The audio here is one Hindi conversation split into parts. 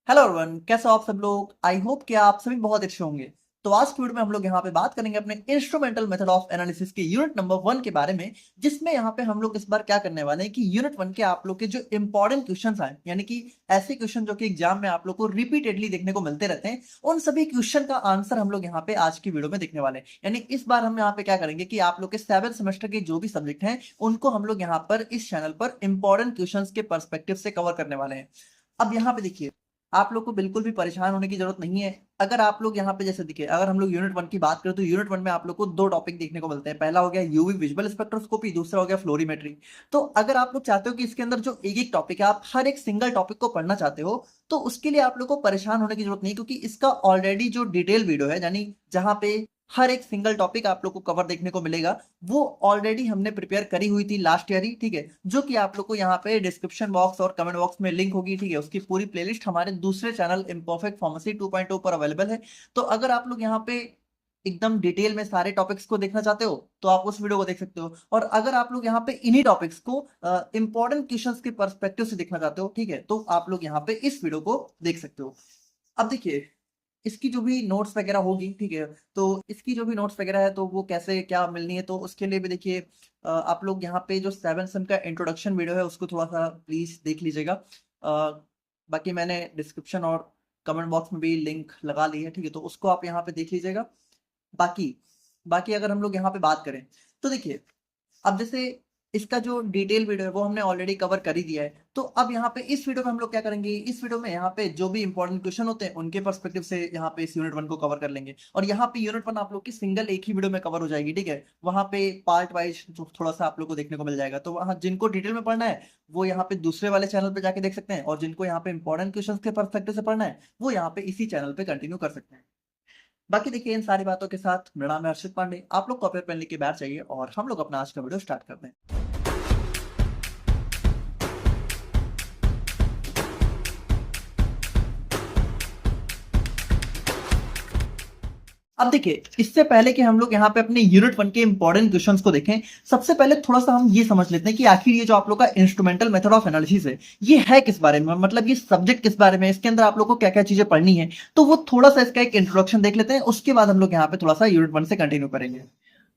हेलो एवरीवन, कैसे हो आप सब लोग। आई होप कि आप सभी बहुत अच्छे होंगे। तो आज की वीडियो में हम लोग यहाँ पे बात करेंगे अपने इंस्ट्रूमेंटल मेथड ऑफ एनालिसिस के यूनिट नंबर 1 के बारे में, जिसमें यहाँ पे हम लोग इस बार क्या करने वाले हैं कि यूनिट 1 के आप लोग के जो इंपॉर्टेंट क्वेश्चंस आए, यानी कि ऐसे क्वेश्चन जो कि एग्जाम में आप लोग को रिपीटेडली देखने को मिलते रहते हैं, उन सभी क्वेश्चन का आंसर हम लोग यहाँ पे आज की वीडियो में देखने वाले हैं। यानी इस बार हम यहाँ पे क्या करेंगे कि आप लोग के 7 सेमेस्टर के जो भी सब्जेक्ट हैं उनको हम लोग यहाँ पर इस चैनल पर इंपॉर्टेंट क्वेश्चन के परस्पेक्टिव से कवर करने वाले हैं। अब यहाँ पे देखिए, आप लोग को बिल्कुल भी परेशान होने की जरूरत नहीं है। अगर आप लोग यहाँ पे जैसे दिखे, अगर हम लोग यूनिट 1 की बात करें तो यूनिट 1 में आप लोग को दो टॉपिक देखने को मिलते हैं। पहला हो गया यूवी विजुअल स्पेक्ट्रोस्कोपी, दूसरा हो गया फ्लोरीमेट्री। तो अगर आप लोग चाहते हो कि इसके अंदर जो एक एक टॉपिक है आप हर एक सिंगल टॉपिक को पढ़ना चाहते हो, तो उसके लिए आप लोग को परेशान होने की जरूरत नहीं, क्योंकि इसका ऑलरेडी जो डिटेल वीडियो है, यानी जहां पे हर एक सिंगल टॉपिक आप लोग को कवर देखने को मिलेगा, वो ऑलरेडी हमने प्रिपेयर करी हुई थी लास्ट ईयर ही। ठीक है, जो कि आप लोग को यहाँ पे डिस्क्रिप्शन बॉक्स और कमेंट बॉक्स में लिंक होगी। ठीक है, उसकी पूरी प्लेलिस्ट हमारे दूसरे चैनल इम्परफेक्ट फार्मेसी 2.0 पर अवेलेबल है। तो अगर आप लोग यहाँ पे एकदम डिटेल में सारे टॉपिक्स को देखना चाहते हो तो आप उस वीडियो को देख सकते हो, और अगर आप लोग यहाँ पे इन्हीं टॉपिक्स को इंपॉर्टेंट क्वेश्चंस के पर्सपेक्टिव से देखना चाहते हो, ठीक है, तो आप लोग यहाँ पे इस वीडियो को देख सकते हो। अब देखिए, इसकी जो भी नोट्स वगैरह होगी, ठीक है, तो इसकी जो भी नोट्स वगैरह है तो वो कैसे क्या मिलनी है, तो उसके लिए भी देखिए आप लोग यहाँ पे जो 7 सेम का इंट्रोडक्शन वीडियो है उसको थोड़ा सा प्लीज देख लीजिएगा। बाकी मैंने डिस्क्रिप्शन और कमेंट बॉक्स में भी लिंक लगा ली है, ठीक है, तो उसको आप यहाँ पे देख लीजिएगा। बाकी बाकी अगर हम लोग यहाँ पे बात करें तो देखिए, अब जैसे इसका जो डिटेल वीडियो है वो हमने ऑलरेडी कवर कर ही दिया है। तो अब यहाँ पे इस वीडियो में हम लोग क्या करेंगे, इस वीडियो में यहाँ पे जो भी इंपॉर्टेंट क्वेश्चन होते हैं उनके पर्सपेक्टिव से यहाँ पे इस यूनिट 1 को कवर कर लेंगे। और यहाँ पे यूनिट 1 आप लोग की सिंगल एक ही वीडियो में कवर हो जाएगी। ठीक है, वहाँ पे पार्ट वाइज थोड़ा सा आप लोग को देखने को मिल जाएगा। तो वहाँ जिनको डिटेल में पढ़ना है वो यहाँ पे दूसरे वाले चैनल पे जाके देख सकते हैं, और जिनको यहाँ पे इंपॉर्टेंट क्वेश्चन के पर्सपेक्टिव से पढ़ना है वो यहाँ पे इसी चैनल पे कंटिन्यू कर सकते हैं। बाकी देखिए, इन सारी बातों के साथ मेरा नाम है हर्षित पांडे। आप लोग कॉपी पेन लेके बैठ जाइए और हम लोग अपना आज का वीडियो स्टार्ट करते हैं। अब देखिए, इससे पहले कि हम लोग यहाँ पे अपने यूनिट 1 के इंपॉर्टेंट क्वेश्चंस को देखें, सबसे पहले थोड़ा सा हम ये समझ लेते हैं कि आखिर ये जो आप लोग का इंस्ट्रूमेंटल मेथड ऑफ एनालिसिस है ये है किस बारे में, मतलब ये सब्जेक्ट किस बारे में, इसके अंदर आप लोग को क्या क्या चीजें पढ़नी है। तो वो थोड़ा सा इसका एक इंट्रोडक्शन देख लेते हैं, उसके बाद हम लोग यहाँ पे थोड़ा सा यूनिट 1 से कंटिन्यू करेंगे।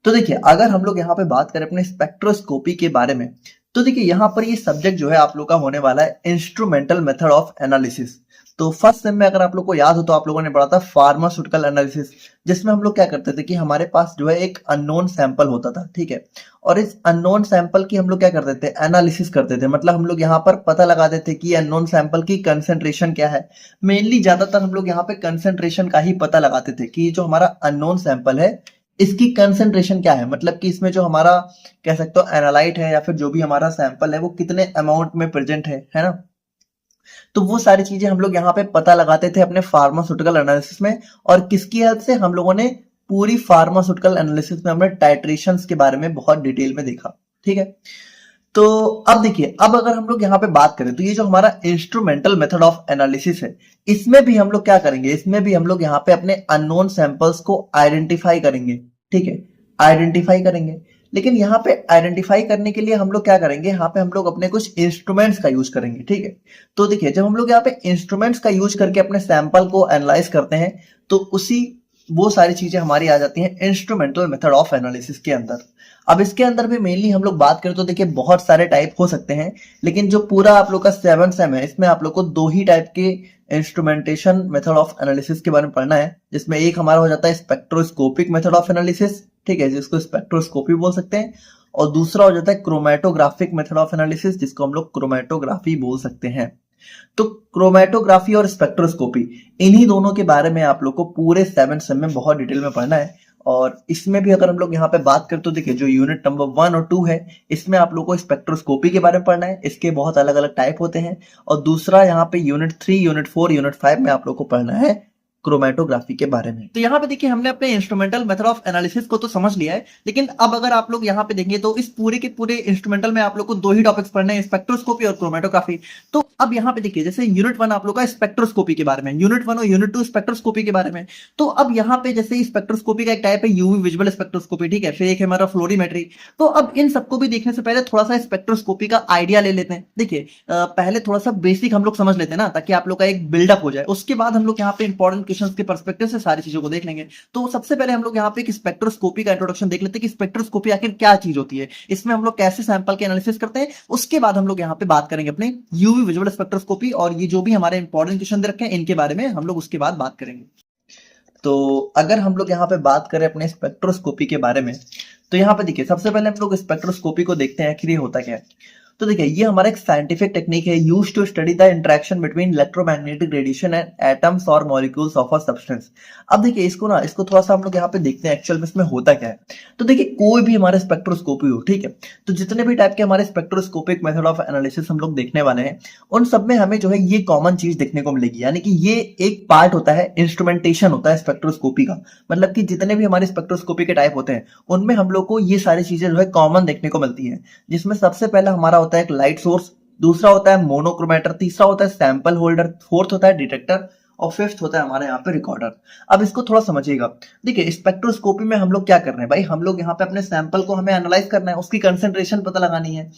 तो देखिए, अगर हम लोग यहाँ पे बात करें अपने स्पेक्ट्रोस्कोपी के बारे में, तो देखिए यहाँ पर ये सब्जेक्ट जो है आप लोग का होने वाला है इंस्ट्रूमेंटल मेथड ऑफ एनालिसिस। तो फर्स्ट सेम में अगर आप लोग को याद हो तो आप लोगों ने पढ़ा था फार्मास्यूटिकल एनालिसिस, जिसमें हम लोग क्या करते थे कि हमारे पास जो है एक अननोन सैंपल होता था। ठीक है, और इस अननोन सैंपल की हम लोग क्या करते थे, एनालिसिस करते थे। मतलब हम लोग यहाँ पर पता लगाते थे कि अननोन सैंपल की कंसेंट्रेशन क्या है। मेनली ज्यादातर हम लोग यहाँ पे कंसेंट्रेशन का ही पता लगाते थे कि जो हमारा अननोन सैंपल है इसकी कंसेंट्रेशन क्या है, मतलब कि इसमें जो हमारा कह सकते हो एनालाइट है या फिर जो भी हमारा सैंपल है वो कितने अमाउंट में प्रेजेंट है ना। तो वो सारी चीजें हम लोग यहाँ पे पता लगाते थे अपने फार्मास्यूटिकल एनालिसिस में, और किसकी हेल्प से, हम लोगों ने पूरी फार्मास्यूटिकल एनालिसिस में हमने टाइट्रेशंस के बारे में बहुत डिटेल में देखा। ठीक है, तो अब देखिए, अब अगर हम लोग यहाँ पे बात करें तो ये जो हमारा इंस्ट्रूमेंटल मेथड ऑफ एनालिसिस है इसमें भी हम लोग क्या करेंगे, इसमें भी हम लोग यहाँ पे अपने अननोन सैंपल्स को आइडेंटिफाई करेंगे। ठीक है, आइडेंटिफाई करेंगे, लेकिन यहाँ पे आइडेंटिफाई करने के लिए हम लोग क्या करेंगे, यहाँ पे हम लोग अपने कुछ इंस्ट्रूमेंट्स का यूज करेंगे। ठीक है, तो देखिए, जब हम लोग यहाँ पे इंस्ट्रूमेंट्स का यूज करके अपने सैंपल को एनालाइज करते हैं तो उसी वो सारी चीजें हमारी आ जाती हैं इंस्ट्रूमेंटल मेथड ऑफ एनालिसिस के अंदर। अब इसके अंदर भी मेनली हम लोग बात करें तो देखिए बहुत सारे टाइप हो सकते हैं, लेकिन जो पूरा आप लोग का 7 सेम है इसमें आप लोग को 2 ही टाइप के इंस्ट्रूमेंटेशन मेथड ऑफ एनालिसिस के बारे में पढ़ना है, जिसमें एक हमारा हो जाता है स्पेक्ट्रोस्कोपिक मेथड ऑफ एनालिसिस, ठीक है, जिसको स्पेक्ट्रोस्कोपी बोल सकते हैं, और दूसरा हो जाता है क्रोमेटोग्राफिक मेथड ऑफ एनालिसिस, जिसको हम लोग क्रोमेटोग्राफी बोल सकते हैं। तो क्रोमेटोग्राफी और स्पेक्ट्रोस्कोपी, इन्हीं दोनों के बारे में आप लोग को पूरे 7 सेम में बहुत डिटेल में पढ़ना है। और इसमें भी अगर हम लोग यहाँ पे बात करें तो देखिए, जो यूनिट नंबर 1 और 2 है इसमें आप लोग को स्पेक्ट्रोस्कोपी के बारे में पढ़ना है, इसके बहुत अलग अलग टाइप होते हैं। और दूसरा यहाँ पे यूनिट 3, यूनिट 4, यूनिट 5 में आप लोग को पढ़ना है क्रोमेटोग्राफी के बारे में। तो यहाँ पे देखिए हमने अपने इंस्ट्रूमेंटल मेथड ऑफ एनालिसिस को तो समझ लिया है, लेकिन अब अगर आप लोग यहाँ पे देखेंगे तो इस पूरे के पूरे इंस्ट्रूमेंटल में आप लोग को दो ही टॉपिक्स पढ़ने हैं, स्पेक्ट्रोस्कोपी और क्रोमेटोग्राफी। तो अब यहाँ पे देखिए जैसे यूनिट 1 आप लोग का स्पेक्ट्रोस्कोपी के बारे में, यूनिट 1 और यूनिट 2 स्पेक्ट्रोस्कोपी के बारे में। तो अब यहाँ पे जैसे स्पेक्ट्रोस्कोपी का एक टाइप है यूवी विजुअल स्पेक्ट्रोस्कोपी, ठीक है, फिर एक है हमारा फ्लोरीमेट्री। तो अब इन सबको भी देखने से पहले थोड़ा सा स्पेक्ट्रोस्कोपी का आइडिया ले लेते हैं। देखिए पहले थोड़ा सा बेसिक हम लोग समझ लेते हैं ना, ताकि आप लोग का एक बिल्डअप हो जाए। उसके बाद हम लोग यहाँ पे इंपॉर्टेंट क्वेश्चंस के पर्सपेक्टिव से सारी चीजों को देख लेंगे। तो सबसे पहले हम लोग यहाँ पे एक स्पेक्ट्रोस्कोपी का इंट्रोडक्शन देख लेते हैं कि स्पेक्ट्रोस्कोपी आखिर क्या चीज होती है, इसमें हम लोग कैसे सैंपल के एनालिसिस करते हैं। उसके बाद हम लोग यहाँ पे बात करेंगे अपने यूवी विजुअल स्पेक्ट्रोस्कोपी और ये जो भी हमारे इंपॉर्टेंट क्वेश्चन दे रखे हैं इनके बारे में हम लोग उसके बाद बात करेंगे। तो अगर हम लोग यहाँ पे बात करें अपने स्पेक्ट्रोस्कोपी के बारे में, तो यहाँ पे देखिए सबसे पहले हम लोग स्पेक्ट्रोस्कोपी को देखते हैं आखिर ये होता क्या है। तो देखिए ये हमारा एक साइंटिफिक टेक्निक है used to study the interaction between electromagnetic radiation and atoms और मॉलिक्यूल्स ऑफ अ सब्सटेंस। अब देखिए इसको थोड़ा सा हम लोग यहाँ पे देखते हैं एक्चुअल में इसमें होता क्या है। तो देखिए कोई भी हमारे स्पेक्ट्रोस्कोपी हो, ठीक है, तो जितने भी टाइप के हमारे स्पेक्ट्रोस्कोपिक मेथड ऑफ एनालिसिस हम लोग देखने वाले हैं उन सब में हमें जो है ये कॉमन चीज देखने को मिलेगी, यानी कि ये एक पार्ट होता है, इंस्ट्रूमेंटेशन होता है स्पेक्ट्रोस्कोपी का। मतलब कि जितने भी हमारे स्पेक्ट्रोस्कोपी के टाइप होते हैं उनमें हम लोग को ये सारी चीजें जो है कॉमन देखने को मिलती है, जिसमें सबसे पहला हमारा होता है एक लाइट सोर्स, दूसरा होता है मोनोक्रोमेटर, तीसरा होता है सैंपल होल्डर, फोर्थ होता है डिटेक्टर और फिफ्थ होता है हमारे यहाँ पे रिकॉर्डर। अब इसको थोड़ा समझिएगा। देखिए स्पेक्ट्रोस्कोपी में हम लोग क्या कर रहे हैं भाई, हम लोग यहाँ पे अपने सैंपल को हमें एनालाइज करना है, उसकी कंसेंट्रेशन पता लगानी है,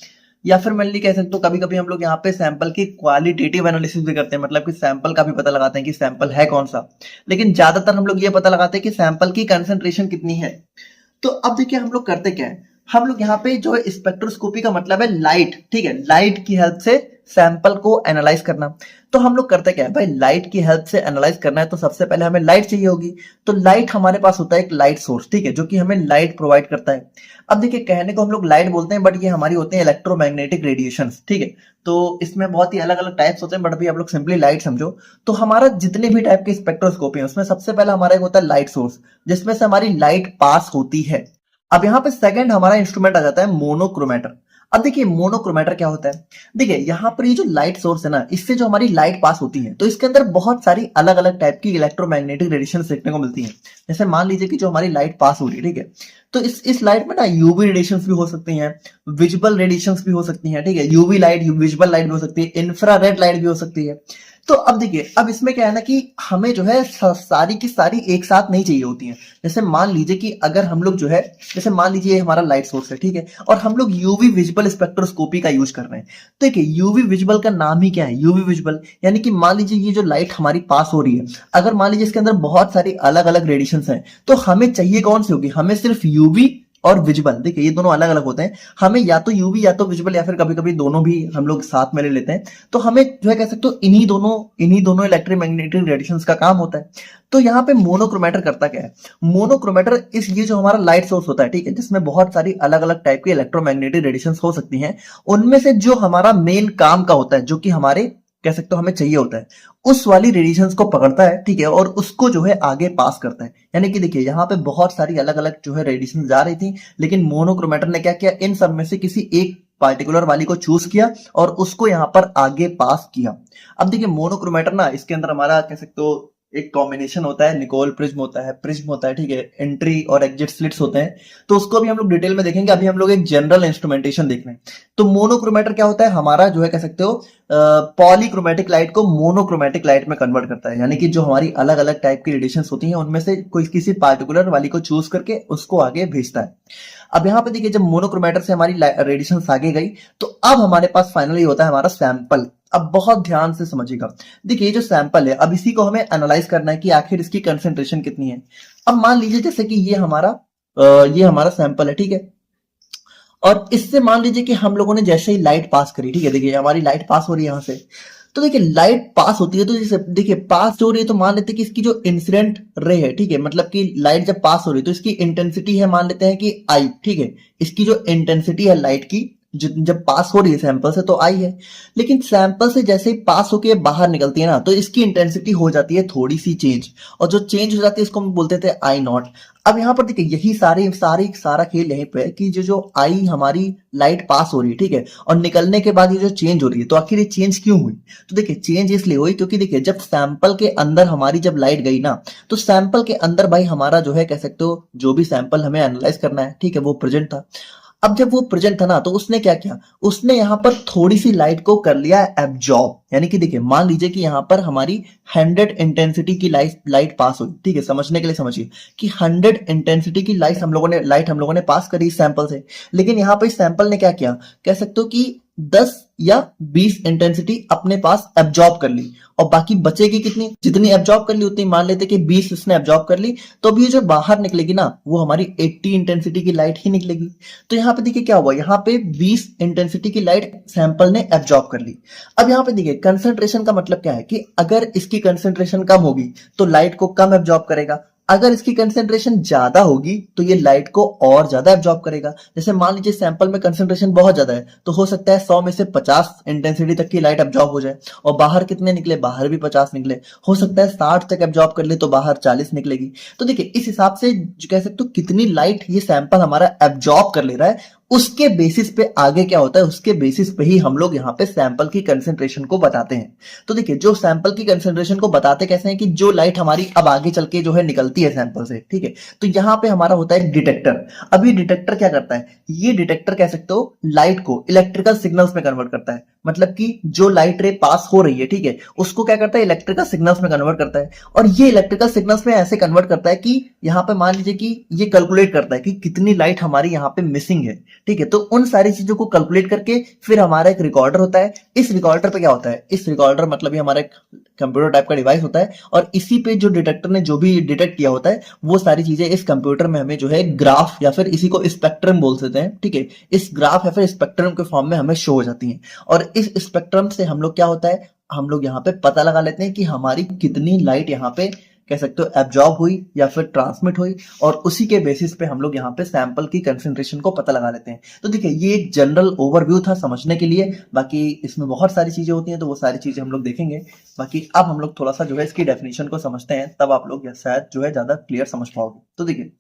या फिर मान ली कह सकते हो कभी कभी हम लोग यहाँ पे सैंपल की क्वालिटेटिव एनालिसिस भी करते हैं, मतलब कि सैंपल का भी पता लगाते हैं कि सैंपल है कौन सा, लेकिन ज्यादातर हम लोग ये पता लगाते हैं कि सैंपल की कंसेंट्रेशन कितनी है। तो अब देखिए हम लोग करते क्या है, हम लोग यहाँ पे जो है स्पेक्ट्रोस्कोपी का मतलब है लाइट, ठीक है, लाइट की हेल्प से सैंपल को एनालाइज करना। तो हम लोग करते क्या है भाई, लाइट की हेल्प से एनालाइज करना है तो सबसे पहले हमें लाइट चाहिए होगी। तो लाइट हमारे पास होता है एक लाइट सोर्स, ठीक है, जो कि हमें लाइट प्रोवाइड करता है। अब देखिए कहने को हम लोग लाइट बोलते हैं बट ये हमारी होते हैं इलेक्ट्रोमैग्नेटिक रेडिएशंस, ठीक है। तो इसमें बहुत ही अलग अलग टाइप्स होते हैं बट अभी आप लोग सिंपली लाइट समझो। तो हमारा जितने भी टाइप के स्पेक्ट्रोस्कोपी है उसमें सबसे पहले हमारा एक होता है लाइट सोर्स, जिसमें से हमारी लाइट पास होती है। अब यहाँ पे सेकंड हमारा इंस्ट्रूमेंट आ जाता है मोनोक्रोमेटर। अब देखिए मोनोक्रोमेटर क्या होता है, देखिए यहाँ पर ये जो लाइट सोर्स है ना, इससे जो हमारी लाइट पास होती है तो इसके अंदर बहुत सारी अलग अलग टाइप की इलेक्ट्रोमैग्नेटिक रेडिएशन देखने को मिलती है। जैसे मान लीजिए कि जो हमारी लाइट पास हो रही है, ठीक है, तो इस लाइट में ना यूवी रेडिएशन भी हो सकती हैं, विजिबल रेडिएशन भी हो सकती हैं, ठीक है, यूवी लाइट, विजिबल लाइट भी हो सकती है, इंफ्रारेड लाइट भी हो सकती है। तो अब देखिए अब इसमें क्या है ना कि हमें जो है सारी की सारी एक साथ नहीं चाहिए होती हैं। जैसे मान लीजिए कि अगर हम लोग जो है, जैसे मान लीजिए हमारा लाइट सोर्स है, ठीक है, और हम लोग यूवी विजुअल स्पेक्ट्रोस्कोपी का यूज कर रहे हैं। तो देखिए यूवी विजुअल का नाम ही क्या है, यूवी विजुअल, यानी कि मान लीजिए ये जो लाइट हमारी पास हो रही है, अगर मान लीजिए इसके अंदर बहुत सारी अलग अलग रेडिएशन हैं, तो हमें चाहिए कौन सी होगी, हमें सिर्फ यूवी और विजुअल। देखिए ये दोनों अलग अलग होते हैं, हमें या तो यूवी या तो विजुअल या फिर कभी कभी दोनों भी हम लोग साथ में ले लेते हैं। तो हमें जो है कह सकते हो इन्हीं दोनों इलेक्ट्रोमैग्नेटिक रेडिएशंस का काम होता है। तो यहाँ पे मोनोक्रोमेटर करता क्या है, मोनोक्रोमेटर ये जो हमारा लाइट सोर्स होता है, ठीक है, जिसमें बहुत सारी अलग अलग टाइप की इलेक्ट्रोमैग्नेटिक रेडिएशंस हो सकती हैं, उनमें से जो हमारा मेन काम का होता है, जो कि हमारे कह सकते हो हमें चाहिए होता है, उस वाली रेडिएशंस को पकड़ता है, ठीक है, और उसको जो है आगे पास करता है। यानी कि देखिए यहाँ पे बहुत सारी अलग अलग जो है रेडिएशन जा रही थी, लेकिन मोनोक्रोमेटर ने क्या किया, इन सब में से किसी एक पार्टिकुलर वाली को चूज किया और उसको यहाँ पर आगे पास किया। अब देखिए मोनोक्रोमेटर ना, इसके अंदर हमारा कह सकते हो एक कॉम्बिनेशन होता है, निकोल प्रिज्म होता है, ठीक है, एंट्री और एग्जिट स्लिट्स होते हैं। तो उसको भी हम लोग डिटेल में देखेंगे, अभी हम लोग एक जनरल इंस्ट्रूमेंटेशन देख रहे हैं। तो मोनोक्रोमेटर क्या होता है, हमारा जो है कह सकते हो पॉलीक्रोमेटिक लाइट को मोनोक्रोमेटिक लाइट में कन्वर्ट करता है, यानी कि जो हमारी अलग अलग टाइप की रेडिएशंस होती हैं उनमें से कोई किसी पार्टिकुलर वाली को चूज करके उसको आगे भेजता है। अब यहाँ पे देखिए जब मोनोक्रोमेटर से हमारी रेडिएशंस आगे गई तो अब हमारे पास फाइनली होता है हमारा सैंपल। अब बहुत ध्यान से समझिएगा, देखिए ये जो सैंपल है अब इसी को हमें एनालाइज करना है कि आखिर इसकी कंसेंट्रेशन कितनी है। अब मान लीजिए जैसे कि ये हमारा सैंपल है, ठीक है, और इससे मान लीजिए कि हम लोगों ने जैसे ही लाइट पास करी, ठीक है, देखिए हमारी लाइट पास हो रही है यहाँ से। तो देखिए लाइट पास होती है तो जैसे देखिए पास हो रही है तो मान लेते हैं कि इसकी जो इंसिडेंट रे है, ठीक है, मतलब कि लाइट जब पास हो रही है तो इसकी इंटेंसिटी है, मान लेते हैं कि आई, ठीक है, इसकी जो इंटेंसिटी है लाइट की जब पास हो रही है सैंपल से तो आई है, लेकिन सैंपल से जैसे ही पास होके बाहर निकलती है ना, तो इसकी इंटेंसिटी हो जाती है थोड़ी सी चेंज, और जो चेंज हो जाती है इसको हम बोलते थे आई नॉट। अब यहाँ पर देखिए यही सारा खेल यहीं पे है कि जो आई हमारी लाइट पास हो रही है, ठीक है, और निकलने के बाद ये जो चेंज हो रही है, तो आखिर ये चेंज क्यों हुई? तो देखिए चेंज इसलिए हुई क्योंकि देखिए जब सैंपल के अंदर हमारी जब लाइट गई ना, तो सैंपल के अंदर भाई हमारा जो है कह सकते हो जो भी सैंपल हमें एनालाइज करना है, ठीक है, वो प्रेजेंट था। अब जब वो प्रेजेंट था ना, तो उसने क्या किया, उसने यहाँ पर थोड़ी सी लाइट को कर लिया एब्जॉर्ब। यानी कि देखिए मान लीजिए कि यहाँ पर हमारी 100 इंटेंसिटी की लाइट पास हुई, ठीक है, समझने के लिए समझिए कि 100 इंटेंसिटी की लाइट हम लोगों ने पास करी सैंपल से, लेकिन यहाँ पर सैंपल ने क्या किया, कह सकते हो कि 10 या 20 इंटेंसिटी अपने पास एब्जॉर्ब कर ली, और बाकी बचेगी कितनी, जितनी एब्जॉर्ब कर ली उतनी, मान लेते कि 20 इसने एब्जॉर्ब कर ली, तो अभी जो बाहर निकलेगी ना वो हमारी 80 इंटेंसिटी की लाइट ही निकलेगी। तो यहाँ पे देखिए क्या हुआ, यहाँ पे 20 इंटेंसिटी की लाइट सैंपल ने एब्जॉर्ब कर ली। अब यहाँ पे देखिए कंसंट्रेशन का मतलब क्या है कि अगर इसकी कंसंट्रेशन कम होगी तो लाइट को कम एब्जॉर्ब करेगा, अगर इसकी कंसंट्रेशन ज्यादा होगी तो ये लाइट को और ज्यादा एब्जॉर्ब करेगा। जैसे मान लीजिए सैंपल में कंसंट्रेशन बहुत ज्यादा है, तो हो सकता है 100 में से 50 इंटेंसिटी तक की लाइट एब्जॉर्ब हो जाए, और बाहर कितने निकले, बाहर भी 50 निकले। हो सकता है 60 तक एब्जॉर्ब कर ले तो बाहर 40 निकलेगी। तो देखिए इस हिसाब से जो कह सकते हो कितनी लाइट ये सैंपल हमारा एब्जॉर्ब कर ले रहा है, उसके बेसिस पे आगे क्या होता है, उसके बेसिस पे ही हम लोग यहाँ पे सैंपल की कंसंट्रेशन को बताते हैं। तो देखिए जो सैंपल की कंसंट्रेशन को बताते कैसे हैं कि जो लाइट हमारी अब आगे चल के जो है निकलती है सैंपल से, ठीक है, तो यहाँ पे हमारा होता है डिटेक्टर। अब ये डिटेक्टर क्या करता है, ये डिटेक्टर कह सकते हो लाइट को इलेक्ट्रिकल सिग्नल्स में कन्वर्ट करता है। मतलब कि जो लाइट रे पास हो रही है, ठीक है, उसको क्या करता है, इलेक्ट्रिकल सिग्नल्स में कन्वर्ट करता है, और ये इलेक्ट्रिकल सिग्नल्स में ऐसे कन्वर्ट करता है कि यहाँ पे मान लीजिए कि ये कैलकुलेट करता है कि कितनी लाइट हमारी यहाँ पे मिसिंग है, ठीक है। तो उन सारी चीजों को कैलकुलेट करके फिर हमारा एक रिकॉर्डर होता है। इस रिकॉर्डर पे क्या होता है, इस रिकॉर्डर मतलब ये हमारा एक कंप्यूटर टाइप का डिवाइस होता है, और इसी पे जो डिटेक्टर ने जो भी डिटेक्ट किया होता है वो सारी चीजें इस कंप्यूटर में हमें जो है ग्राफ या फिर इसी को स्पेक्ट्रम बोल सकते हैं, ठीक है, इस ग्राफ या फिर स्पेक्ट्रम के फॉर्म में हमें शो हो जाती हैं। और इस स्पेक्ट्रम से हम लोग क्या होता है, हम लोग यहाँ पे पता लगा लेते हैं कि हमारी कितनी लाइट यहाँ पे कह सकते हो एब्जॉर्ब हुई या फिर ट्रांसमिट हुई, और उसी के बेसिस पे हम लोग यहाँ पे सैंपल की कंसंट्रेशन को पता लगा लेते हैं। तो देखिए ये एक जनरल ओवरव्यू था समझने के लिए, बाकी इसमें बहुत सारी चीजें होती हैं तो वो सारी चीजें हम लोग देखेंगे। बाकी अब हम लोग थोड़ा सा जो है इसकी डेफिनेशन को समझते हैं, तब आप लोग शायद जो है ज्यादा क्लियर समझ पाओगे। तो देखिए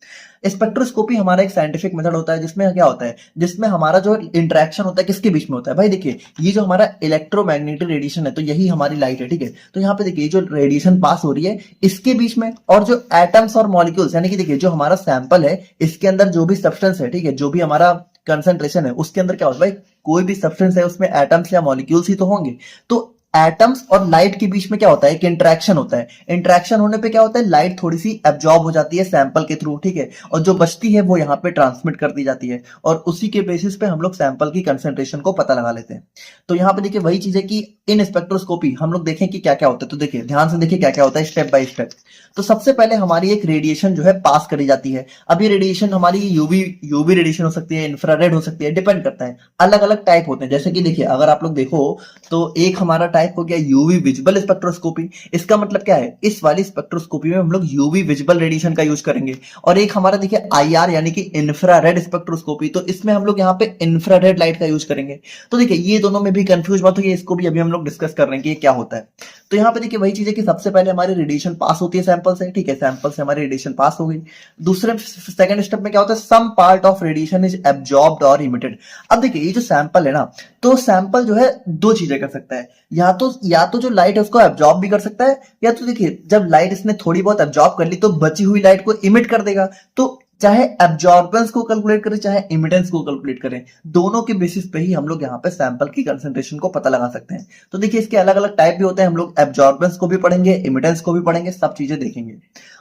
स्पेक्ट्रोस्कोपी हमारा एक साइंटिफिक मेथड होता है जिसमें क्या होता है, जिसमें हमारा जो इंटरेक्शन होता है किसके बीच में होता है भाई, देखिए ये जो हमारा इलेक्ट्रोमैग्नेटिक रेडिएशन है, तो यही हमारी लाइट है, ठीक है। तो यहाँ पे देखिए जो रेडिएशन पास हो रही है इसके बीच में, और जो एटम्स और मॉलिक्यूल्स, यानी कि देखिए जो हमारा सैंपल है इसके अंदर जो भी सब्सटेंस है, ठीक है, जो भी हमारा कंसंट्रेशन है उसके अंदर क्या होता है भाई, कोई भी सब्सटेंस है उसमें एटम्स या मॉलिक्यूल्स ही तो होंगे। तो एटम्स और लाइट के बीच में क्या होता है, एक इंटरेक्शन होता है। इंटरेक्शन होने पे क्या होता है, लाइट थोड़ी सी एब्जॉर्ब हो जाती है सैंपल के थ्रू, ठीक है, और जो बचती है वो यहाँ पे ट्रांसमिट कर दी जाती है, और उसी के बेसिस पे हम लोग सैंपल की कंसंट्रेशन को पता लगा लेते हैं। तो यहाँ पे देखिए वही चीज है कि इन स्पेक्ट्रोस्कोपी हम लोग देखें कि क्या क्या होता है। तो देखिए ध्यान से देखिए क्या क्या होता है स्टेप बाय स्टेप। तो सबसे पहले हमारी एक रेडिएशन जो है पास करी जाती है। अब ये रेडिएशन हमारी यूवी रेडिएशन हो सकती है, इंफ्रारेड हो सकती है, डिपेंड करता है, अलग अलग टाइप होते हैं। जैसे कि देखिए अगर आप लोग देखो तो एक हमारा टाइप हो गया यूवी विजिबल स्पेक्ट्रोस्कोपी। इसका मतलब क्या है, इस वाली स्पेक्ट्रोस्कोपी में हम लोग यूवी विजिबल रेडिएशन का यूज करेंगे। और एक हमारा देखिए आईआर यानी कि इंफ्रारेड स्पेक्ट्रोस्कोपी, तो इसमें हम लोग यहाँ पे इंफ्रारेड लाइट का यूज करेंगे। तो देखिए ये दोनों में भी कंफ्यूज मत होइए, इसको भी अभी हम लोग डिस्कस कर रहे हैं कि ये क्या होता है। तो यहाँ पे देखिए वही चीज है कि सबसे पहले हमारी रेडिएशन पास होती है सैंपल से, ठीक है, सैंपल से हमारी रेडिएशन पास हो गई। दूसरे सेकंड स्टेप में क्या होता है, some part of radiation is absorbed और इमिटेड। अब देखिए ये जो सैंपल है ना, तो सैंपल जो है दो चीजें कर सकता है, या तो जो लाइट है उसको एब्जॉर्ब भी कर सकता है, या तो देखिए जब लाइट इसने थोड़ी बहुत एब्जॉर्ब कर ली तो बची हुई लाइट को इमिट कर देगा। तो चाहे एब्जॉर्बेंस को कैलकुलेट करें चाहे इमिटेंस को कैलकुलेट करें, दोनों के बेसिस पे ही हम लोग यहाँ पे सैंपल की कंसंट्रेशन को पता लगा सकते हैं। तो देखिए इसके अलग अलग टाइप भी होते हैं, हम लोग एब्जॉर्बेंस को भी पढ़ेंगे, इमिटेंस को भी पढ़ेंगे, सब चीजें देखेंगे।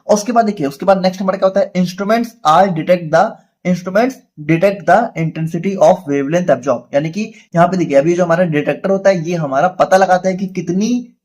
और उसके बाद देखिए उसके बाद नेक्स्ट हमारा क्या होता है, instruments detect the intensity of wavelength absorb. यानी कि यहाँ पे देखिए अभी जो हमारा डिटेक्टर होता है ये हमारा पता लगाता है कि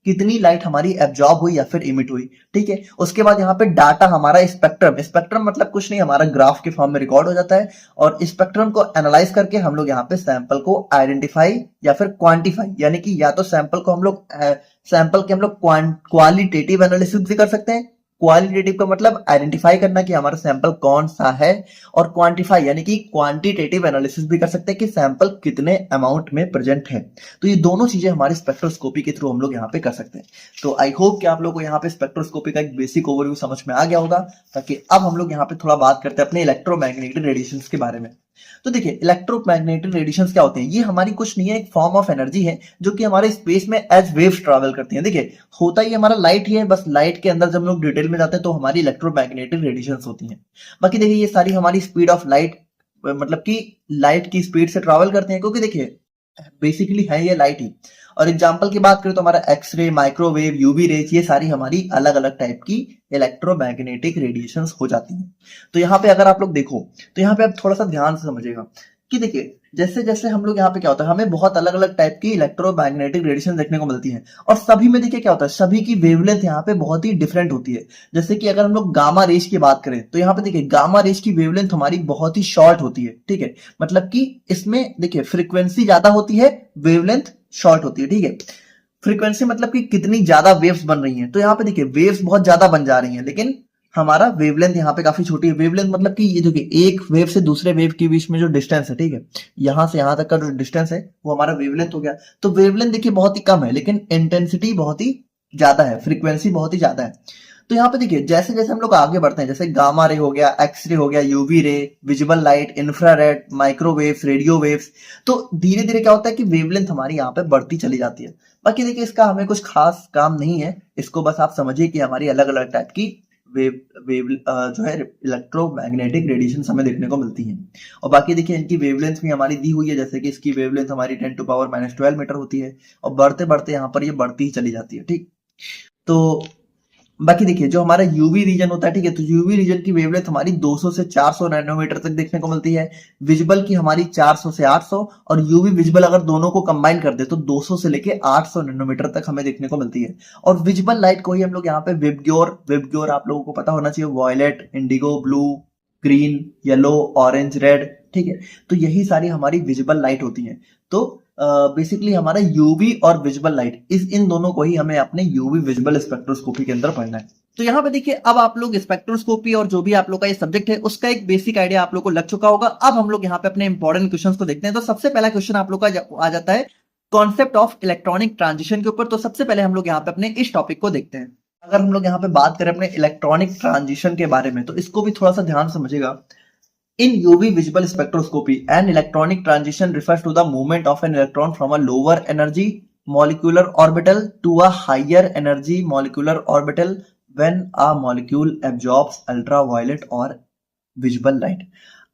कितनी लाइट हमारी एब्जॉर्ब हुई या फिर इमिट हुई, ठीक है। उसके बाद यहाँ पे डाटा हमारा स्पेक्ट्रम मतलब कुछ नहीं, हमारा ग्राफ के फॉर्म में रिकॉर्ड हो जाता है, और स्पेक्ट्रम को एनालाइज करके हम लोग यहाँ पे सैंपल को आइडेंटिफाई या फिर क्वांटिफाई, यानी कि या तो सैंपल के हम लोग क्वालिटेटिव एनालिसिस भी कर सकते हैं, क्वालिटेटिव का मतलब आइडेंटिफाई करना कि हमारा सैंपल कौन सा है, और क्वांटिफाई यानी कि क्वांटिटेटिव एनालिसिस भी कर सकते हैं कि सैंपल कितने अमाउंट में प्रेजेंट है। तो ये दोनों चीजें हमारे स्पेक्ट्रोस्कोपी के थ्रू हम लोग यहाँ पे कर सकते हैं। तो आई होप कि आप लोग को यहाँ पे स्पेक्ट्रोस्कोपी का एक बेसिक ओवरव्यू समझ में आ गया होगा, ताकि अब हम लोग यहाँ पे थोड़ा बात करते हैं अपने इलेक्ट्रोमैग्नेटिक रेडिएशंस के बारे में। तो देखिए इलेक्ट्रोमैग्नेटिक रेडिएशंस क्या होते हैं, ये हमारी कुछ नहीं है, एक फॉर्म ऑफ एनर्जी है जो कि हमारे स्पेस में एज वेव्स ट्रैवल करती हैं। देखिए होता ही हमारा लाइट ही है, बस लाइट के अंदर जब हम लोग डिटेल में जाते हैं तो हमारी इलेक्ट्रोमैग्नेटिक रेडिएशंस होती हैं। बाकी देखिए ये सारी हमारी स्पीड ऑफ लाइट, मतलब कि लाइट की स्पीड से ट्रैवल करते हैं, क्योंकि देखिए बेसिकली है ये लाइट ही। और एग्जांपल की बात करें तो हमारा एक्सरे, माइक्रोवेव, यूवी रेज, ये सारी हमारी अलग अलग टाइप की इलेक्ट्रोमैग्नेटिक रेडिएशंस हो जाती हैं। तो यहाँ पे अगर आप लोग देखो तो यहाँ पे आप थोड़ा सा ध्यान से समझिएगा कि देखिए जैसे जैसे हम लोग यहाँ पे क्या होता है, हमें बहुत अलग अलग टाइप की इलेक्ट्रोमैग्नेटिक रेडिएशन देखने को मिलती है, और सभी में देखिए क्या होता है, सभी की वेवलेंथ यहाँ पे बहुत ही डिफरेंट होती है। जैसे कि अगर हम लोग गामा रेज की बात करें तो यहाँ पे देखिए गामा रेज की वेवलेंथ हमारी बहुत ही शॉर्ट होती है, ठीक है। मतलब कि इसमें देखिए फ्रीक्वेंसी ज्यादा होती है, वेवलेंथ शॉर्ट होती है, ठीक है। फ्रीक्वेंसी मतलब कि कितनी ज्यादा वेव्स बन रही हैं, तो यहाँ पे देखिए वेव्स बहुत ज्यादा बन जा रही हैं, लेकिन हमारा वेवलेंथ यहाँ पे काफी छोटी है। वेवलेंथ मतलब कि ये देखिए एक वेव से दूसरे वेव के बीच में जो डिस्टेंस है, ठीक है, यहां से यहां तक का जो डिस्टेंस है वो हमारा वेवलेंथ हो गया। तो वेवलेंथ देखिए बहुत ही कम है, लेकिन इंटेंसिटी बहुत ही ज्यादा है, फ्रीक्वेंसी बहुत ही ज्यादा है। तो यहाँ पे देखिए जैसे जैसे हम लोग आगे बढ़ते हैं, जैसे गामा रे हो गया, एक्सरे हो गया, UV ray, visible light, infrared, microwaves, radio waves, तो धीरे धीरे क्या होता है कि वेवलेंथ हमारी यहाँ पे बढ़ती चली जाती है। बाकी देखिए इसका हमें कुछ खास काम नहीं है, इसको बस आप समझिए कि हमारी अलग अलग टाइप की जो है इलेक्ट्रोमैग्नेटिक रेडिएशन हमें देखने को मिलती हैं। और बाकी देखिए इनकी वेवलेंथ भी हमारी दी हुई है, जैसे कि इसकी वेवलेंथ हमारी 10⁻⁻12 मीटर होती है, और बढ़ते बढ़ते यहाँ पर ये बढ़ती ही चली जाती है, ठीक। तो बाकी देखिए जो हमारा यूवी रीजन होता है, ठीक है, तो यूवी रीजन की वेवलेंथ हमारी 200 से 400 नैनोमीटर तक देखने को मिलती है। विजिबल की हमारी 400 से 800, और यूवी विजिबल अगर दोनों को कंबाइन कर दे तो 200 से लेके 800 नैनोमीटर तक हमें देखने को मिलती है। और विजिबल लाइट को ही हम लोग यहाँ पे विबग्योर आप लोगों को पता होना चाहिए, violet, indigo, blue, green, yellow, orange, red, ठीक है। तो यही सारी हमारी विजिबल लाइट होती है। तो बेसिकली हमारा यूवी और विजिबल लाइट, इन दोनों को ही हमें अपने यूवी विजिबल स्पेक्ट्रोस्कोपी के अंदर पढ़ना है। तो यहाँ पे देखिए अब आप लोग स्पेक्ट्रोस्कोपी और जो भी आप लोग का ये सब्जेक्ट है उसका एक बेसिक आइडिया आप लोग को लग चुका होगा। अब हम लोग यहाँ पे अपने इंपॉर्टेंट क्वेश्चंस को देखते हैं। तो सबसे पहला क्वेश्चन आप लोग का आ जाता है कॉन्सेप्ट ऑफ इलेक्ट्रॉनिक ट्रांजिशन के ऊपर। तो सबसे पहले हम लोग यहाँ पे अपने इस टॉपिक को देखते हैं। अगर हम लोग यहाँ पे बात करें अपने इलेक्ट्रॉनिक ट्रांजिशन के बारे में, तो इसको भी थोड़ा सा ध्यान समझिएगा। In UV visible spectroscopy, an electronic transition refers to the movement of an electron from a lower energy molecular orbital to a higher energy molecular orbital when a molecule absorbs ultraviolet or visible light.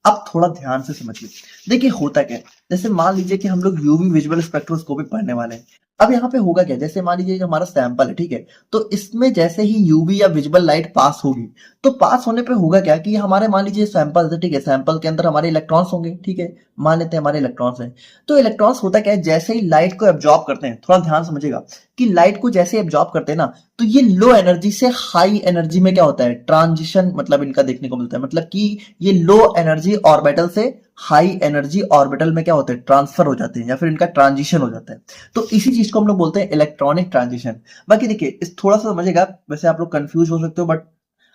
अब थोड़ा ध्यान से समझिए, देखिए होता क्या है, जैसे मान लीजिए कि हम लोग यूवी विजुअल स्पेक्ट्रोस्कोपी पढ़ने वाले हैं। अब यहाँ पे होगा क्या, जैसे मान लीजिए हमारा सैंपल है, ठीक है, तो इसमें जैसे ही यूवी या विजिबल लाइट पास होगी, तो पास होने पे होगा क्या कि हमारे मान लीजिए सैंपल है, ठीक है, सैंपल के अंदर हमारे इलेक्ट्रॉन्स होंगे, ठीक है, मान लेते हैं हमारे इलेक्ट्रॉन्स हैं। तो इलेक्ट्रॉन्स होता क्या है, जैसे ही लाइट को एब्जॉर्ब करते हैं, थोड़ा ध्यान समझिएगा कि लाइट को जैसे एब्जॉर्ब करते हैं ना, तो ये लो एनर्जी से हाई एनर्जी में क्या होता है, ट्रांजिशन मतलब इनका देखने को मिलता है। मतलब कि ये लो एनर्जी ऑर्बिटल से हाई एनर्जी ऑर्बिटल में क्या होते हैं, ट्रांसफर हो जाते हैं, या फिर इनका ट्रांजिशन हो जाता है। तो इसी चीज को हम लोग बोलते हैं इलेक्ट्रॉनिक ट्रांजिशन। बाकी देखिए इस थोड़ा सा समझिएगा, वैसे आप लोग कंफ्यूज हो सकते हो, बट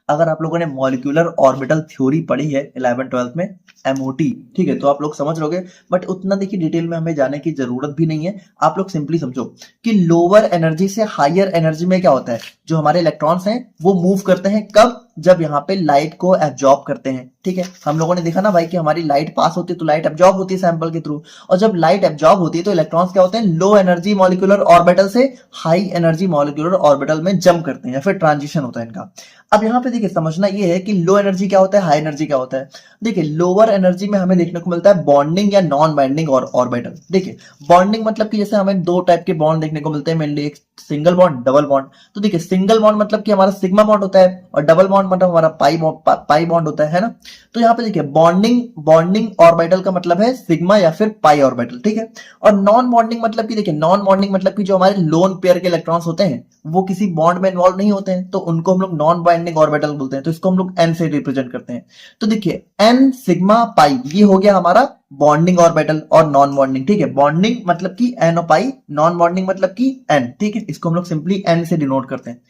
अगर आप लोगों ने मॉलिक्यूलर ऑर्बिटल थ्योरी पढ़ी है 11th-12th में, एमओटी, ठीक है, तो आप लोग समझ लोगे। बट उतना देखिए डिटेल में हमें जाने की जरूरत भी नहीं है। आप लोग सिंपली समझो कि लोअर एनर्जी से हायर एनर्जी में क्या होता है, जो हमारे इलेक्ट्रॉन्स हैं वो मूव करते हैं, कब, जब यहाँ पे लाइट को एब्जॉर्ब करते हैं, ठीक है। हम लोगों ने देखा ना भाई कि हमारी लाइट पास होती है तो लाइट एब्जॉर्ब होती है सैंपल के थ्रू, और जब लाइट एब्जॉर्ब होती है तो इलेक्ट्रॉन्स क्या होते हैं, लो एनर्जी मॉलिक्यूलर ऑर्बिटल से हाई एनर्जी मॉलिक्यूलर ऑर्बिटल में जंप करते हैं, या फिर ट्रांजिशन होता है इनका। अब यहाँ पे देखिए समझना ये है कि लो एनर्जी क्या होता है, हाई एनर्जी क्या होता है। देखिए लोअर एनर्जी में हमें देखने को मिलता है बॉन्डिंग या नॉन बाइंडिंग और ऑर्बिटल। देखिए बॉन्डिंग मतलब कि जैसे हमें दो टाइप के बॉन्ड देखने को मिलते हैं मेनली, एक सिंगल बॉन्ड, डबल बॉन्ड। तो देखिए सिंगल बॉन्ड मतलब कि हमारा सिग्मा बॉन्ड होता है, और डबल बॉन्ड मतलब हमारा पाई बॉन्ड होता है ना। तो यहाँ पे देखिए बॉन्डिंग ऑर्बिटल का मतलब है सिग्मा या फिर पाई ऑर्बिटल, ठीक है। और नॉन बॉन्डिंग मतलब कि देखिए नॉन बॉन्डिंग मतलब कि जो हमारे लोन पेयर के इलेक्ट्रॉन्स होते हैं वो किसी बॉन्ड में इन्वॉल्व नहीं होते हैं, तो उनको हम लोग नॉन बाइंडिंग ऑर्बिटल बोलते हैं। तो इसको हम लोग एन से रिप्रेजेंट करते हैं। तो देखिए एन सिग्मा पाई ये हो गया हमारा बॉन्डिंग ऑर्बिटल और नॉन बॉन्डिंग, ठीक है। बॉन्डिंग मतलब कि एन और पाई, नॉन बॉन्डिंग मतलब कि एन, ठीक है। इसको हम लोग सिंपली एन से डिनोट करते हैं।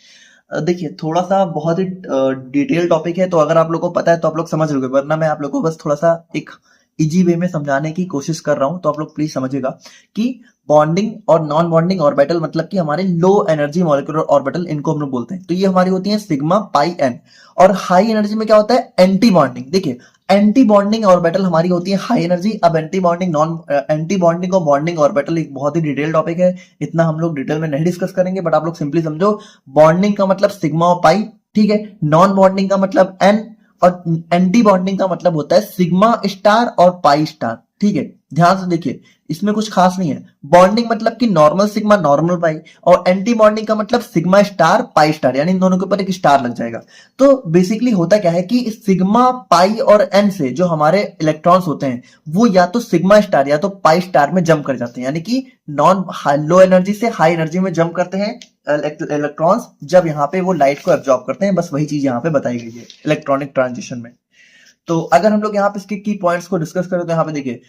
देखिए थोड़ा सा बहुत ही डिटेल टॉपिक है, तो अगर आप लोग को पता है तो आप लोग समझ लोगे, वरना मैं आप लोग को बस थोड़ा सा एक इजी वे में समझाने की कोशिश कर रहा हूं, तो आप लोग प्लीज समझिएगा कि बॉन्डिंग और नॉन बॉन्डिंग ऑर्बिटल मतलब कि हमारे लो एनर्जी मॉलिक्यूलर ऑर्बिटल, इनको हम लोग बोलते हैं। तो ये हमारी होती है सिग्मा पाई एन। और हाई एनर्जी में क्या होता है, एंटी बॉन्डिंग। देखिए एंटी बॉन्डिंग ऑर्बिटल हमारी होती है हाई एनर्जी। अब एंटी बॉन्डिंग और बॉन्डिंग ऑर्बिटल एक बहुत ही डिटेल टॉपिक है, इतना हम लोग डिटेल में नहीं डिस्कस करेंगे, बट आप लोग सिंपली समझो बॉन्डिंग का मतलब सिग्मा और पाई, ठीक है। नॉन बॉन्डिंग का मतलब एन, और एंटी बॉन्डिंग का मतलब होता है सिग्मा स्टार और पाई स्टार, ठीक है। ध्यान से देखिए, इसमें कुछ खास नहीं है। बॉन्डिंग मतलब कि नॉर्मल सिग्मा नॉर्मल पाई, और एंटी बॉन्डिंग का मतलब सिग्मा स्टार पाई स्टार, यानी इन दोनों के ऊपर एक स्टार लग जाएगा। तो बेसिकली होता क्या है कि सिग्मा पाई और एन से जो हमारे इलेक्ट्रॉन्स होते हैं वो या तो सिग्मा स्टार या तो पाई स्टार में जंप कर जाते हैं, यानी कि नॉन लो एनर्जी से हाई एनर्जी में जंप करते हैं इलेक्ट्रॉन्स, जब यहाँ पे वो लाइट को एब्जॉर्ब करते हैं। बस वही चीज यहाँ पे बताई गई है इलेक्ट्रॉनिक ट्रांजिशन में। तो अगर हम लोग यहाँ पे इसके की पॉइंट्स को डिस्कस करें तो यहाँ पे देखिए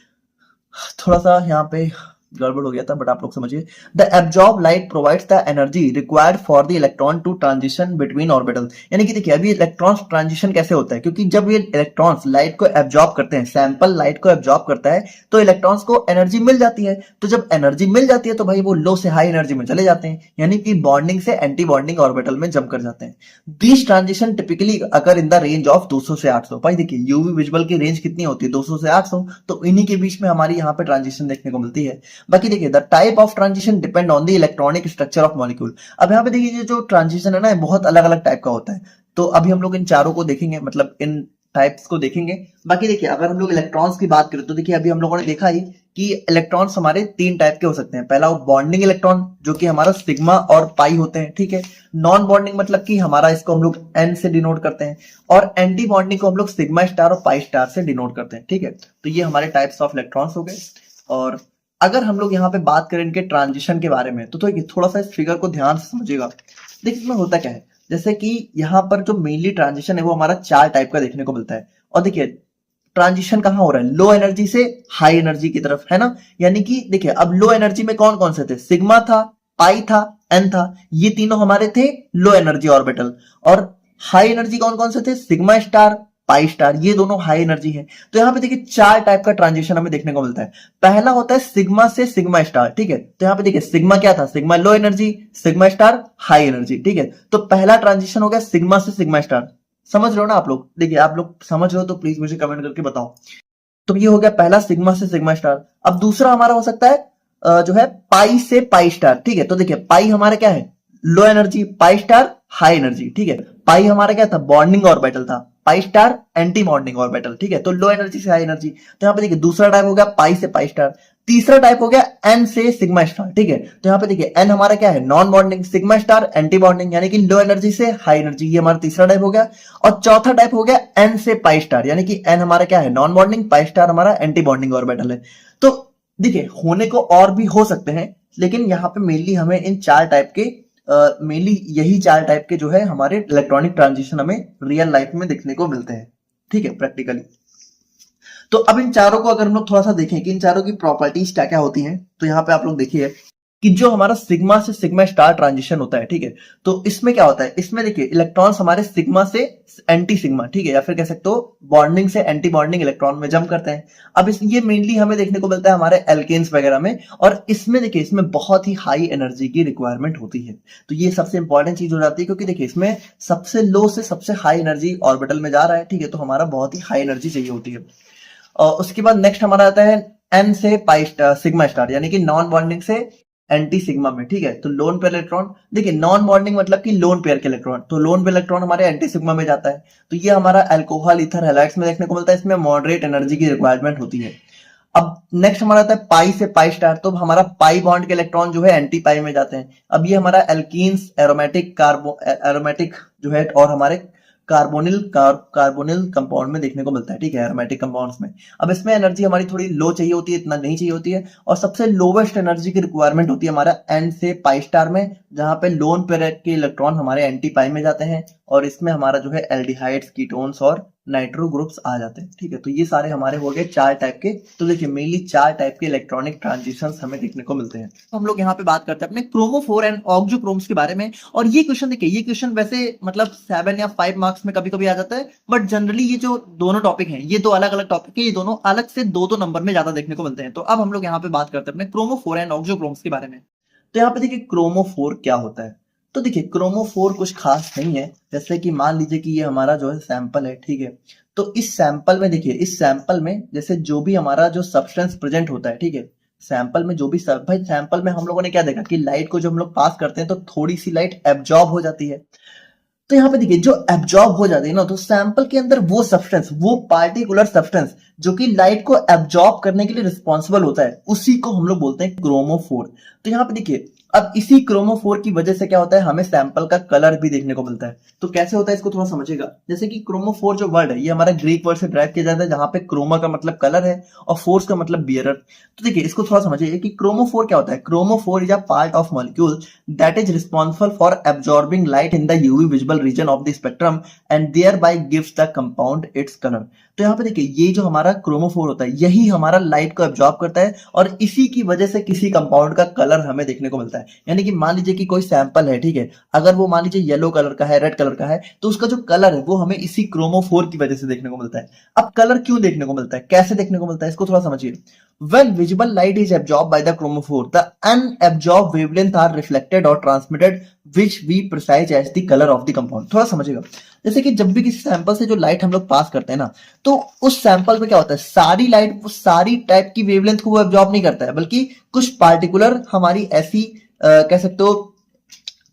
थोड़ा सा यहाँ पे गड़बड़ हो गया था, बट आप लोग समझिए। The absorb light provides the energy required for the electron to transition between orbital. यानी कि देखिए अभी इलेक्ट्रॉन ट्रांजिशन कैसे होता है, क्योंकि जब ये इलेक्ट्रॉन्स लाइट को एब्जॉर्ब करते हैं, सैंपल लाइट को एब्जॉर्ब करता है, तो इलेक्ट्रॉन्स को एनर्जी मिल जाती है। तो जब एनर्जी मिल जाती है तो भाई वो लो से हाई एनर्जी में चले जाते हैं, यानी कि बॉन्डिंग से एंटी बॉन्डिंग ऑर्बिटल में जंप कर जाते हैं। This transition typically occur in the range of 200 से 800। भाई देखिए यूवी विजुअल की रेंज कितनी होती है, 200 से 800, तो इन्हीं के बीच में हमारी यहाँ पे ट्रांजिशन देखने को मिलती है। बाकी देखिए the type of transition depend on the electronic structure of molecule. अब यहाँ पे देखिए जो ट्रांजिशन है ना, बहुत अलग अलग टाइप का होता है। तो अभी हम लोग इन चारों को देखेंगे, मतलब इन टाइप्स को देखेंगे। बाकी देखिए अगर हम लोग इलेक्ट्रॉन्स की बात करें तो देखिए अभी हम लोगों ने देखा ही कि इलेक्ट्रॉन्स हमारे तीन टाइप के हो सकते हैं। पहला बॉन्डिंग इलेक्ट्रॉन जो कि हमारा सिग्मा और पाई होते हैं, ठीक है। नॉन बॉन्डिंग मतलब कि हमारा इसको हम लोग एन से डिनोट करते हैं, और एंटी बॉन्डिंग को हम लोग सिग्मा स्टार और पाई स्टार से डिनोट करते हैं, ठीक है। तो ये हमारे टाइप्स ऑफ इलेक्ट्रॉन्स हो गए। और अगर हम लोग यहाँ पे बात करें इनके ट्रांजिशन के बारे में, तो थोड़ा सा इस फिगर को ध्यान से समझिएगा। देखिए इसमें होता क्या है, जैसे कि यहाँ पर जो मेनली ट्रांजिशन है वो हमारा चार टाइप का देखने को मिलता है। और देखिए ट्रांजिशन कहाँ हो रहा है, लो एनर्जी से हाई एनर्जी की तरफ, है ना। यानी कि देखिए अब लो एनर्जी में कौन कौन से थे, सिग्मा था, पाई था, एन था, ये तीनों हमारे थे लो एनर्जी ऑर्बिटल। और हाई एनर्जी कौन कौन से थे, सिग्मा स्टार, पाई स्टार, ये दोनों हाई एनर्जी है। तो यहाँ पे देखिए चार टाइप का ट्रांजिशन हमें देखने को मिलता है। पहला होता है सिग्मा से सिग्मा स्टार, ठीक है। तो यहाँ पे देखिए सिग्मा क्या था, sigma low energy, sigma star high energy, ठीक है। तो पहला ट्रांजिशन हो गया सिग्मा से सिग्मा स्टार। समझ रहे हो ना आप लोग, देखिए आप लोग समझ रहे हो तो प्लीज मुझे कमेंट करके बताओ। तो ये हो गया पहला सिग्मा से सिग्मा स्टार। अब दूसरा हमारा हो सकता है जो है पाई से पाई स्टार, ठीक है। तो देखिए पाई हमारा क्या है, low energy, pi star high energy, ठीक है। पाई हमारा क्या था, बॉन्डिंग ऑर्बिटल था, pi star anti bonding orbital, ठीक है। तो लो एनर्जी से हाई एनर्जी। तो यहाँ पे देखिए दूसरा टाइप हो गया पाई से पाई स्टार। तीसरा टाइप हो गया एन से सिग्मा स्टार, ठीक है। तो यहाँ पे देखिए एन हमारा क्या है, non bonding, sigma star anti bonding, यानी कि लो एनर्जी से हाई एनर्जी, ये हमारा तीसरा टाइप हो गया। और चौथा टाइप हो गया एन से पाई स्टार, यानी कि एन हमारा क्या है, नॉन बॉन्डिंग, पाई स्टार हमारा एंटी बॉन्डिंग ऑर्बिटल है। तो देखिए होने को और भी हो सकते हैं, लेकिन यहाँ पे मेनली हमें इन चार टाइप के मेनली यही चार टाइप के जो है हमारे इलेक्ट्रॉनिक ट्रांजिशन हमें रियल लाइफ में देखने को मिलते हैं, ठीक है, प्रैक्टिकली। तो अब इन चारों को अगर हम लोग थोड़ा सा देखें कि इन चारों की प्रॉपर्टीज क्या क्या होती हैं, तो यहाँ पे आप लोग देखिए कि जो हमारा सिग्मा से सिग्मा स्टार ट्रांजिशन होता है, ठीक है। तो इसमें क्या होता है, इसमें देखिए इलेक्ट्रॉन्स हमारे सिग्मा से एंटी सिग्मा, ठीक है, या फिर कह सकते हो बॉन्डिंग से एंटी बॉन्डिंग इलेक्ट्रॉन में जंप करते हैं। अब ये मेनली हमें देखने को मिलता है हमारे एल्केन्स वगैरह में। और इसमें देखिए इसमें बहुत ही हाई एनर्जी की रिक्वायरमेंट होती है। तो ये सबसे इंपॉर्टेंट चीज हो जाती है, क्योंकि देखिए इसमें सबसे लो से सबसे हाई एनर्जी ऑर्बिटल में जा रहा है, ठीक है। तो हमारा बहुत ही हाई एनर्जी चाहिए होती है। और उसके बाद नेक्स्ट हमारा आता है एन से पाई सिग्मा स्टार, यानी कि नॉन बॉन्डिंग से एंटी सिग्मा में, ठीक है। तो लोन पेयर इलेक्ट्रॉन, देखिए नॉन बॉन्डिंग मतलब कि लोन पेयर के इलेक्ट्रॉन, तो लोन पेयर इलेक्ट्रॉन हमारे एंटी सिग्मा में जाता है। तो ये हमारा अल्कोहल, ईथर, हैलाइड्स में देखने को मिलता है। इसमें मॉडरेट एनर्जी की रिक्वायरमेंट होती है। अब नेक्स्ट हमारा आता है पाई से पाई स्टार। तो हमारा पाई बॉन्ड के इलेक्ट्रॉन जो है एंटी पाई में जाते हैं। अब ये हमारा एल्कीन्स, एरोमेटिक जो है, और हमारे कार्बोनिल कंपाउंड में देखने को मिलता है, ठीक है, एरोमेटिक कंपाउंड्स में। अब इसमें एनर्जी हमारी थोड़ी लो चाहिए होती है, इतना नहीं चाहिए होती है। और सबसे लोवेस्ट एनर्जी की रिक्वायरमेंट होती है हमारा एन से पाई स्टार में, जहाँ पे लोन पेयर के इलेक्ट्रॉन हमारे एंटी पाई में जाते हैं और इसमें हमारा जो है एल्डिहाइड्स, कीटोन्स और नाइट्रो ग्रुप्स आ जाते हैं। ठीक है, तो ये सारे हमारे हो गए 4 टाइप के। तो देखिए मेनली 4 टाइप के इलेक्ट्रॉनिक ट्रांजिशंस हमें देखने को मिलते हैं। तो हम लोग यहाँ पे बात करते हैं अपने क्रोमोफोर एंड ऑक्सोक्रोम्स के बारे में। और ये क्वेश्चन देखिए, ये क्वेश्चन वैसे मतलब 7 या 5 मार्क्स में कभी कभी आ जाता है, बट जनरली ये जो दोनों टॉपिक हैं, ये दो अलग अलग टॉपिक है, ये दोनों अलग से दो नंबर में ज्यादा देखने को मिलते हैं। तो अब हम लोग यहाँ पे बात करते हैं अपने क्रोमोफोर एंड ऑक्सोक्रोम्स के बारे में। तो यहाँ पे देखिए क्रोमोफोर क्या होता है। तो देखिए क्रोमोफोर कुछ खास नहीं है। जैसे कि मान लीजिए कि ये हमारा जो है सैंपल है, ठीक है, तो इस सैंपल में देखिए, इस सैंपल में जैसे जो भी हमारा जो सब्सटेंस प्रेजेंट होता है, ठीक है, सैंपल में जो भी भाई सैंपल में हम लोगों ने क्या देखा कि लाइट को जब हम लोग पास करते हैं तो थोड़ी सी लाइट एब्जॉर्ब हो जाती है। तो यहाँ पे देखिए जो एब्जॉर्ब हो जाती है ना, तो सैंपल के अंदर वो सब्सटेंस, वो पार्टिकुलर सब्सटेंस जो कि लाइट को एब्जॉर्ब करने के लिए रिस्पॉन्सिबल होता है, उसी को हम लोग बोलते हैं क्रोमोफोर। तो यहाँ पे देखिए अब इसी क्रोमोफोर की वजह से क्या होता है, हमें सैंपल का कलर भी देखने को मिलता है। तो कैसे होता है इसको थोड़ा समझिएगा। जैसे कि क्रोमोफोर जो वर्ड है ये हमारा ग्रीक वर्ड से ड्राइव किया जाता है, जहां पे क्रोमा का मतलब कलर है और फोर्स का मतलब बियरर। तो देखिए इसको थोड़ा समझिए कि क्रोमोफोर क्या होता है। Chromophore is a part of molecule that is responsible for absorbing light in the UV visible region of the spectrum and thereby gives the compound its colour. तो यहाँ पे देखिए ये जो हमारा क्रोमोफोर होता है यही हमारा लाइट को एब्जॉर्ब करता है और इसी की वजह से किसी कंपाउंड का कलर हमें देखने को मिलता है। यानी कि मान लीजिए कि कोई सैंपल है, ठीक है, अगर वो मान लीजिए येलो कलर का है, रेड कलर का है, तो उसका जो कलर है वो हमें इसी क्रोमोफोर की वजह से देखने को मिलता है। अब कलर क्यों देखने को मिलता है, कैसे देखने को मिलता है, इसको थोड़ा समझिए। When visible light is absorbed by the chromophore, the unabsorbed wavelengths are reflected or transmitted, which we precise as the color of the compound। थोड़ा समझिएगा। जैसे कि जब भी किसी सैंपल से जो लाइट हम लोग पास करते हैं ना, तो उस सैंपल में क्या होता है, सारी लाइट वो सारी टाइप की वेवलेंथ को वो एब्जॉर्ब नहीं करता है, बल्कि कुछ पार्टिकुलर हमारी ऐसी कह सकते हो,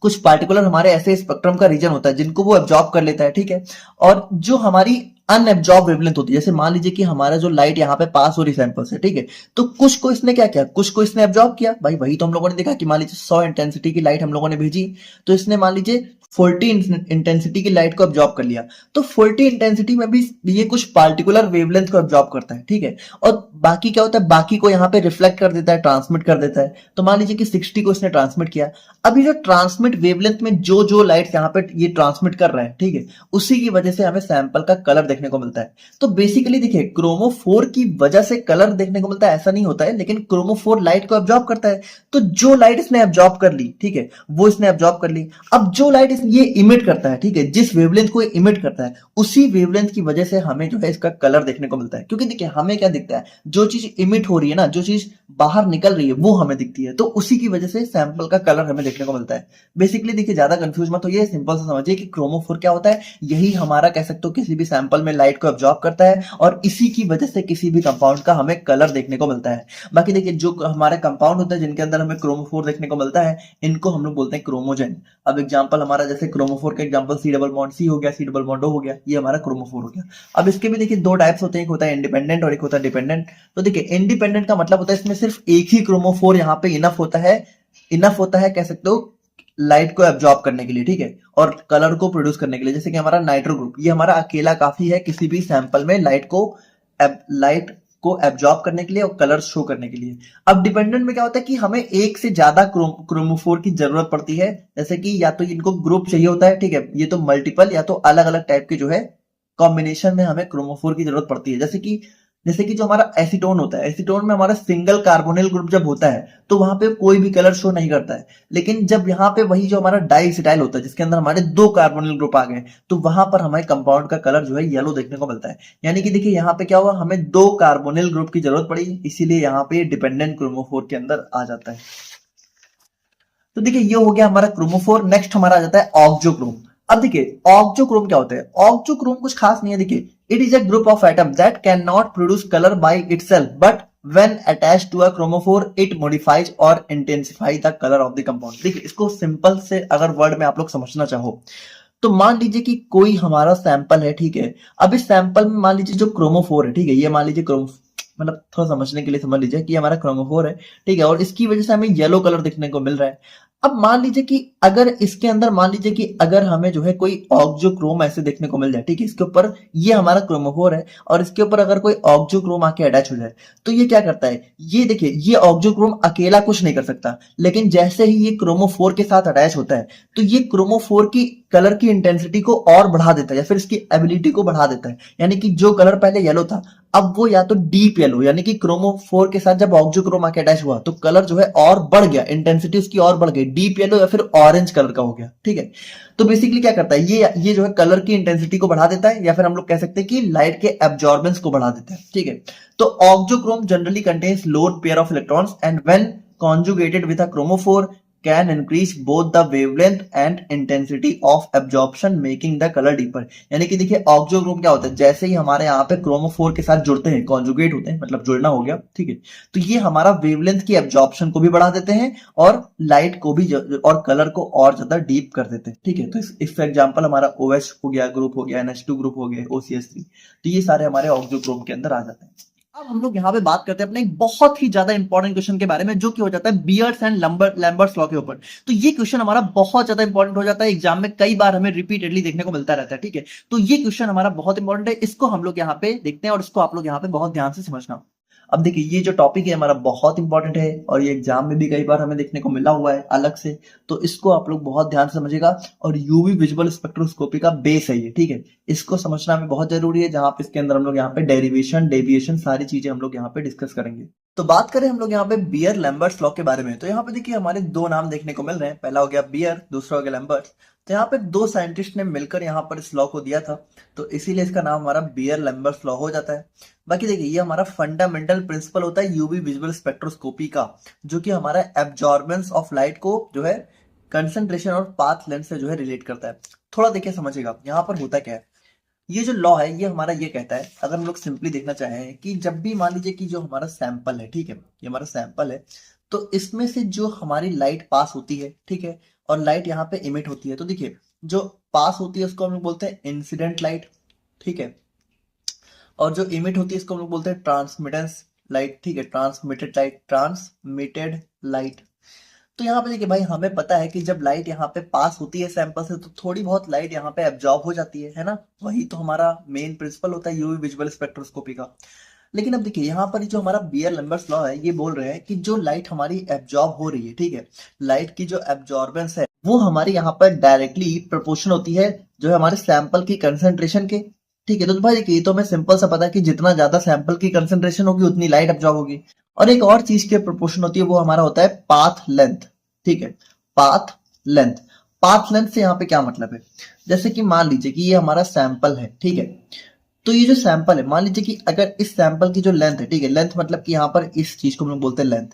कुछ पार्टिकुलर हमारे ऐसे स्पेक्ट्रम का रीजन होता है जिनको वो एब्जॉर्ब कर लेता है, ठीक है। और जो हमारी अनएब्जॉर्ब वेवलेंथ होती है, जैसे मान लीजिए कि हमारा जो लाइट यहाँ पे पास हो रही सैंपल से, ठीक है, तो कुछ को इसने क्या किया, कुछ को इसने एब्जॉर्ब किया। भाई वही तो हम लोगों ने देखा कि मान लीजिए 100 इंटेंसिटी की लाइट हम लोगों ने भेजी, तो इसने मान लीजिए 40 इंटेंसिटी की लाइट को एब्जॉर्ब कर लिया। तो 40 इंटेंसिटी में भी ये कुछ पार्टिकुलर वेवलेंथ को एब्जॉर्ब करता है, ठीक है। और बाकी क्या होता है, बाकी को यहाँ पे रिफ्लेक्ट कर देता है, ट्रांसमिट कर देता है। तो मान लीजिए कि 60 को इसने ट्रांसमिट किया। अभी जो ट्रांसमिट वेवलेंथ में जो जो लाइट यहाँ पे ये ट्रांसमिट कर रहा है, ठीक है, उसी की वजह से हमें सैंपल का कलर देखने को मिलता है। तो बेसिकली देखिए क्रोमोफोर की वजह से कलर देखने को मिलता है ऐसा नहीं होता है, लेकिन क्रोमोफोर लाइट को एब्जॉर्ब करता है। तो जो लाइट इसने एब्जॉर्ब कर ली, ठीक है, वो इसने एब्जॉर्ब कर ली। अब जो लाइट ये इमिट करता है, ठीक है, जिस वेवलेंथ को इमिट करता है, उसी वेवलेंथ की वजह से हमें जो है इसका कलर देखने को मिलता है। क्योंकि देखिए हमें क्या दिखता है, जो चीज इमिट हो रही है ना, जो चीज बाहर निकल रही है वो हमें दिखती है, तो उसी की वजह से सैंपल का कलर हमें देखने को मिलता है। बेसिकली देखिए ज्यादा कंफ्यूज मत होइए, सिंपल से समझिए कि क्रोमोफोर क्या होता है। यही हमारा कह सकते हो किसी भी सैंपल में लाइट को एब्जॉर्ब करता है और इसी की वजह से किसी भी कंपाउंड का हमें कलर देखने को मिलता है। बाकी देखिए जो हमारे कंपाउंड होते हैं जिनके अंदर हमें क्रोमोफोर देखने को मिलता है, इनको हम लोग बोलते हैं क्रोमोजेन। अब एग्जांपल हमारा जैसे क्रोमोफोर का example C double bond C हो गया, सी डबल बॉन्ड ओ हो गया, ये हमारा क्रोमोफोर हो गया। अब इसके भी देखिए दो टाइप्स होते हैं, एक होता है इंडिपेंडेंट और एक होता है डिपेंडेंट। तो देखिए इंडिपेंडेंट का मतलब होता है इसमें सिर्फ एक ही क्रोमोफोर यहाँ पे इनफ होता है कह सकते हो लाइट को एब्जॉर्ब करने के लिए, ठीक है, और कलर को प्रोड्यूस करने के लिए। जैसे कि हमारा नाइट्रो ग्रुप, ये हमारा अकेला काफी है किसी भी सैंपल में लाइट को एब्जॉर्ब करने के लिए और कलर शो करने के लिए। अब डिपेंडेंट में क्या होता है कि हमें एक से ज्यादा क्रोमोफोर की जरूरत पड़ती है। जैसे कि या तो इनको ग्रुप चाहिए होता है, ठीक है, ये तो मल्टीपल या तो अलग अलग टाइप के जो है कॉम्बिनेशन में हमें क्रोमोफोर की जरूरत पड़ती है। जैसे कि जो हमारा एसीटोन होता है, एसीटोन में हमारा सिंगल कार्बोनिल ग्रुप जब होता है तो वहां पे कोई भी कलर शो नहीं करता है। लेकिन जब यहाँ पे वही जो हमारा डाइएसिटाइल होता है जिसके अंदर हमारे 2 कार्बोनिल ग्रुप आ गए, तो वहां पर हमें कंपाउंड का कलर जो है येलो देखने को मिलता है। यानी कि देखिए यहाँ पे क्या हुआ, हमें 2 कार्बोनिल ग्रुप की जरूरत पड़ी, इसीलिए यहाँ पे डिपेंडेंट क्रोमोफोर के अंदर आ जाता है। तो देखिए ये हो गया हमारा क्रोमोफोर। नेक्स्ट हमारा आ जाता है ऑक्सोक्रोम। अब देखिए ऑक्सोक्रोम क्या होता है। ऑक्सोक्रोम कुछ खास नहीं है। देखिए it is a group of atom that can not produce colour by itself, but when attached to a chromophore it modifies or intensify the color of the compound। देखिए इसको सिंपल से अगर वर्ड में आप लोग समझना चाहो तो मान लीजिए कि कोई हमारा सैंपल है, ठीक है। अब इस सैंपल में मान लीजिए जो क्रोमोफोर है, ठीक है, ये मान लीजिए मतलब थोड़ा समझने के लिए समझ लीजिए कि हमारा क्रोमोफोर है, ठीक है, और इसकी वजह से हमें येलो कलर देखने को मिल रहा है। अब मान लीजिए कि अगर इसके अंदर मान लीजिए कि अगर हमें जो है कोई ऑक्जोक्रोम ऐसे देखने को मिल जाए, ठीक है, इसके ऊपर ये हमारा क्रोमोफोर है और इसके ऊपर अगर कोई ऑक्जोक्रोम आके अटैच हो जाए, तो ये क्या करता है, ये देखिए ये ऑक्जोक्रोम अकेला कुछ नहीं कर सकता, लेकिन जैसे ही ये क्रोमोफोर के साथ अटैच होता है तो ये क्रोमोफोर की कलर की इंटेंसिटी को और बढ़ा देता है या फिर इसकी एबिलिटी को बढ़ा देता है। यानी कि जो कलर पहले येलो था अब वो या तो डीप येलो, यानी कि क्रोमोफोर के साथ जब ऑक्जोक्रोम आके अटैच हुआ तो कलर जो है और बढ़ गया, इंटेंसिटी उसकी और बढ़ गई, डीप येलो या फिर ऑरेंज कलर का हो गया, ठीक है। तो बेसिकली क्या करता है, ये जो है कलर की इंटेंसिटी को बढ़ा देता है या फिर हम लोग कह सकते हैं कि लाइट के एब्जॉर्बेंस को बढ़ा देता है, ठीक है। तो ऑक्जोक्रोम generally contains lone pair of electrons and when conjugated with a chromophore can increase both the wavelength and intensity of absorption making the color deeper। यानी कि देखिए ऑक्जोक्रोम क्या होता है, जैसे ही हमारे यहाँ पे क्रोमोफोर के साथ जुड़ते हैं, कॉन्जुगेट होते हैं, मतलब जुड़ना हो गया, ठीक है, तो ये हमारा वेवलेंथ की एब्जॉर्प्शन को भी बढ़ा देते हैं और लाइट को भी और कलर को और ज्यादा डीप कर देते हैं, ठीक है। तो इसका एग्जाम्पल हमारा OH हो गया, ग्रुप हो गया, NH2 ग्रुप हो गया, OCH3, तो ये सारे हमारे ऑक्जोक्रोम के अंदर आ जाते हैं। अब हम लोग यहाँ पे बात करते हैं अपने एक बहुत ही ज्यादा इंपॉर्टेंट क्वेश्चन के बारे में, जो कि हो जाता है बियर्स एंड लैम्बर्ट्स लॉ के ऊपर। तो ये क्वेश्चन हमारा बहुत ज्यादा इंपॉर्टेंट हो जाता है, एग्जाम में कई बार हमें रिपीटेडली देखने को मिलता रहता है, ठीक है। तो ये क्वेश्चन हमारा बहुत इंपॉर्टेंट है, इसको हम लोग यहाँ पे देखते हैं और इसको आप लोग यहाँ पे बहुत ध्यान से समझना। अब देखिए ये जो टॉपिक है हमारा बहुत इंपॉर्टेंट है और ये एग्जाम में भी कई बार हमें देखने को मिला हुआ है अलग से, तो इसको आप लोग बहुत ध्यान से समझिएगा। और यूवी विजुअल स्पेक्ट्रोस्कोपी का बेस है ये, ठीक है, इसको समझना हमें बहुत जरूरी है, जहां पे इसके अंदर हम लोग यहाँ पे डेरिवेशन, डेविएशन, सारी चीजें हम लोग यहाँ पे डिस्कस करेंगे। तो बात करें हम लोग यहाँ पे बियर लैम्बर्ट्स लॉ के बारे में, तो यहाँ पे देखिए हमारे दो नाम देखने को मिल रहे हैं, पहला हो गया बियर, दूसरा हो गया लैम्बर्ट्स। तो यहाँ पे दो साइंटिस्ट ने मिलकर यहाँ पर इस लॉ को दिया था, तो इसीलिए इसका नाम हमारा बियर लैम्बर्ट्स लॉ हो जाता है। बाकी देखिए ये हमारा फंडामेंटल प्रिंसिपल होता है यूवी विजुअल स्पेक्ट्रोस्कोपी का, जो कि हमारा एब्जॉर्बेंस ऑफ लाइट को जो है कंसंट्रेशन और पाथ लेंथ से जो है रिलेट करता है। थोड़ा देखिए समझिएगा यहाँ पर होता क्या है। ये जो लॉ है ये हमारा ये कहता है, अगर हम लोग सिंपली देखना चाहें कि जब भी मान लीजिए कि जो हमारा सैंपल है, ठीक है, ये हमारा सैंपल है, तो इसमें से जो हमारी लाइट पास होती है, ठीक है, और लाइट यहाँ पे इमिट होती है, तो देखिए जो पास होती है उसको हम लोग बोलते हैं इंसिडेंट लाइट, ठीक है, और जो इमिट होती है इसको हम लोग बोलते हैं ट्रांसमिटेंस लाइट, ठीक है, ट्रांसमिटेड लाइट, ट्रांसमिटेड लाइट। तो यहाँ पे देखिए भाई हमें पता है कि जब लाइट यहाँ पे पास होती है सैंपल से तो थोड़ी बहुत लाइट यहाँ पे एब्जॉर्ब हो जाती है ना, वही तो हमारा मेन प्रिंसिपल होता है यूवी विजुअल स्पेक्ट्रोस्कोपी का। लेकिन अब देखिए यहाँ पर जो हमारा बियर लैम्बर्ट्स लॉ है ये बोल रहे हैं कि जो लाइट हमारी एब्जॉर्ब हो रही है, ठीक है, लाइट की जो एब्जॉर्बेंस है वो हमारी यहाँ पर डायरेक्टली प्रोपोर्शन होती है जो है हमारे सैंपल की कंसेंट्रेशन के, ठीक है। तो भाई देखिए तो हमें सिंपल सा पता है कि जितना ज्यादा सैंपल की कंसेंट्रेशन होगी उतनी लाइट एब्जॉर्ब होगी। और एक और चीज के प्रोपोर्शन होती है वो हमारा होता है पाथ लेंथ, ठीक है, पाथ लेंथ। पाथ लेंथ से यहाँ पे क्या मतलब है, जैसे कि मान लीजिए कि ये हमारा सैंपल है, ठीक है, तो ये जो सैंपल है मान लीजिए कि अगर इस सैंपल की जो लेंथ है, ठीक है, लेंथ मतलब कि यहाँ पर इस चीज को हम लोग बोलते हैं लेंथ,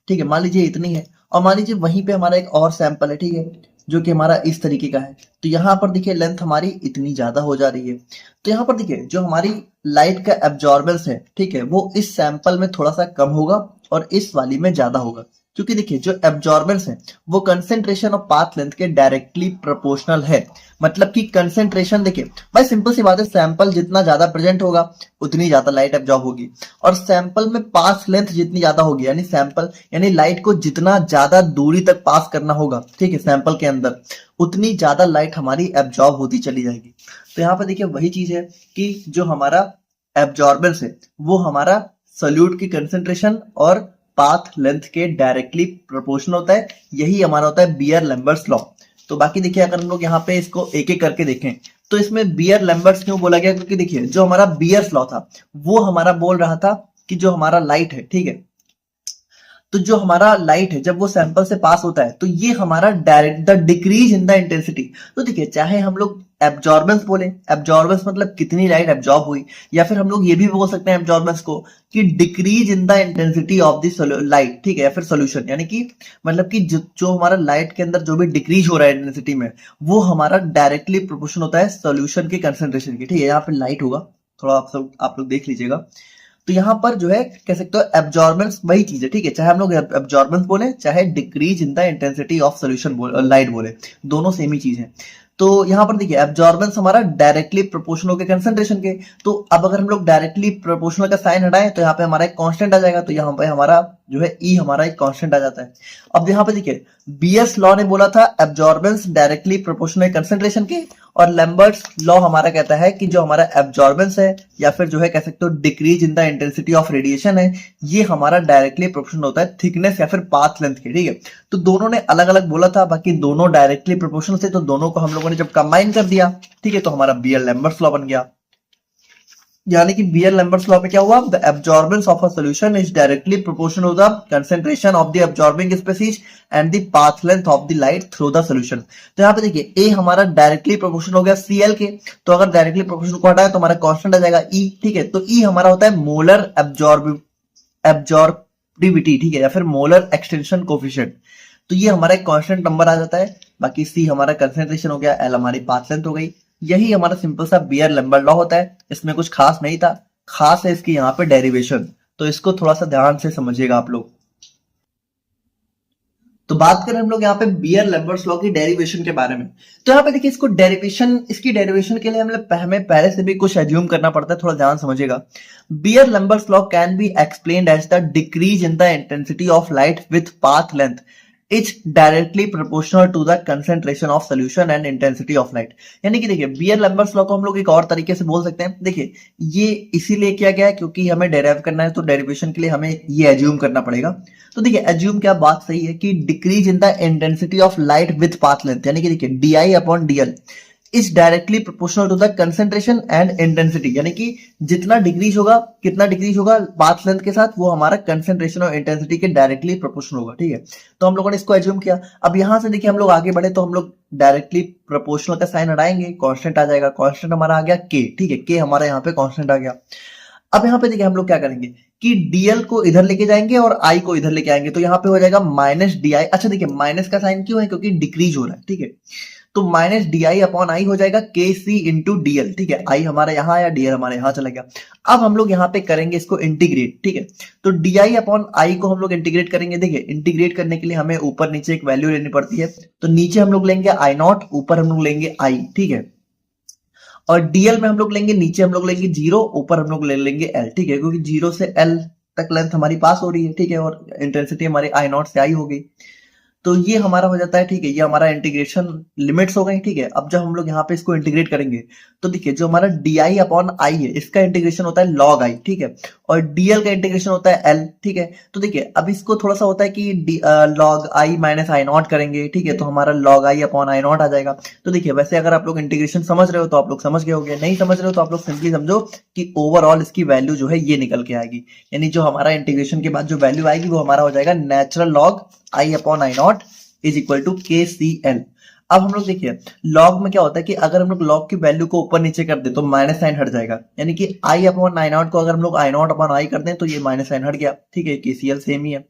ठीक है, मान लीजिए इतनी है, और मान लीजिए वहीं पे हमारा एक और सैंपल है, ठीक है, जो कि हमारा इस तरीके का है, तो यहाँ पर देखिए लेंथ हमारी इतनी ज्यादा हो जा रही है। तो यहाँ पर देखिए जो हमारी लाइट का एब्जॉर्बेंस है, ठीक है, वो इस सैंपल में थोड़ा सा कम होगा और इस वाली में ज्यादा होगा, क्योंकि देखिए जो एब्जॉर्बेंस है वो कंसेंट्रेशन और पाथ लेंथ के डायरेक्टली प्रोपोर्शनल है। मतलब कि कंसेंट्रेशन देखिए भाई सिंपल सी बात है, सैंपल जितना ज्यादा प्रेजेंट होगा उतनी ज्यादा लाइट एब्जॉर्ब होगी, और सैंपल में पास लेंथ जितनी ज्यादा होगी, यानी सैंपल यानी लाइट को जितना ज्यादा दूरी तक पास करना होगा, ठीक है, सैंपल के अंदर, उतनी ज्यादा लाइट हमारी एब्जॉर्ब होती चली जाएगी। तो यहाँ पर देखिए वही चीज है कि जो हमारा एब्जॉर्बेंस है वो हमारा सॉल्यूट की कंसेंट्रेशन और पाथ लेंथ के डायरेक्टली प्रोपोर्शनल होता है, यही हमारा होता है बियर लैम्बर्ट्स लॉ। तो बाकी देखिए अगर हम लोग यहाँ पे इसको एक एक करके देखें तो इसमें बियर लैम्बर्ट्स क्यों बोला गया, क्योंकि देखिए जो हमारा बियर्स लॉ था वो हमारा बोल रहा था कि जो हमारा लाइट है, ठीक है, तो जो हमारा लाइट है जब वो सैंपल से पास होता है तो ये हमारा direct the decrease in the intensity. तो देखिए चाहे हम लोग एब्जॉर्बेंस बोले, एब्जॉर्बेंस मतलब कितनी लाइट एब्जॉर्ब हुई, या फिर हम लोग ये भी बोल सकते हैं एब्जॉर्बेंस को कि decrease in the intensity of the light, ठीक है, या फिर सोल्यूशन, यानी कि मतलब कि जो हमारा लाइट के अंदर जो भी डिक्रीज हो रहा है इंटेंसिटी में वो हमारा डायरेक्टली प्रोपोर्शन होता है सोल्यूशन के कंसेंट्रेशन की, ठीक है। यहाँ पे लाइट होगा, थोड़ा आप लोग देख लीजिएगा। तो यहाँ पर जो है कह सकते हो एब्जॉर्बेंस वही चीज है, ठीक है, चाहे हम लोग एब्जॉर्बेंस बोले चाहे decrease in the intensity of solution light बोले, दोनों सेम ही चीज है। तो यहाँ पर देखिए एब्जॉर्बेंस हमारा डायरेक्टली प्रोपोर्शनल के कंसंट्रेशन के। तो अब अगर हम लोग डायरेक्टली प्रोपोर्शनल का साइन हटाएं तो यहाँ पे हमारा एक कांस्टेंट आ जाएगा, तो यहाँ पे हमारा जो है ई हमारा एक कांस्टेंट आ जाता है। अब यहाँ पे देखिए बीएस लॉ ने बोला था एब्जॉर्बेंस डायरेक्टली प्रोपोर्शनल कंसंट्रेशन के, और लैम्बर्ट्स लॉ हमारा कहता है कि जो हमारा एब्जॉर्बेंस है या फिर जो है कह सकते हो decrease in the intensity of radiation है, ये हमारा डायरेक्टली प्रोपोर्शनल होता है थिकनेस या फिर पाथ लेंथ के। ठीक है, तो दोनों ने अलग अलग बोला था, बाकी दोनों डायरेक्टली प्रोपोर्शनल थे, तो दोनों को हम लोगों ने जब कंबाइन कर दिया, ठीक है, तो हमारा बीयर लैम्बर्ट्स लॉ बन गया। यानी कि बीयर लैम्बर्ट्स लॉ में क्या हुआ, the absorbance of a solution is directly proportional to the concentration of the absorbing species and the path length of the light through the solution. तो यहाँ पे देखिए ए हमारा डायरेक्टली प्रोपोर्शनल हो गया सीएल के, तो अगर डायरेक्टली प्रोपोर्शनल को हटाए तो हमारा कांस्टेंट आ जाएगा ई। ठीक है, तो ई हमारा होता है मोलर एब्जॉर्बिविटी, ठीक है, या फिर मोलर एक्सटेंशन कोफिशिएंट। तो ये हमारा एक कांस्टेंट नंबर आ जाता है। बाकी सी हमारा कंसंट्रेशन हो गया, एल हमारी पाथ लेंथ हो गई। यही हमारा सिंपल सा बीयर लैम्बर्ट लॉ होता है, इसमें कुछ खास नहीं था। खास है इसकी यहाँ पे डेरिवेशन, तो इसको थोड़ा सा ध्यान से समझिएगा आप लोग। तो बात करें हम लोग यहाँ पे बीयर लैम्बर्ट्स लॉ की डेरिवेशन के बारे में, तो यहाँ पे देखिए इसको इसकी डेरिवेशन के लिए हमें पहले से भी कुछ एज्यूम करना पड़ता है, थोड़ा ध्यान समझिएगा। Beer Lambert's law can be explained as the decrease in the intensity of light with path length is directly proportional to the concentration of solution and intensity of light. यानी कि देखिए बीयर लैम्बर्ट्स लॉ को हम लोग एक और तरीके से बोल सकते हैं। देखिए ये इसीलिए किया गया है क्योंकि हमें डेराइव करना है, तो डेरिवेशन के लिए हमें ये एज्यूम करना पड़ेगा। तो देखिए एज्यूम क्या बात सही है कि decrease in the intensity of light with path length, यानी कि देखिए d upon dl is directly proportional to the concentration and intensity, यानी कि जितना डिक्रीज होगा पाथ लेंथ के साथ, वो हमारा कंसंट्रेशन और इंटेंसिटी के डायरेक्टली प्रोपोर्शनल होगा। ठीक है, तो हम लोगों ने इसको एज्यूम किया। अब यहां से देखिए हम लोग आगे बढ़े तो हम लोग डायरेक्टली प्रोपोर्शनल का साइन हटाएंगे, कांस्टेंट आ जाएगा। कांस्टेंट हमारा आ गया के, ठीक है, के हमारा यहाँ पे कांस्टेंट आ गया। अब यहाँ पे देखिए हम लोग क्या करेंगे कि डीएल को इधर लेके जाएंगे और आई को इधर लेके आएंगे, तो यहाँ पे हो जाएगा माइनस डी आई। अच्छा देखिए माइनस का साइन क्यों है, क्योंकि डिक्रीज हो रहा है। ठीक है, तो माइनस डी आई अपॉन आई हो जाएगा के सी इंटू डीएल। ठीक है, आई हमारा यहाँ आया, डीएल हमारे यहाँ चला गया। अब हम लोग यहाँ पे करेंगे इसको इंटीग्रेट। ठीक है, तो डी आई अपॉन आई को हम लोग इंटीग्रेट करेंगे। देखिए इंटीग्रेट करने के लिए हमें ऊपर नीचे एक वैल्यू लेनी पड़ती है, तो नीचे हम लोग लेंगे आई नॉट, ऊपर हम लोग लेंगे आई। ठीक है, और डीएल में हम लोग लेंगे, नीचे हम लोग लेंगे जीरो, ऊपर हम लोग ले लेंगे एल। ठीक है, क्योंकि जीरो से एल तक लेंथ हमारी पास हो रही है। ठीक है, और इंटेंसिटी हमारी आई नॉट से आई हो गई, तो ये हमारा हो जाता है। ठीक है, ये हमारा इंटीग्रेशन लिमिट्स हो गई। ठीक है, अब जब हम लोग यहाँ पे इसको इंटीग्रेट करेंगे तो देखिए जो हमारा डी आई अपॉन आई है, इसका इंटीग्रेशन होता है लॉग आई। ठीक है, और डीएल का इंटीग्रेशन होता है एल। ठीक है, तो देखिए अब इसको थोड़ा सा होता है कि log I minus I naught करेंगे। ठीक है, तो हमारा log I upon I naught आ जाएगा। तो देखिए वैसे अगर आप लोग इंटीग्रेशन समझ रहे हो तो आप लोग समझ गए होंगे, नहीं समझ रहे हो तो आप लोग सिंपली समझो कि ओवरऑल इसकी वैल्यू जो है ये निकल के आएगी। यानी जो हमारा इंटीग्रेशन के बाद जो वैल्यू आएगी वो हमारा हो जाएगा natural log I upon I not is equal to के सी एल। अब हम लोग देखिए लॉग में क्या होता है कि अगर हम लोग लॉग की वैल्यू को ऊपर नीचे कर दे तो माइनस साइन हट जाएगा, यानी कि आई अपॉन आई नॉट को अगर हम लोग आई नॉट अपॉन आई कर दें तो ये माइनस साइन हट गया। ठीक है, के सी एल सेम ही है।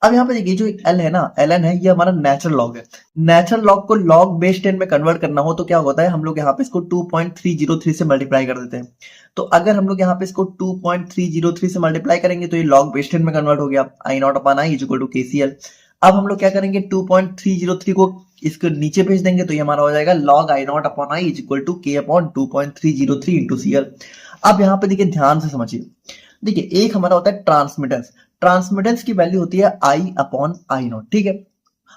अब यहाँ पे देखिए जो एल है ना, एल एन है, ये हमारा नेचुरल लॉग है। नेचुरल लॉग को लॉग बेस 10 में कन्वर्ट करना हो तो क्या होता है, हम लोग यहाँ पे इसको 2.303 से मल्टीप्लाई कर देते हैं। तो अगर हम लोग यहाँ पे इसको 2.303 से मल्टीप्लाई करेंगे तो ये लॉग बेस 10 में कन्वर्ट हो गया, I not upon I is equal to के सी एल। अब हम लोग क्या करेंगे 2.303 को इसको नीचे भेज देंगे, तो ये हमारा हो जाएगा log I not upon I is equal to k upon 2.303 into c l. अब यहाँ पे देखिए ध्यान से समझिए, देखिए एक हमारा होता है ट्रांसमिटेंस। ट्रांसमिटेंस की वैल्यू होती है आई अपॉन आई नॉट। ठीक है,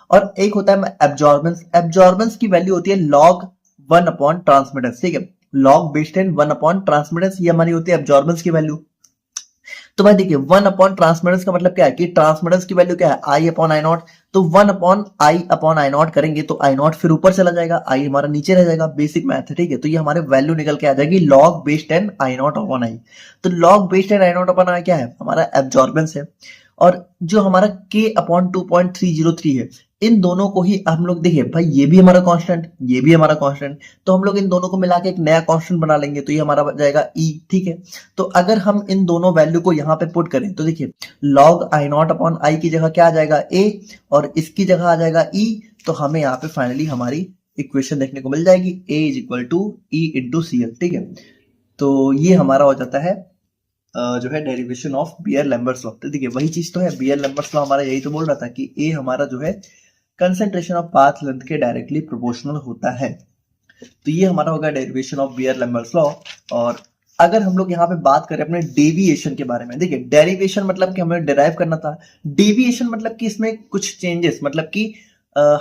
और एक होता है एब्जॉर्बेंस। एब्जॉर्बेंस की वैल्यू होती है लॉग 1 अपॉन ट्रांसमिटेंस। ठीक है, लॉग बेस 10 1 अपॉन ट्रांसमिटेंस, ये हमारी होती है एब्जॉर्बेंस की वैल्यू। तो भाई देखिए 1 अपॉन ट्रांसमिटेंस का मतलब क्या है कि ट्रांसमिटेंस की वैल्यू क्या है, आई अपॉन आई नॉट। तो 1 अपॉन आई नॉट करेंगे तो आई नॉट फिर ऊपर चला जाएगा, आई हमारा नीचे रह जाएगा, बेसिक मैथ है। ठीक है, तो ये हमारे वैल्यू निकल के आ जाएगी log base 10 I not upon I. तो log base 10 I not upon I क्या है, हमारा एब्जॉर्बेंस है। और जो हमारा k अपॉन 2.303 है, इन दोनों को ही हम लोग देखिए भाई ये भी हमारा कांस्टेंट, ये भी हमारा कांस्टेंट, तो हम लोग इन दोनों को मिला के एक नया कांस्टेंट बना लेंगे, तो ये हमारा बन जाएगा e। ठीक है, तो अगर हम इन दोनों वैल्यू को यहाँ पे पुट करें तो देखिए लॉग आई नॉट अपॉन आई की जगह क्या आ जाएगा a, और इसकी जगह आ जाएगा e। तो हमें यहाँ पे फाइनली हमारी इक्वेशन देखने को मिल जाएगी a is equal to e into c l. ठीक है, तो ये हमारा हो जाता है जो है derivation of Beer Lambert's law. तो देखिए वही चीज तो है, बीयर लैम्बर्ट्स लॉ हमारा यही तो बोल रहा था कि ए हमारा जो है कंसंट्रेशन ऑफ पाथ लेंथ के डायरेक्टली प्रोपोर्शनल होता है। तो ये हमारा होगा डेरिवेशन ऑफ बियर-लैम्बर्ट्स लॉ। और अगर हम लोग यहाँ पे बात करें अपने डेविएशन के बारे में, देखिए डेरिवेशन मतलब कि हमें डिराइव करना था, डेविएशन मतलब कि इसमें कुछ चेंजेस, मतलब कि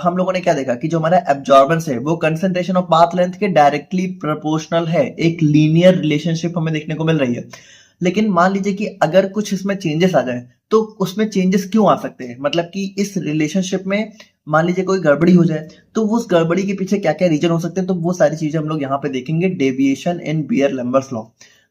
हम लोगों ने क्या देखा कि जो हमारा एब्जॉर्बेंस है वो कंसंट्रेशन ऑफ पाथ लेंथ के डायरेक्टली प्रोपोर्शनल है, एक लीनियर रिलेशनशिप हमें देखने को मिल रही है। लेकिन मान लीजिए कि अगर कुछ इसमें चेंजेस आ जाए तो उसमें चेंजेस क्यों आ सकते हैं, मतलब कि इस रिलेशनशिप में मान लीजिए कोई गड़बड़ी हो जाए तो उस गड़बड़ी के पीछे क्या क्या रीजन हो सकते हैं, तो वो सारी चीजें हम लोग यहाँ पे देखेंगे डेविएशन इन बियर-लैम्बर्ट्स लॉ।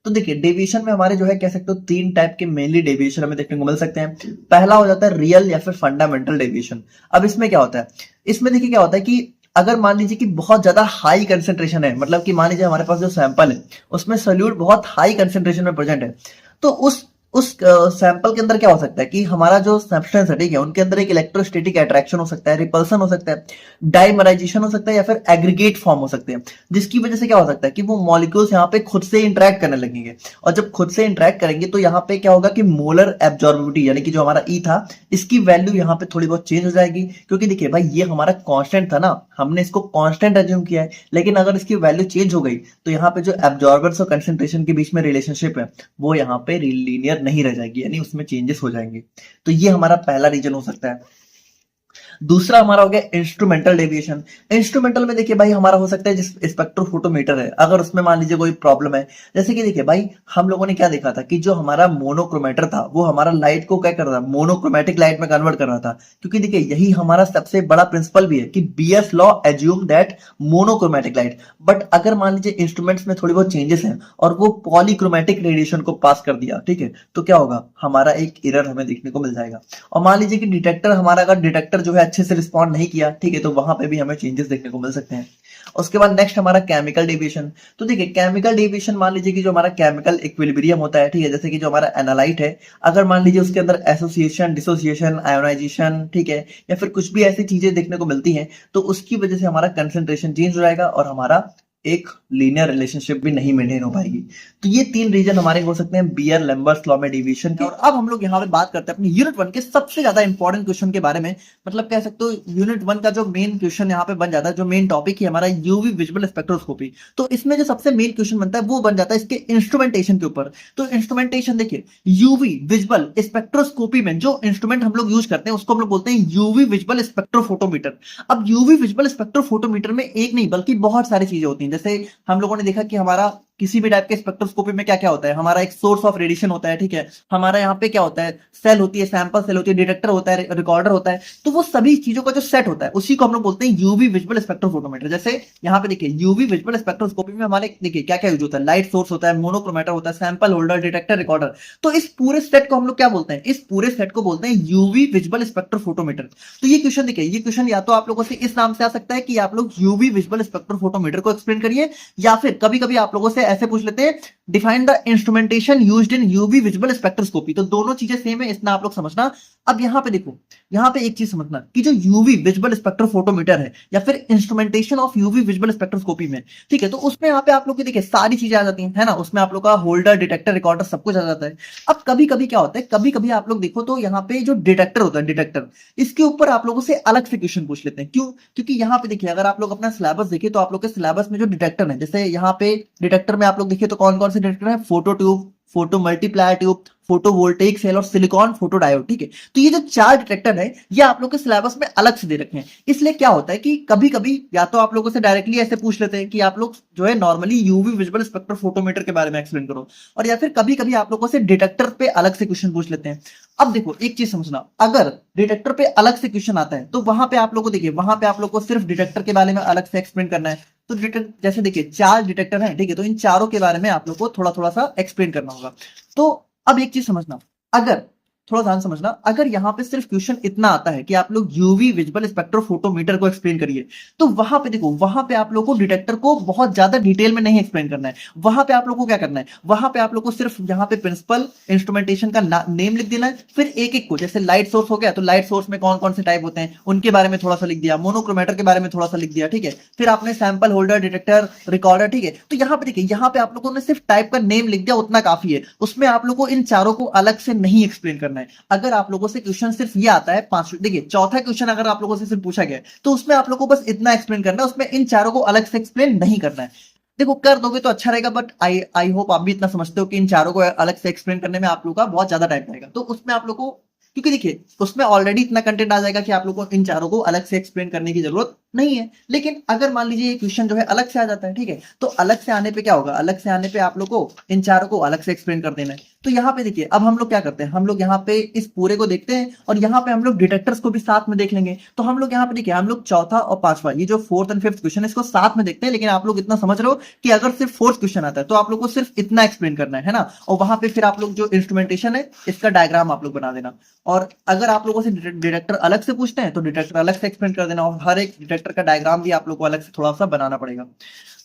तो देखिए डेविएशन में हमारे जो है कह सकते हो तीन टाइप के मेनली डेविएशन हमें देखने को मिल सकते हैं। पहला हो जाता है रियल या फिर फंडामेंटल डेविएशन। अब इसमें क्या होता है, इसमें देखिए क्या होता है कि अगर मान लीजिए कि बहुत ज्यादा हाई कंसेंट्रेशन है, मतलब कि मान लीजिए हमारे पास जो सैंपल है उसमें सोल्यूट बहुत हाई कंसेंट्रेशन में प्रेजेंट है, तो उस सैंपल के अंदर क्या हो सकता है कि हमारा जो सब्सटेंस है, ठीक है, उनके अंदर एक इलेक्ट्रोस्टैटिक अट्रैक्शन हो सकता है, रिपल्सन हो सकता है, डाइमराइजेशन हो सकता है, या फिर एग्रीगेट फॉर्म हो सकते हैं, जिसकी वजह से क्या हो सकता है कि वो मॉलिक्यूल्स यहाँ पे खुद से इंटरेक्ट करने लगेंगे। और जब खुद से इंटरेक्ट करेंगे तो यहाँ पे क्या होगा कि मोलर एब्जॉर्बिविटी यानी कि जो हमारा ई था इसकी वैल्यू यहाँ पे थोड़ी बहुत चेंज हो जाएगी, क्योंकि देखिए भाई ये हमारा कांस्टेंट था ना, हमने इसको कांस्टेंट एज्यूम किया है, लेकिन अगर इसकी वैल्यू चेंज हो गई तो यहाँ पे जो एब्जॉर्बर्स और कंसंट्रेशन के बीच में रिलेशनशिप है वो यहाँ पे लीनियर नहीं रह जाएगी, यानी उसमें चेंजेस हो जाएंगे। तो ये हमारा पहला रीजन हो सकता है। दूसरा हमारा हो गया इंस्ट्रूमेंटल डेविएशन। इंस्ट्रूमेंटल में देखिए भाई हमारा हो सकता है जिस स्पेक्ट्रोफोटोमीटर है, अगर उसमें मान लीजिए कोई प्रॉब्लम है, जैसे कि देखिए भाई हम लोगों ने क्या देखा था कि जो हमारा मोनोक्रोमेटर था वो हमारा लाइट को क्या कर रहा था, मोनोक्रोमेटिक लाइट में कन्वर्ट कर रहा था, क्योंकि देखिए यही हमारा सबसे बड़ा प्रिंसिपल भी है कि BS law assume that monochromatic light. But अगर मान लीजिए इंस्ट्रूमेंट्स में थोड़ी बहुत चेंजेस हैं और वो पॉलीक्रोमेटिक रेडिएशन को पास कर दिया, ठीक है, तो क्या होगा, हमारा एक एरर हमें देखने को मिल जाएगा। और मान लीजिए कि डिटेक्टर हमारा, अगर डिटेक्टर जो है अच्छे से रिस्पॉन्ड नहीं किया, ठीक है, तो वहां पे भी हमें चेंजेस देखने को मिल सकते हैं। उसके बाद नेक्स्ट हमारा केमिकल डेविएशन। तो देखिए केमिकल डेविएशन मान लीजिए कि जो हमारा केमिकल इक्विलिब्रियम होता है, ठीक है, जैसे कि जो हमारा एनालाइट है, अगर मान लीजिए उसके अंदर एसोसिएशन, डिसोसिएशन, आयोनाइजेशन, ठीक है, या फिर कुछ भी ऐसी चीजें देखने को मिलती हैं, तो उसकी वजह से हमारा कंसंट्रेशन चेंज हो जाएगा और हमारा एक लीनियर रिलेशनशिप भी नहीं मेंटेन हो पाएगी। तो ये तीन रीजन हमारे हो सकते हैं बियर-लैम्बर्ट्स लॉ में डेविएशन के। और अब हम लोग यहाँ पे बात करते हैं अपनी यूनिट 1 के सबसे ज्यादा इंपॉर्टेंट क्वेश्चन के बारे में, मतलब कह सकते हो यूनिट 1 का जो मेन क्वेश्चन यहाँ पे बन जाता है, जो मेन टॉपिक है हमारा यूवी विजुअल स्पेक्ट्रोस्कोपी, तो इसमें जो सबसे मेन क्वेश्चन बनता है वो बन जाता है इसके इंस्ट्रूमेंटेशन के ऊपर। तो इंस्ट्रूमेंटेशन देखिए, यूवी विजुअल स्पेक्ट्रोस्कोपी में जो इंस्ट्रूमेंट हम लोग यूज करते हैं उसको हम लोग बोलते हैं यूवी विजुअल स्पेक्ट्रोफोटोमीटर। अब यूवी विजुअल स्पेक्ट्रोफोटोमीटर में एक नहीं बल्कि बहुत सारी चीजें होती हैं, जैसे हम लोगों ने देखा कि हमारा किसी भी टाइप के स्पेक्ट्रोस्कोपी में क्या क्या होता है, हमारा एक सोर्स ऑफ रेडिएशन होता है, ठीक है, हमारा यहाँ पे क्या होता है, सेल होती है, सैंपल सेल होती है, डिटेक्टर होता है, रिकॉर्डर होता है, तो वो सभी चीजों का जो सेट होता है उसी को हम लोग बोलते हैं यूवी विजुअल स्पेक्ट्रोफोटोमीटर। जैसे यहाँ पे देखिए यूवी विजुअल स्पेक्ट्रोस्कोपी में हमारे देखिए क्या क्या यूज होता है, लाइट सोर्स होता है, मोनोक्रोमेटर होता है, सैंपल होल्डर, डिटेक्टर, रिकॉर्डर, तो इस पूरे सेट को हम लोग क्या बोलते हैं, इस पूरे सेट को बोलते हैं यूवी विजुअल स्पेक्ट्रोफोटोमीटर। तो ये क्वेश्चन देखिए, ये क्वेश्चन या तो आप लोगों से इस नाम से आ सकता है कि आप लोग यूवी विजुअल स्पेक्ट्रोफोटोमीटर को एक्सप्लेन करिए, या फिर कभी कभी आप लोगों से ऐसे पूछ लेते हैं define the instrumentation used in UV visual spectroscopy. तो दोनों चीजें सेम है, इतना आप लोग समझना। अब यहाँ पे देखो, यहाँ पे एक चीज समझना कि जो यूवी विजुअल स्पेक्ट्रोफोटोमीटर है या फिर instrumentation of UV visual spectroscopy में, ठीक है, तो उसमें यहाँ पे आप लोग की देखिए सारी चीजें आ जाती हैं, है ना, उसमें आप लोग का होल्डर, डिटेक्टर, रिकॉर्डर सब कुछ आ जाता है। अब कभी कभी क्या होता है, कभी कभी आप लोग देखो तो यहाँ पे जो डिटेक्टर होता है, डिटेक्टर, इसके ऊपर आप लोगों से अलग से क्वेश्चन पूछ लेते हैं। क्यों? क्योंकि यहाँ पे देखिए अगर आप लोग अपना सिलेबस देखिए तो आप लोग के सिलेबस में जो डिटेक्टर है, जैसे यहाँ पे डिटेक्टर में आप लोग देखिए तो कौन कौन से डिटेक्टर है, photo tube, photo multiplier tube, photo voltaic cell और सिलिकॉन फोटो डायोड, ठीक है। तो ये जो चार डिटेक्टर है ये आप लोग के सिलेबस में अलग से दे रखे हैं। इसलिए क्या होता है कि कभी कभी या तो आप लोगों से डायरेक्टली ऐसे पूछ लेते हैं कि आप लोग जो है नॉर्मली यूवी विजुअल स्पेक्ट्रोफोटोमीटर के बारे में एक्सप्लेन करो, और या फिर कभी कभी आप लोगों से डिटेक्टर पे अलग से क्वेश्चन पूछ लेते हैं। अब देखो एक चीज समझना, अगर डिटेक्टर पे अलग से क्वेश्चन आता है तो वहां पे आप लोग को देखिए, वहां पे आप लोग को सिर्फ डिटेक्टर के बारे में अलग से एक्सप्लेन करना है। तो जैसे देखिए चार डिटेक्टर हैं, ठीक है, तो इन चारों के बारे में आप लोग को थोड़ा थोड़ा सा एक्सप्लेन करना होगा। तो अब एक चीज समझना, अगर थोड़ा ध्यान समझना, अगर यहाँ पे सिर्फ क्वेश्चन इतना आता है कि आप लोग यूवी विजुअल स्पेक्ट्रोफोटोमीटर को एक्सप्लेन करिए, तो वहां पे देखो, वहां पे आप लोग को डिटेक्टर को बहुत ज्यादा डिटेल में नहीं एक्सप्लेन करना है। वहां पे आप लोग को क्या करना है, वहां पे आप लोग को सिर्फ यहाँ पे प्रिंसिपल इंस्ट्रूमेंटेशन का नेम लिख देना है, फिर एक एक को, जैसे लाइट सोर्स हो गया तो लाइट सोर्स में कौन कौन से टाइप होते हैं उनके बारे में थोड़ा सा लिख दिया, मोनोक्रोमेटर के बारे में थोड़ा सा लिख दिया, ठीक है, फिर आपने सैंपल होल्डर, डिटेक्टर, रिकॉर्डर, ठीक है। तो यहाँ पे देखिए, यहाँ पे आप लोगों ने सिर्फ टाइप का नेम लिख दिया, उतना काफी है, उसमें आप लोग को इन चारों को अलग से नहीं एक्सप्लेन करना करना है। अगर आप लोगों से क्वेश्चन सिर्फ ये आता है 5, देखिए चौथा क्वेश्चन अगर आप लोगों से सिर्फ पूछा गया है तो उसमें आप लोगों को बस इतना एक्सप्लेन करना है, उसमें इन चारों को अलग से एक्सप्लेन नहीं करना है। देखो कर दोगे तो अच्छा रहेगा, बट आई होप आप भी इतना समझते हो कि इन चारों को अलग से एक्सप्लेन करने में आप लोगों का बहुत ज्यादा टाइम लगेगा। तो उसमें आप लोग को, क्योंकि देखिए उसमें ऑलरेडी इतना कंटेंट आ जाएगा कि आप लोगों को इन चारों को अलग से एक्सप्लेन करने की जरूरत नहीं है। लेकिन अगर मान लीजिए ये क्वेश्चन जो है अलग से आ जाता है, ठीक है, तो अलग से आने पे क्या होगा, अलग से आने पे आप लोग को इन चारों को अलग से एक्सप्लेन कर देना है। तो यहाँ पे देखिए अब हम लोग क्या करते हैं, हम लोग यहाँ पे इस पूरे को देखते हैं और यहाँ पे हम लोग डिटेक्टर्स को भी साथ में देख लेंगे। तो हम लोग यहाँ पे देखिए हम लोग चौथा और पांचवा, ये जो फोर्थ एंड फिफ्थ क्वेश्चन है इसको साथ में देखते हैं। लेकिन आप लोग इतना समझ रहे हो कि अगर सिर्फ फोर्थ क्वेश्चन आता है तो आप लोग को सिर्फ इतना एक्सप्लेन करना है ना, और वहां पे फिर आप लोग जो इंस्ट्रूमेंटेशन है इसका डायग्राम आप लोग बना देना। और अगर आप लोगों से डिटेक्टर अलग से पूछते हैं तो डिटेक्टर अलग से एक्सप्लेन कर देना, और हर एक डिटेक्टर का डायग्राम भी आप लोग को अलग से थोड़ा सा बनाना पड़ेगा।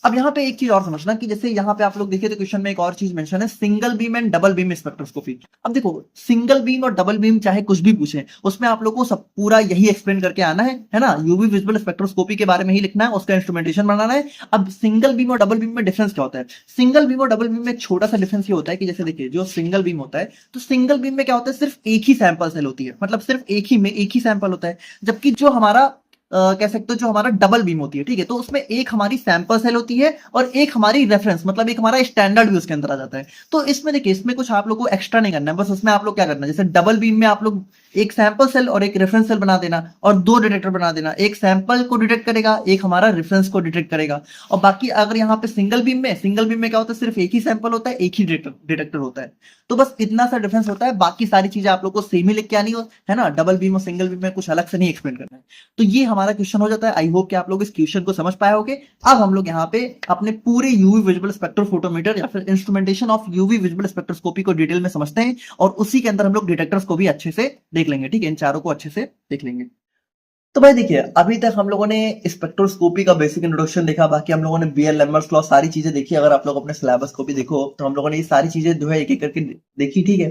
अब यहाँ पे एक चीज और समझना कि जैसे यहाँ पे आप लोग देखिए तो क्वेश्चन में एक और चीज मेंशन है, single beam and double beam spectroscopy. अब देखो सिंगल बीम और डबल बीम चाहे कुछ भी पूछे, उसमें आप लोग को सब पूरा यही एक्सप्लेन करके आना है ना, यूवी विजिबल स्पेक्ट्रोस्कोपी के बारे में ही लिखना है, उसका इंस्ट्रूमेंटेशन बनाना है। अब सिंगल बीम और डबल बीम में डिफरेंस क्या होता है, सिंगल बीम और डबल बीम में एक छोटा सा डिफरेंस ये होता है कि जैसे देखिए जो सिंगल बीम होता है तो सिंगल बीम में क्या होता है, सिर्फ एक ही सैंपल सेल होती है, मतलब सिर्फ एक ही सैंपल होता है। जबकि जो हमारा कह सकते हो जो हमारा डबल बीम होती है, ठीक है, तो उसमें एक हमारी सैंपल सेल होती है और एक हमारी रेफरेंस, मतलब एक हमारा स्टैंडर्ड भी उसके अंदर आ जाता है। तो इसमें देखिए इसमें कुछ आप लोग को एक्स्ट्रा नहीं करना है, बस उसमें आप लोग क्या करना है, जैसे डबल बीम में आप लोग एक सैंपल सेल और एक रेफरेंस सेल बना देना और दो डिटेक्टर बना देना, एक सैंपल को डिटेक्ट करेगा, एक हमारा रेफरेंस को डिटेक्ट करेगा। और बाकी अगर यहाँ पे सिंगल बीम में क्या होता है, सिर्फ एक ही सैंपल होता है, एक ही डिटेक्टर होता है। तो बस इतना सा डिफरेंस होता है, बाकी सारी चीजें आप लोग को सेम ही लिख के आनी हो, है ना, डबल बीम और सिंगल बीम में कुछ अलग से नहीं एक्सप्लेन करना है। तो ये हमारा क्वेश्चन हो जाता है। आई होप कि आप लोग इस क्वेश्चन को समझ पाए होंगे। अब हम लोग यहाँ पे अपने पूरे यूवी विजुअल स्पेक्ट्रोफोटोमीटर या फिर instrumentation of UV visual spectroscopy को डिटेल में समझते हैं, और उसी के अंदर हम लोग डिटेक्टर्स को भी अच्छे से देख लेंगे, ठीक है, इन चारों को अच्छे से देख लेंगे। तो भाई देखिए अभी तक हम लोगों ने स्पेक्ट्रोस्कोपी का बेसिक इंट्रोडक्शन देखा, बाकी हम लोगों ने बीएल लैम्बर्ट्स लॉ सारी चीजें देखी। अगर आप लोग अपने सिलेबस को भी देखो तो हम लोगों ने ये सारी चीजें जो है एक एक करके देखी, ठीक है।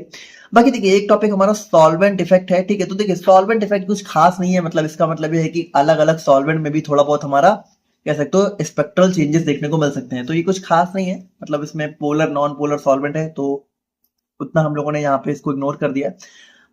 बाकी देखिए एक टॉपिक हमारा सॉल्वेंट इफेक्ट है, ठीक है। तो देखिए सॉल्वेंट इफेक्ट कुछ खास नहीं है, मतलब इसका मतलब ये है कि अलग अलग सॉल्वेंट में भी थोड़ा बहुत हमारा कह सकते हो स्पेक्ट्रल चेंजेस देखने को मिल सकते हैं। तो ये कुछ खास नहीं है, मतलब इसमें पोलर नॉन पोलर सॉल्वेंट है, तो उतना हम लोगों ने यहाँ पे इसको इग्नोर कर दिया।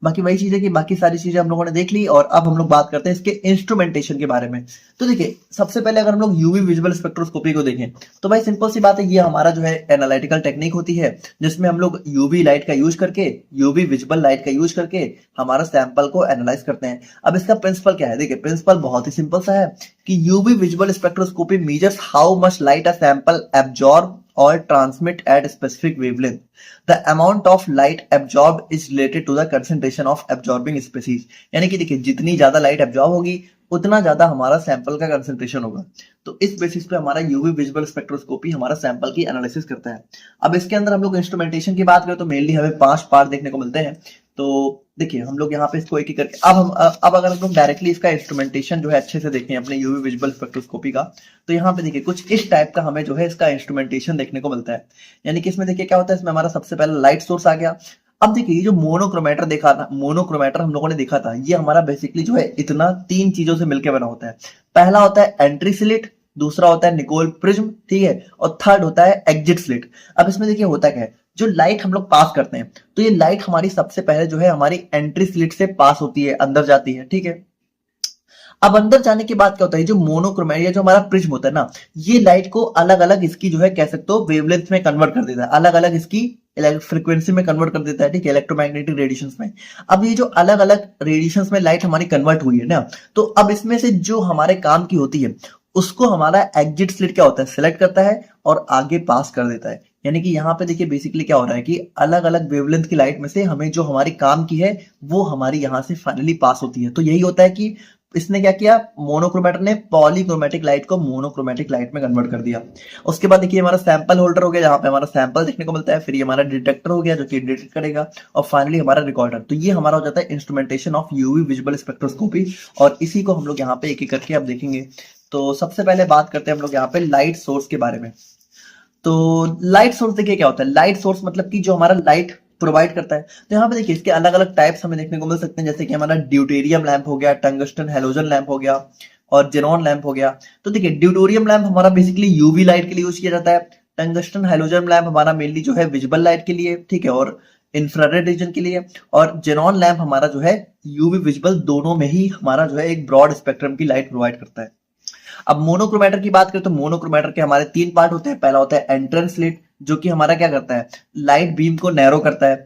बाकी वही चीज है कि बाकी सारी चीजें हम लोगों ने देख ली, और अब हम लोग बात करते हैं इसके इंस्ट्रूमेंटेशन के बारे में। तो देखिए सबसे पहले अगर हम लोग यूवी विजुअल स्पेक्ट्रोस्कोपी को देखें तो भाई सिंपल सी बात है, ये हमारा जो है एनालिटिकल टेक्निक होती है, जिसमें हम लोग यूवी लाइट का यूज करके, यूवी विजिबल लाइट का यूज करके हमारा सैंपल को एनालाइज करते हैं। अब इसका प्रिंसिपल क्या है, देखिए प्रिंसिपल बहुत ही सिंपल सा है कि UV visual spectroscopy measures how much light a sample absorb or transmit at specific wavelength. The amount of light absorbed is related to the concentration of absorbing species. यानी कि देखिए जितनी ज्यादा लाइट एब्जॉर्ब होगी उतना ज्यादा हमारा सैंपल का कंसंट्रेशन होगा। तो इस बेसिस पे हमारा यूवी विजुअल स्पेक्ट्रोस्कोपी हमारा सैंपल की एनालिसिस करता है। अब इसके अंदर हम लोग इंस्ट्रूमेंटेशन की बात करें तो मेनली हमें 5 पार्ट देखने को मिलते हैं। तो देखिए हम लोग यहाँ पे इसको एक एक करके अब अगर हम लोग डायरेक्टली इसका इंस्ट्रूमेंटेशन जो है अच्छे से देखें अपने यूवी विजुअल स्पेक्ट्रोस्कोपी का, तो यहाँ पे देखिए कुछ इस टाइप का हमें जो है इसका इंस्ट्रूमेंटेशन देखने को मिलता है। यानी कि इसमें देखिए क्या होता है, इसमें हमारा सबसे पहले लाइट सोर्स आ गया। अब देखिए ये जो मोनोक्रोमेटर देखा था, मोनोक्रोमेटर हम लोगों ने देखा था, ये हमारा बेसिकली जो है इतना 3 चीजों से मिलकर बना होता है। पहला होता है एंट्री स्लिट, दूसरा होता है निकोल प्रिज्म, ठीक है, और थर्ड होता है एग्जिट स्लिट। अब इसमें देखिए होता क्या है, जो लाइट हम लोग पास करते हैं तो ये लाइट हमारी सबसे पहले जो है हमारी एंट्री स्लिट से पास होती है, अंदर जाती है, ठीक है। अब अंदर जाने के बाद क्या होता है, जो मोनोक्रोमेट या जो हमारा प्रिज्म होता है ना, ये लाइट को अलग अलग इसकी जो है कह सकते हो वेवलेंथ में कन्वर्ट कर देता है, अलग अलग इसकी फ्रीक्वेंसी में कन्वर्ट कर देता है, ठीक है, इलेक्ट्रोमैग्नेटिक रेडिएशंस में। अब ये जो अलग अलग रेडिएशंस में लाइट हमारी कन्वर्ट हुई है ना, तो अब इसमें से जो हमारे काम की होती है उसको हमारा एग्जिट स्लिट क्या होता है, सिलेक्ट करता है और आगे पास कर देता है। यानी कि यहाँ पे देखिए बेसिकली क्या हो रहा है कि अलग अलग वेवलेंथ की लाइट में से हमें जो हमारी काम की है वो हमारी यहाँ से फाइनली पास होती है। तो यही होता है कि इसने क्या किया, मोनोक्रोमेटर ने पॉलीक्रोमेटिक लाइट को मोनोक्रोमेटिक लाइट में कन्वर्ट कर दिया। उसके बाद देखिए हमारा सैंपल होल्डर हो गया, जहां पे हमारा सैंपल देखने को मिलता है, फिर ये हमारा डिटेक्टर हो गया जो कि डिटेक्ट करेगा, और फाइनली हमारा रिकॉर्डर। तो ये हमारा हो जाता है instrumentation of UV visual spectroscopy, और इसी को हम लोग यहाँ पे एक एक करके अब देखेंगे। तो सबसे पहले बात करते हैं हम लोग यहाँ पे लाइट सोर्स के बारे में। तो लाइट सोर्स देखिए क्या होता है, लाइट सोर्स मतलब कि जो हमारा लाइट प्रोवाइड करता है। तो यहाँ पे देखिए इसके अलग अलग टाइप्स हमें देखने को मिल सकते हैं, जैसे कि हमारा ड्यूटेरियम लैंप हो गया, टंगस्टन हैलोजन लैंप हो गया, और जेनॉन लैंप हो गया। तो देखिए ड्यूटेरियम लैंप हमारा बेसिकली यूवी लाइट के लिए यूज किया जाता है, टंगस्टन हैलोजन लैंप हमारा मेनली जो है विजिबल लाइट के लिए, ठीक है, और इंफ्रारेड रीजन के लिए, और जेनॉन लैंप हमारा जो है यूवी विजिबल दोनों में ही हमारा जो है एक ब्रॉड स्पेक्ट्रम की लाइट प्रोवाइड करता है। अब मोनोक्रोमेटर की बात करें तो मोनोक्रोमेटर के हमारे 3 पार्ट होते हैं। पहला होता है एंट्रेंस स्लिट, जो कि हमारा क्या करता है, लाइट बीम को नैरो करता है।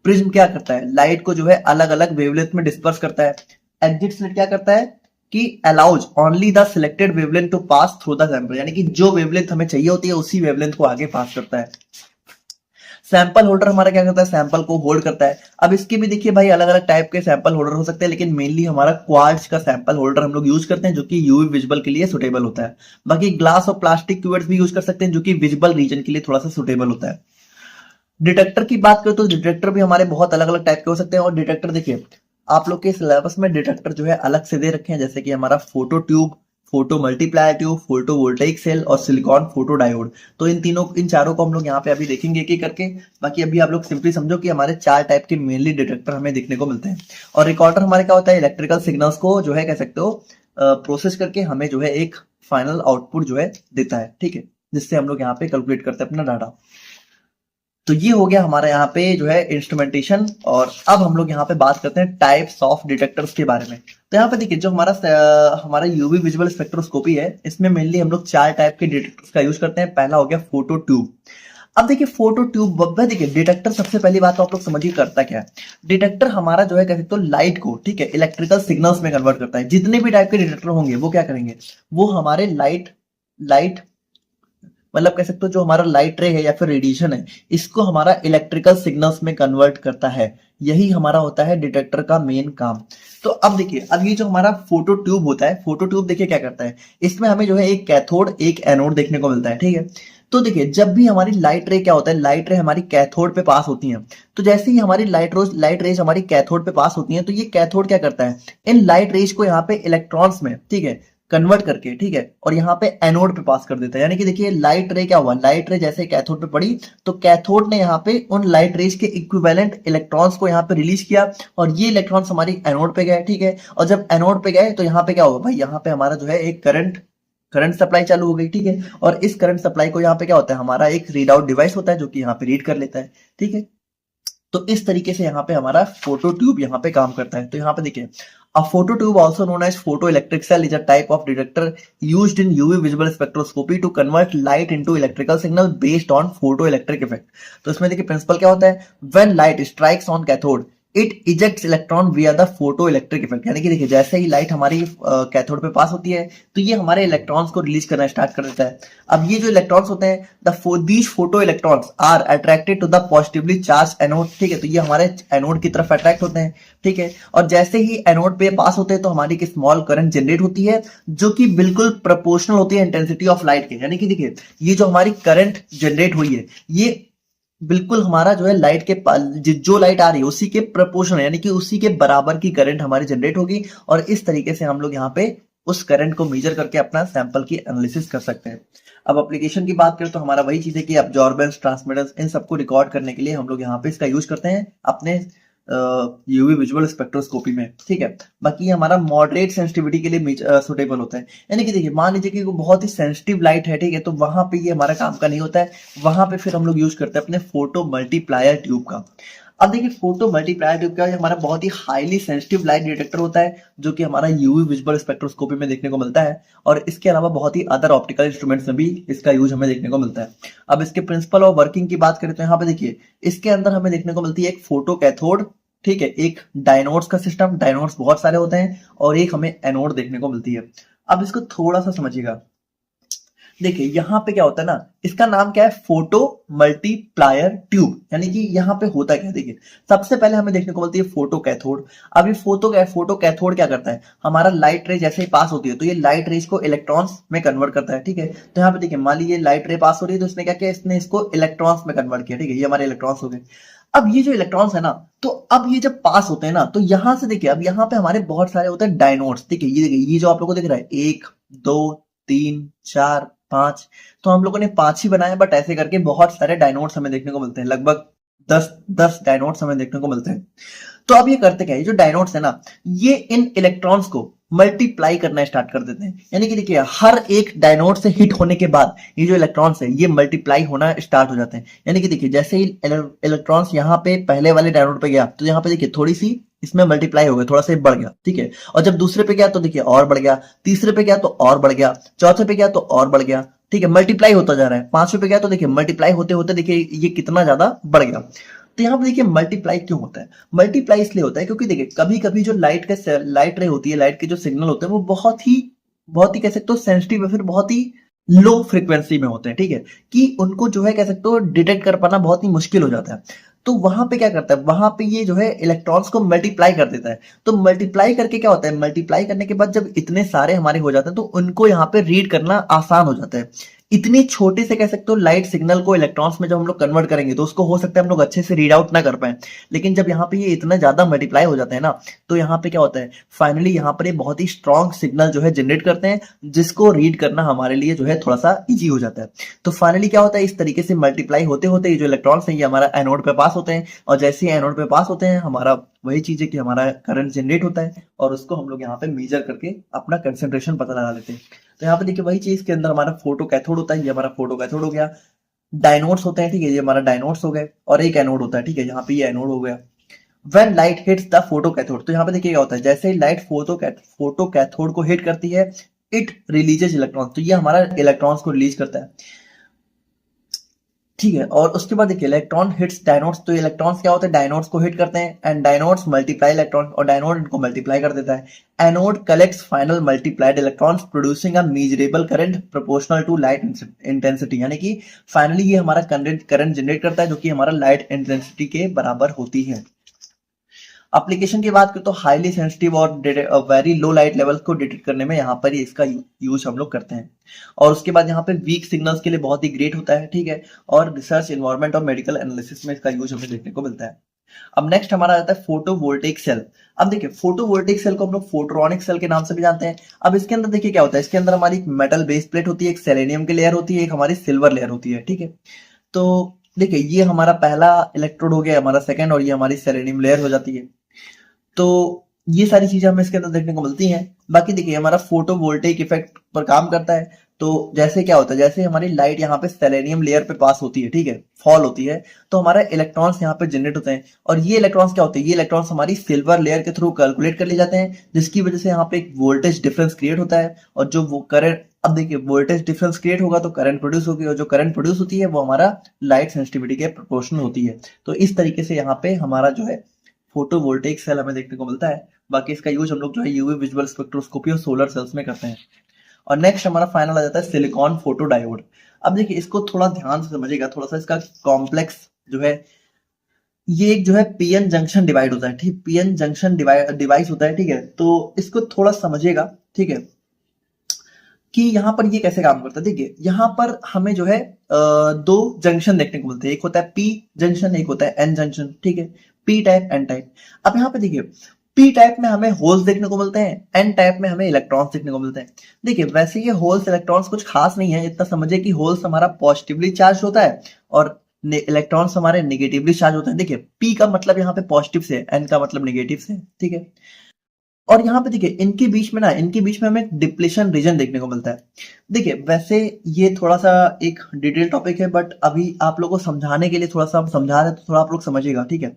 प्रिज्म क्या करता है, लाइट को जो है अलग अलग वेवलेंथ में डिस्पर्स करता है। एग्जिट स्लिट क्या करता है कि allows only the selected wavelength to pass through the sample, यानी कि जो वेवलेंथ हमें चाहिए होती है उसी वेवलेंथ को आगे पास करता है। सैंपल होल्डर हमारा क्या करता है, सैंपल को होल्ड करता है। अब इसके भी देखिए भाई अलग अलग टाइप के सैंपल होल्डर हो सकते हैं, लेकिन मेनली हमारा क्वार्ट्ज का सैंपल होल्डर हम लोग यूज करते हैं, जो कि यूवी विजिबल के लिए सुटेबल होता है। बाकी ग्लास और प्लास्टिक क्यूवेट्स भी यूज कर सकते हैं, जो कि विजिबल रीजन के लिए थोड़ा सा सुटेबल होता है। डिटेक्टर की बात करें तो डिटेक्टर भी हमारे बहुत अलग अलग टाइप के हो सकते हैं। और डिटेक्टर देखिए आप लोग के सिलेबस में डिटेक्टर जो है अलग से दे रखे हैं, जैसे कि हमारा photo tube, photo multiplier tube, photo voltaic cell और सिलिकॉन फोटो डायोड। तो इन चारों को हम लोग यहाँ पे अभी देखेंगे एक एक करके। बाकी अभी आप लोग सिंपली समझो कि हमारे 4 टाइप के मेनली डिटेक्टर हमें देखने को मिलते हैं। और रिकॉर्डर हमारे क्या होता है, इलेक्ट्रिकल सिग्नल्स को जो है कह सकते हो प्रोसेस करके हमें जो है एक फाइनल आउटपुट जो है देता है, ठीक है, जिससे हम लोग यहाँ पे कैलकुलेट करते हैं अपना डाटा। तो ये हो गया हमारा यहाँ पे जो है इंस्ट्रूमेंटेशन। और अब हम लोग यहाँ पे बात करते हैं टाइप्स ऑफ डिटेक्टर्स के बारे में। तो यहाँ पे देखिए जो हमारा यूवी विजुअल स्पेक्ट्रोस्कोपी है, इसमें मेनली हम लोग 4 टाइप के डिटेक्टर्स का यूज करते हैं। पहला हो गया फोटो ट्यूब। अब देखिए फोटो ट्यूब, देखिए डिटेक्टर सबसे पहली बात तो आप लोग समझिए करता क्या है। डिटेक्टर हमारा जो है कह सकते हो लाइट को, ठीक है, इलेक्ट्रिकल सिग्नल्स में कन्वर्ट करता है। जितने भी टाइप के डिटेक्टर होंगे वो क्या करेंगे, वो हमारे लाइट मतलब कह सकते हो जो हमारा लाइट रे है या फिर रेडिएशन है, इसको हमारा इलेक्ट्रिकल सिग्नल्स में कन्वर्ट करता है। यही हमारा होता है डिटेक्टर का मेन काम। तो अब देखिए, अब ये जो हमारा फोटो ट्यूब होता है, फोटो ट्यूब देखिए क्या करता है, इसमें हमें जो है एक कैथोड एक एनोड देखने को मिलता है, ठीक है। तो देखिए जब भी हमारी लाइट रे क्या होता है, लाइट रे हमारी कैथोड पे पास होती है। तो जैसे ही हमारी लाइट रेज हमारी कैथोड पे पास होती है, तो ये कैथोड क्या करता है, इन लाइट रेज को यहाँ पे इलेक्ट्रॉन्स में, ठीक है, कन्वर्ट करके, ठीक है, और यहाँ पे एनोड पे पास कर देता है। यानी कि देखिए लाइट रे क्या हुआ, लाइट रे जैसे कैथोड पे पड़ी तो कैथोड ने यहाँ पे उन लाइट रेज के इक्विवेलेंट इलेक्ट्रॉन्स को यहाँ पे रिलीज किया, और ये इलेक्ट्रॉन्स हमारी एनोड पे गए, ठीक है। और जब एनोड पे गए तो यहाँ पे क्या होगा भाई, यहाँ पे हमारा जो है एक करंट सप्लाई चालू हो गई, ठीक है। और इस करंट सप्लाई को यहाँ पे क्या होता है, हमारा एक रीड आउट डिवाइस होता है जो कि यहाँ पे रीड कर लेता है, ठीक है। तो इस तरीके से यहाँ पे हमारा फोटो ट्यूब यहाँ पे काम करता है। तो यहाँ पे देखिए a phototube also known as photoelectric cell is a type of detector used in UV visible spectroscopy to convert light into electrical signal based on photoelectric effect। तो इसमें देखिए प्रिंसिपल क्या होता है, when light strikes on cathode it ejects electron विया द फोटो इलेक्ट्रिक इफेक्ट। यानी कि देखिए जैसे ही लाइट हमारी कैथोड पे पास होती है तो ये हमारे इलेक्ट्रॉन्स को रिलीज करना स्टार्ट कर देता है। अब ये जो इलेक्ट्रॉन्स होते हैं these photo electrons are attracted to the positively charge anode, ठीक है। तो ये हमारे एनोड की तरफ अट्रैक्ट होते हैं, ठीक है। और जैसे ही एनोड पे पास होते हैं तो हमारी एक स्मॉल करंट जनरेट होती है जो कि बिल्कुल प्रोपोर्शनल होती है इंटेंसिटी ऑफ लाइट के। यानी कि देखिए ये जो हमारी करंट जनरेट हुई है ये बिल्कुल हमारा जो है लाइट के जो लाइट आ रही है उसी के प्रोपोर्शनल, यानी कि उसी के बराबर की करंट हमारी जनरेट होगी। और इस तरीके से हम लोग यहाँ पे उस करंट को मेजर करके अपना सैंपल की एनालिसिस कर सकते हैं। अब एप्लीकेशन की बात करें तो हमारा वही चीज है कि अब्जॉर्बेंस, ट्रांसमिटेंस, इन सबको रिकॉर्ड करने के लिए हम लोग यहाँ पे इसका यूज करते हैं अपने यूवी विजुअल स्पेक्ट्रोस्कोपी में, ठीक है। बाकी हमारा मॉडरेट सेंसिटिविटी के लिए सुटेबल होता है। यानी कि देखिए मान लीजिए कि वो बहुत ही सेंसिटिव लाइट है, ठीक है, तो वहां पे ये हमारा काम का नहीं होता है। वहां पे फिर हम लोग यूज करते हैं अपने फोटो मल्टीप्लायर ट्यूब का। अब देखिए फोटो मल्टीप्लायर ट्यूब का हमारा बहुत ही हाईली सेंसिटिव लाइट डिटेक्टर होता है जो कि हमारा यूवी विजुअल स्पेक्ट्रोस्कोपी में देखने को मिलता है। और इसके अलावा बहुत ही अदर ऑप्टिकल इंस्ट्रूमेंट्स में भी इसका यूज हमें देखने को मिलता है। अब इसके प्रिंसिपल और वर्किंग की बात करें तो यहाँ पे देखिए इसके अंदर हमें देखने को मिलती है एक फोटो कैथोड, ठीक है, एक डायनोड्स का सिस्टम, डायनोड्स बहुत सारे होते हैं, और एक हमें एनोड देखने को मिलती है। अब इसको थोड़ा सा समझिएगा, देखिए यहाँ पे क्या होता है ना, इसका नाम क्या है, फोटो मल्टीप्लायर ट्यूब। यानी कि यहाँ पे होता क्या है, देखिए सबसे पहले हमें देखने को मिलती है फोटो कैथोड। अब ये फोटो कैथोड क्या करता है, हमारा लाइट रे जैसे ही पास होती है तो ये लाइट रेज को इलेक्ट्रॉन्स में कन्वर्ट करता है, ठीक है। तो यहाँ पे देखिए मान लीजिए लाइट रे पास हो रही है तो इसने क्या किया, इसने इसको इलेक्ट्रॉन्स में कन्वर्ट किया, ठीक है, ये हमारे इलेक्ट्रॉन्स हो गए। अब ये जो इलेक्ट्रॉन्स है ना, तो अब ये जब पास होते हैं ना तो यहां से देखिए अब यहाँ पे हमारे बहुत सारे होते हैं डायनोड्स, देखिए ये जो आप लोगों को दिख रहा है 1 2 3 4 5, तो हम लोगों ने 5 ही बनाए, बट ऐसे करके बहुत सारे डायनोड्स हमें देखने को मिलते हैं, लगभग 10 डायनोड्स हमें देखने को मिलते हैं। तो अब ये करते क्या है, ये जो डायनोड्स है ना, ये इन इलेक्ट्रॉन्स को मल्टीप्लाई करना स्टार्ट कर देते हैं। यानी कि देखिए हर एक डायनोड से हिट होने के बाद ये जो इलेक्ट्रॉन्स है ये मल्टीप्लाई होना स्टार्ट हो जाते हैं। यानी कि देखिए जैसे ही इलेक्ट्रॉन्स यहाँ पे पहले वाले डायनोड पे गया तो यहाँ पे देखिए थोड़ी सी इसमें मल्टीप्लाई हो गया, थोड़ा सा बढ़ गया, ठीक है। और जब दूसरे पे गया तो देखिए और बढ़ गया, तीसरे पे गया तो और बढ़ गया, चौथे पे गया तो और बढ़ गया, ठीक है, मल्टीप्लाई होता जा रहा है। पांचवें पे गया तो देखिए मल्टीप्लाई होते होते देखिए ये कितना ज्यादा बढ़ गया। तो यहाँ पे देखिए मल्टीप्लाई क्यों होता है? मल्टीप्लाई इसलिए होता है क्योंकि देखिए कभी कभी जो लाइट रे होती है, लाइट के जो सिग्नल होते हैं वो बहुत ही कह सकते हो सेंसिटिव या फिर बहुत ही लो फ्रिक्वेंसी में होते हैं, ठीक है, कि उनको जो है कह सकते हो डिटेक्ट कर पाना बहुत ही मुश्किल हो जाता है। तो वहां पे क्या करता है, वहां पे ये जो है इलेक्ट्रॉन्स को मल्टीप्लाई कर देता है। तो मल्टीप्लाई करके क्या होता है, मल्टीप्लाई करने के बाद जब इतने सारे हमारे हो जाते हैं तो उनको यहाँ पे रीड करना आसान हो जाता है। इतनी छोटे से कह सकते हो लाइट सिग्नल को इलेक्ट्रॉन्स में जब हम लोग कन्वर्ट करेंगे तो उसको हो सकता है हम लोग अच्छे से रीड आउट ना कर पाए। लेकिन जब यहाँ पे ये इतना ज्यादा मल्टीप्लाई हो जाता है ना, तो यहाँ पे क्या होता है, फाइनली यहाँ पर ये बहुत ही स्ट्रॉन्ग सिग्नल जो है जनरेट करते हैं, जिसको रीड करना हमारे लिए जो है थोड़ा सा इजी हो जाता है। तो फाइनली क्या होता है, इस तरीके से मल्टीप्लाई होते होते ये जो इलेक्ट्रॉन्स हैं ये हमारा एनोड पे पास होते हैं, और जैसे ही एनोड पे पास होते हैं हमारा वही चीज है कि हमारा करंट जनरेट होता है, और उसको हम लोग यहाँ पे मेजर करके अपना कंसेंट्रेशन पता लगा लेते हैं। तो यहाँ पे देखिए वही चीज के अंदर हमारा फोटो कैथोड होता है, ये हमारा फोटो कैथोड हो गया। डायनोड्स होते हैं, ठीक है, ये हमारा डायनोड्स हो गए, और एक एनोड होता है, ठीक है, यहाँ पे ये एनोड हो गया। When light hits the photo cathode, तो यहाँ पे देखिए क्या होता है, जैसे ही लाइट फोटो कैथोड को हिट करती है, इट रिलीजेस इलेक्ट्रॉन, तो ये हमारा इलेक्ट्रॉन्स को रिलीज करता है, ठीक है। और उसके बाद देखिए इलेक्ट्रॉन हिट्स डायनोड्स, तो इलेक्ट्रॉन्स क्या होते हैं, डायनोड्स को हिट करते हैं, एंड डायनोड्स मल्टीप्लाई इलेक्ट्रॉन, और डायनोड इनको मल्टीप्लाई कर देता है। Anode collects final multiplied electrons producing a measurable current proportional to light intensity, यानी कि फाइनली ये हमारा करंट जनरेट करता है जो कि हमारा लाइट इंटेंसिटी के बराबर होती है। एप्लीकेशन की बात करें तो हाईली सेंसिटिव और वेरी लो लाइट लेवल्स को डिटेक्ट करने में यहाँ पर इसका यूज हम लोग करते हैं। और उसके बाद यहाँ पे वीक सिग्नल्स के लिए बहुत ही ग्रेट होता है, ठीक है, और रिसर्च इन्वायरमेंट और मेडिकल एनालिसिस में इसका यूज हमें देखने को मिलता है। अब नेक्स्ट हमारा आता है फोटोवोल्टेइक सेल। अब देखिए फोटोवोल्टेइक सेल को हम लोग फोटोरॉनिक सेल के नाम से भी जानते हैं। अब इसके अंदर देखिए क्या होता है, इसके अंदर हमारी मेटल बेस प्लेट होती है, एक सेलेनियम की लेयर होती है, एक हमारी सिल्वर लेयर होती है, ठीक है। तो देखिए ये हमारा पहला इलेक्ट्रोड हो गया, हमारा सेकंड, और ये हमारी सेलेनियम लेयर हो जाती है। तो ये सारी चीजें हमें इसके अंदर देखने को मिलती हैं। बाकी देखिए हमारा फोटोवोल्टेइक इफेक्ट पर काम करता है। तो जैसे क्या होता है, जैसे हमारी लाइट यहाँ पे सेलेनियम लेयर पे पास होती है, ठीक है, फॉल होती है, तो हमारे इलेक्ट्रॉन्स यहाँ पे जनरेट होते हैं, और ये इलेक्ट्रॉन्स क्या होते हैं, ये इलेक्ट्रॉन्स हमारी सिल्वर लेयर के थ्रू कैलकुलेट कर लिए जाते हैं, जिसकी वजह से यहाँ पे एक वोल्टेज डिफरेंस क्रिएट होता है, और जो वो करंट, अब देखिए वोल्टेज डिफरेंस क्रिएट होगा तो करंट प्रोड्यूस होगी, और जो करंट प्रोड्यूस होती है वो हमारा लाइट सेंसिटिविटी के प्रोपोर्शनल होती है। तो इस तरीके से यहाँ पे हमारा जो है फोटोवोल्टेइक सेल हमें देखने को मिलता है। बाकी इसका यूज हम लोग जो है यूवी विजुअल स्पेक्ट्रोस्कोपी और सोलर सेल्स में करते हैं। और नेक्स्ट हमारा फाइनल आ जाता है सिलिकॉन फोटो डायोड। अब देखिए इसको थोड़ा ध्यान से समझिएगा, थोड़ा सा इसका कॉम्प्लेक्स जो है, ये एक जो है पीएन जंक्शन डिवाइड होता है, ठीक, पीएन जंक्शन डिवाइस होता है, ठीक है। तो इसको थोड़ा समझिएगा, ठीक है, कि यहाँ पर ये कैसे काम करता है। देखिए यहाँ पर हमें जो है दो जंक्शन देखने को मिलते हैं, एक होता है पी जंक्शन, एक होता है एन जंक्शन, ठीक है, पी टाइप एन टाइप। अब यहाँ पे देखिए पी टाइप में हमें होल्स देखने को मिलते हैं, एन टाइप में हमें इलेक्ट्रॉन्स देखने को मिलते हैं। देखिए वैसे ये होल्स इलेक्ट्रॉन्स कुछ खास नहीं है, इतना समझिए कि होल्स हमारा पॉजिटिवली चार्ज होता है और इलेक्ट्रॉन्स हमारे नेगेटिवली चार्ज होते हैं। देखिए पी का मतलब यहाँ पे पॉजिटिव से, एन का मतलब नेगेटिव से, ठीक है। और यहाँ पे देखिए इनके बीच में हमें डिप्लेशन रीजन देखने को मिलता है। देखिए वैसे ये थोड़ा सा एक डिटेल टॉपिक है, बट अभी आप लोगों को समझाने के लिए थोड़ा सा हम समझा रहे हैं, तो थोड़ा आप लोग समझिएगा, ठीक है,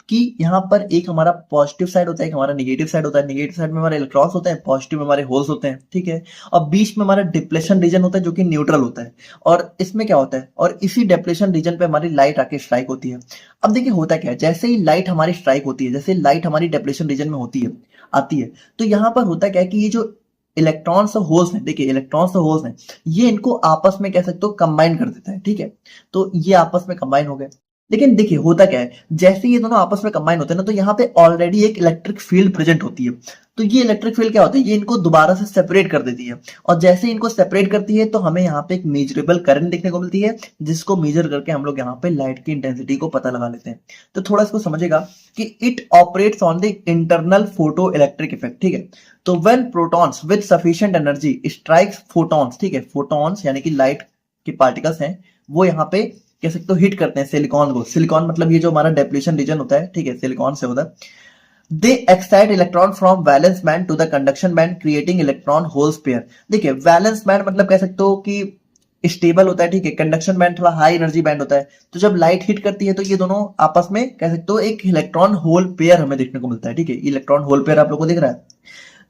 कि यहाँ पर एक हमारा पॉजिटिव साइड होता है, एक हमारा नेगेटिव साइड होता है। नेगेटिव साइड में हमारे इलेक्ट्रॉन्स होते हैं, पॉजिटिव में हमारे होल्स होते हैं, ठीक है। और बीच में हमारा डिप्लेशन रीजन होता है जो कि न्यूट्रल होता है। और इसमें क्या होता है, और इसी डिप्लेशन रीजन पे हमारी लाइट आके स्ट्राइक होती है। अब देखिए होता क्या है, जैसे ही लाइट हमारी स्ट्राइक होती है, जैसे लाइट हमारी डिप्लेशन रीजन में होती है, आती है, तो यहाँ पर होता क्या है कि ये जो इलेक्ट्रॉन्स और होल्स हैं, देखिए इलेक्ट्रॉन्स और होल्स हैं, ये इनको आपस में कह सकते हो कंबाइन कर देता है, ठीक है। तो ये आपस में कंबाइन हो गए। लेकिन देखिए होता क्या है, जैसे ये दोनों आपस में कंबाइन होते हैं ना, तो यहाँ पे ऑलरेडी एक इलेक्ट्रिक फील्ड प्रेजेंट होती है। तो ये इलेक्ट्रिक फील्ड क्या होता है, ये इनको दोबारा से सेपरेट कर देती है, और जैसे इनको सेपरेट करती है तो हमें यहाँ पे एक मेजरेबल करंट देखने को मिलती है, जिसको मेजर करके हम लोग यहाँ पे लाइट की इंटेंसिटी को पता लगा लेते हैं। तो थोड़ा इसको समझेगा कि it operates on the internal photo electric effect, ठीक है। तो when protons with sufficient energy strikes photons, ठीक है, फोटॉन्स यानी कि लाइट के पार्टिकल्स हैं, वो यहाँ पे कह सकते हो हिट करते हैं सिलिकॉन को। सिलिकॉन मतलब ये जो हमारा डेप्लीशन रीजन होता है, ठीक है, सिलिकॉन से होता है। They excite electron from valence band to the conduction band creating electron holes pair. देखिए वैलेंस बैंड मतलब कह सकते हो कि स्टेबल होता है, ठीक है। कंडक्शन बैंड थोड़ा हाई एनर्जी बैंड होता है। तो जब लाइट हिट करती है तो ये दोनों आपस में कह सकते हो एक इलेक्ट्रॉन होल पेयर हमें देखने को मिलता है, ठीक है। इलेक्ट्रॉन होल पेयर आप लोगों को दिख रहा है,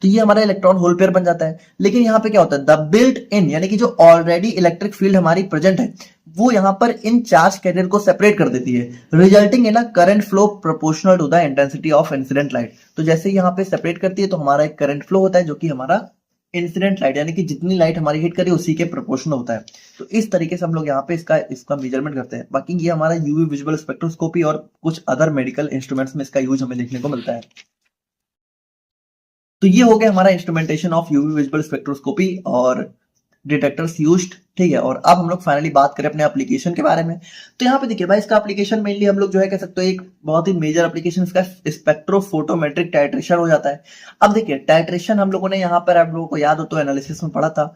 तो ये हमारा इलेक्ट्रॉन होल पेयर बन जाता है। लेकिन यहाँ पे क्या होता है, द बिल्ट इन यानी कि जो ऑलरेडी इलेक्ट्रिक फील्ड हमारी प्रेजेंट है वो यहाँ पर इन चार्ज कैरियर को सेपरेट कर देती है, resulting in a current flow proportional to the intensity of incident light. तो जैसे यहाँ पे सेपरेट करती है तो हमारा एक करंट फ्लो होता है जो कि हमारा इंसिडेंट लाइट यानी कि जितनी लाइट हमारी हिट करी उसी के प्रोपोर्शनल होता है। तो इस तरीके से हम लोग यहाँ पे इसका मेजरमेंट करते हैं। बाकी ये हमारा यूवी विजुअल स्पेक्ट्रोस्कोपी और कुछ अदर मेडिकल इंस्ट्रूमेंट्स में इसका यूज हमें देखने को मिलता है। तो ये हो गया हमारा instrumentation of UV visual spectroscopy और डिटेक्टर्स यूज्ड, ठीक है। और अब हम लोग फाइनली बात करें अपने एप्लीकेशन के बारे में। तो यहाँ पे देखिए भाई इसका एप्लीकेशन मेनली हम लोग जो है कह सकते हो एक बहुत ही मेजर एप्लीकेशन इसका स्पेक्ट्रोफोटोमेट्रिक टाइट्रेशन हो जाता है। अब देखिए टाइट्रेशन हम लोगों ने यहाँ पर आप लोगों को याद हो तो एनालिसिस में पढ़ा था।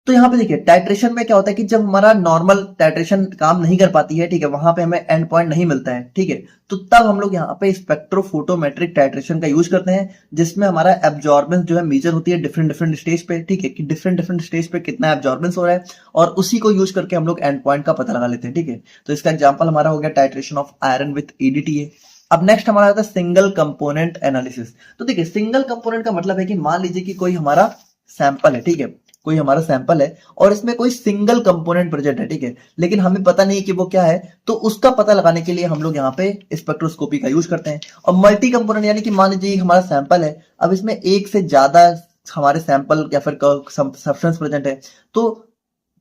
तो यहाँ पे देखिए टाइट्रेशन में क्या होता है कि जब हमारा नॉर्मल टाइट्रेशन काम नहीं कर पाती है, ठीक है, वहां पे हमें एंड पॉइंट नहीं मिलता है, ठीक है, तो तब हम लोग यहाँ पे स्पेक्ट्रोफोटोमेट्रिक टाइट्रेशन का यूज करते हैं जिसमें हमारा एब्जॉर्बेंस जो है मेजर होती है डिफरेंट डिफरेंट स्टेज पे, ठीक है, कि डिफरेंट डिफरेंट स्टेज पे कितना एब्जॉर्बेंस हो रहा है और उसी को यूज करके हम लोग एंड पॉइंट का पता लगा लेते हैं, ठीक है। तो इसका एग्जाम्पल हमारा हो गया titration of iron with EDTA। अब नेक्स्ट हमारा आता है सिंगल कंपोनेंट एनालिसिस। तो देखिए सिंगल कंपोनेंट का मतलब है कि मान लीजिए कि कोई हमारा सैंपल है, ठीक है, कोई हमारा सैंपल है और इसमें कोई सिंगल कंपोनेंट प्रेजेंट है, ठीक है, लेकिन हमें पता नहीं कि वो क्या है। तो उसका पता लगाने के लिए हम लोग यहाँ पे स्पेक्ट्रोस्कोपी का यूज करते हैं। और मल्टी कंपोनेंट यानी कि मान लीजिए हमारा सैंपल है, अब इसमें एक से ज्यादा हमारे सैंपल या फिर सब्सटेंस प्रेजेंट है, तो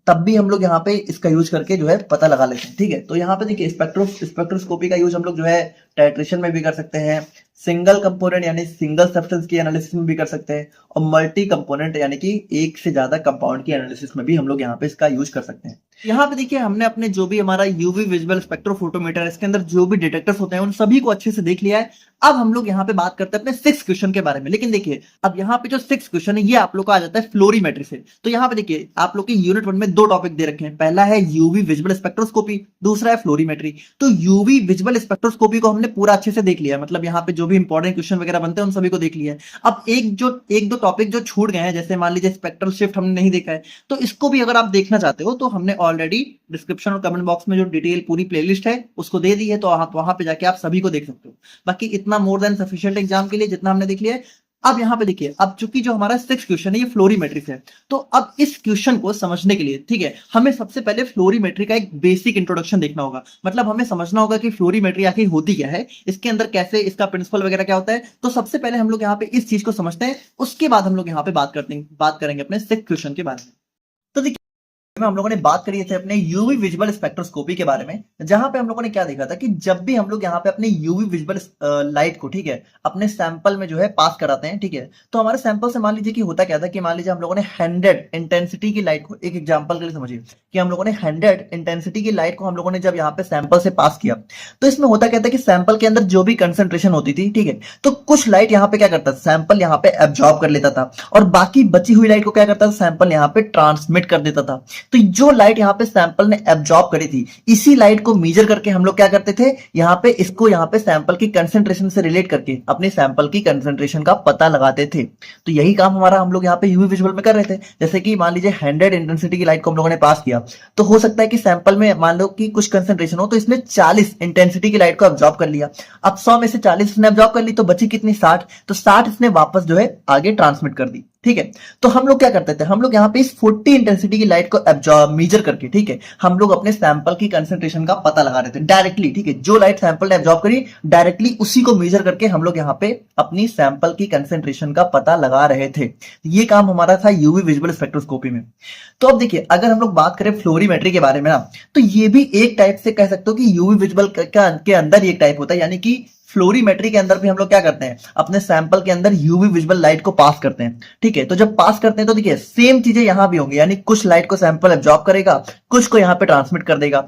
तब भी हम लोग यहाँ पे इसका यूज करके जो है पता लगा लेते हैं, ठीक है। तो यहाँ पे देखिए स्पेक्ट्रोस्कोपी का यूज हम लोग जो है टाइट्रेशन में भी कर सकते हैं, सिंगल कंपोनेंट यानी सिंगल सब्सटेंस की एनालिसिस में भी कर सकते हैं, और मल्टी कंपोनेंट यानी कि एक से ज्यादा कंपाउंड की एनालिसिस में भी हम लोग यहाँ पे इसका यूज कर सकते हैं। यहाँ पे देखिए हमने अपने जो भी हमारा यूवी विजुअल स्पेक्ट्रोफोटोमीटर इसके अंदर जो भी डिटेक्टर्स होते हैं उन सभी को अच्छे से देख लिया है। अब हम लोग यहाँ पे बात करते हैं अपने 6th क्वेश्चन के बारे में। लेकिन देखिए अब यहाँ पे जो 6th क्वेश्चन है ये आप लोग का आ जाता है फ्लोरीमेट्री से। तो यहाँ पे देखिए आप लोग के यूनिट 1 में दो टॉपिक दे रखे हैं, पहला है यूवी विजुअल स्पेक्ट्रोस्कोपी, दूसरा है फ्लोरीमेट्री। तो यूवी विजुअल स्पेक्ट्रोस्कोपी को हमने पूरा अच्छे से देख लिया, मतलब यहाँ पे जो भी इंपॉर्टेंट क्वेश्चन वगैरह बनते हैं उन सभी को देख लिया है। अब एक दो टॉपिक जो छूट गए हैं, जैसे मान लीजिए स्पेक्ट्रल शिफ्ट हमने नहीं देखा है, तो इसको भी अगर आप देखना चाहते हो तो हमने ऑलरेडी डिस्क्रिप्शन और कमेंट बॉक्स में जो डिटेल पूरी प्लेलिस्ट है उसको दे दी है, तो आप वहां पे जाके आप सभी को देख सकते हो। बाकी इतना मोर देन सफिशिएंट एग्जाम के लिए जितना हमने देख लिया है। अब यहाँ पे देखिए अब चूंकि जो हमारा 6th क्वेश्चन है ये फ्लोरीमेट्री से है, तो अब इस क्वेश्चन को समझने के लिए, ठीक है, हमें सबसे पहले फ्लोरीमेट्री का एक बेसिक इंट्रोडक्शन देखना होगा। मतलब हमें समझना होगा कि फ्लोरीमेट्री आखिर होती क्या है, इसके अंदर कैसे इसका प्रिंसिपल वगैरह क्या होता है। तो सबसे पहले हम लोग यहाँ पे इस चीज को समझते हैं, उसके बाद हम लोग यहाँ पे बात करेंगे अपने 6th क्वेश्चन के बारे में। तो देखिए में हम लोगों ने बात करी थी अपने यूवी विजुअल स्पेक्ट्रोस्कोपी के बारे में, जहां पे हम लोगों ने क्या देखा था कि जब भी हम लोग यहाँ पे अपने यूवी विजुअल लाइट को, ठीक है, अपने सैंपल में जो है पास कराते हैं, ठीक है, तो हमारे सैंपल से मान लीजिए कि होता क्या था कि मान लीजिए हम लोगों ने 100 इंटेंसिटी की लाइट को, एक एग्जांपल के लिए समझिए कि हम लोगों ने 100 इंटेंसिटी की लाइट को हम लोगों ने जब यहाँ पे सैंपल से पास किया, तो इसमें होता क्या था कि सैंपल के अंदर जो भी कंसेंट्रेशन होती थी, ठीक है, तो कुछ लाइट यहाँ पे क्या करता था, सैंपल यहाँ पे एब्जॉर्ब कर लेता था और बाकी बची हुई लाइट को क्या करता था, सैंपल यहाँ पे ट्रांसमिट कर देता था। तो जो लाइट यहाँ पे सैंपल ने एब्जॉर्ब करी थी, इसी लाइट को मेजर करके हम लोग क्या करते थे, यहाँ पे इसको यहाँ पे सैंपल की कंसेंट्रेशन से रिलेट करके अपने सैंपल की कंसेंट्रेशन का पता लगाते थे। तो यही काम हमारा हम लोग यहाँ पे यूवी विजुअल में कर रहे थे। जैसे कि मान लीजिए 100 इंटेंसिटी की लाइट को हम लोगों ने पास किया, तो हो सकता है कि सैंपल में मान लो कि कुछ कंसेंट्रेशन हो, तो इसने 40 इंटेंसिटी की लाइट को एब्जॉर्ब कर लिया। अब 100 में से 40 इसने एब्जॉर्ब कर ली, तो बची कितनी, 60। तो 60 इसने वापस जो है आगे ट्रांसमिट कर दी, ठीक है। तो हम लोग क्या करते थे, हम लोग यहाँ पे इस 40 इंटेंसिटी की लाइट को एब्जॉर्ब मेजर करके, ठीक है, हम लोग अपने सैंपल की कंसेंट्रेशन का पता लगा रहे थे डायरेक्टली, ठीक है, जो लाइट सैंपल ने एब्जॉर्ब करी डायरेक्टली उसी को मेजर करके हम लोग यहाँ पे अपनी सैंपल की कंसेंट्रेशन का पता लगा रहे थे। ये काम हमारा था यूवी विजुअल स्पेक्ट्रोस्कोपी में। तो अब देखिए अगर हम लोग बात करें फ्लोरीमेट्री के बारे में ना, तो ये भी एक टाइप से कह सकते हो कि यूवी विजुअल के अंदर एक टाइप होता है, यानी कि फ्लोरीमेट्री के अंदर भी हम लोग क्या करते हैं, अपने सैंपल के अंदर यूवी विजुअल लाइट को पास करते हैं, ठीक है। तो जब पास करते हैं तो देखिए सेम चीजें यहां भी होंगी, यानी कुछ लाइट को सैंपल एब्जॉर्ब करेगा, कुछ को यहाँ पे ट्रांसमिट कर देगा।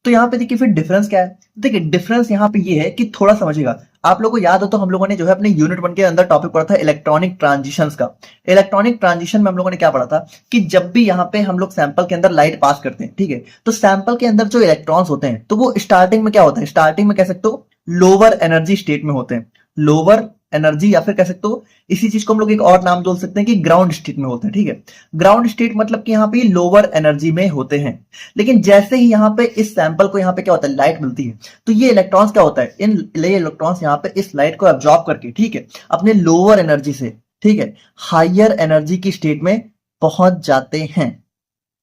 तो यहाँ पे देखिए फिर डिफरेंस क्या है, देखिए डिफरेंस यहाँ पे ये है कि थोड़ा समझिएगा, आप लोगों को याद हो तो हम लोगों ने जो है अपने यूनिट 1 के अंदर टॉपिक पढ़ा था इलेक्ट्रॉनिक ट्रांजिशंस का। इलेक्ट्रॉनिक ट्रांजिशन में हम लोगों ने क्या पढ़ा था कि जब भी यहाँ पे हम लोग सैंपल के अंदर लाइट पास करते हैं, ठीक है, तो सैंपल के अंदर जो इलेक्ट्रॉन्स होते हैं तो वो स्टार्टिंग में क्या होता है, स्टार्टिंग में कह सकते हो लोअर एनर्जी स्टेट में होते हैं। लोअर एनर्जी, या फिर कह सकते हो इसी चीज को हम लोग एक और नाम बोल सकते हैं कि ग्राउंड स्टेट में होते हैं। ठीक है, ग्राउंड स्टेट मतलब कि यहाँ पे लोअर एनर्जी में होते हैं। लेकिन जैसे ही यहाँ पे इस सैंपल को यहाँ पे क्या होता है, लाइट मिलती है, तो ये इलेक्ट्रॉन्स क्या होता है, इन ये इलेक्ट्रॉन्स यहाँ पे इस लाइट को एब्जॉर्ब करके, ठीक है, अपने लोअर एनर्जी से, ठीक है, हायर एनर्जी की स्टेट में पहुंच जाते हैं।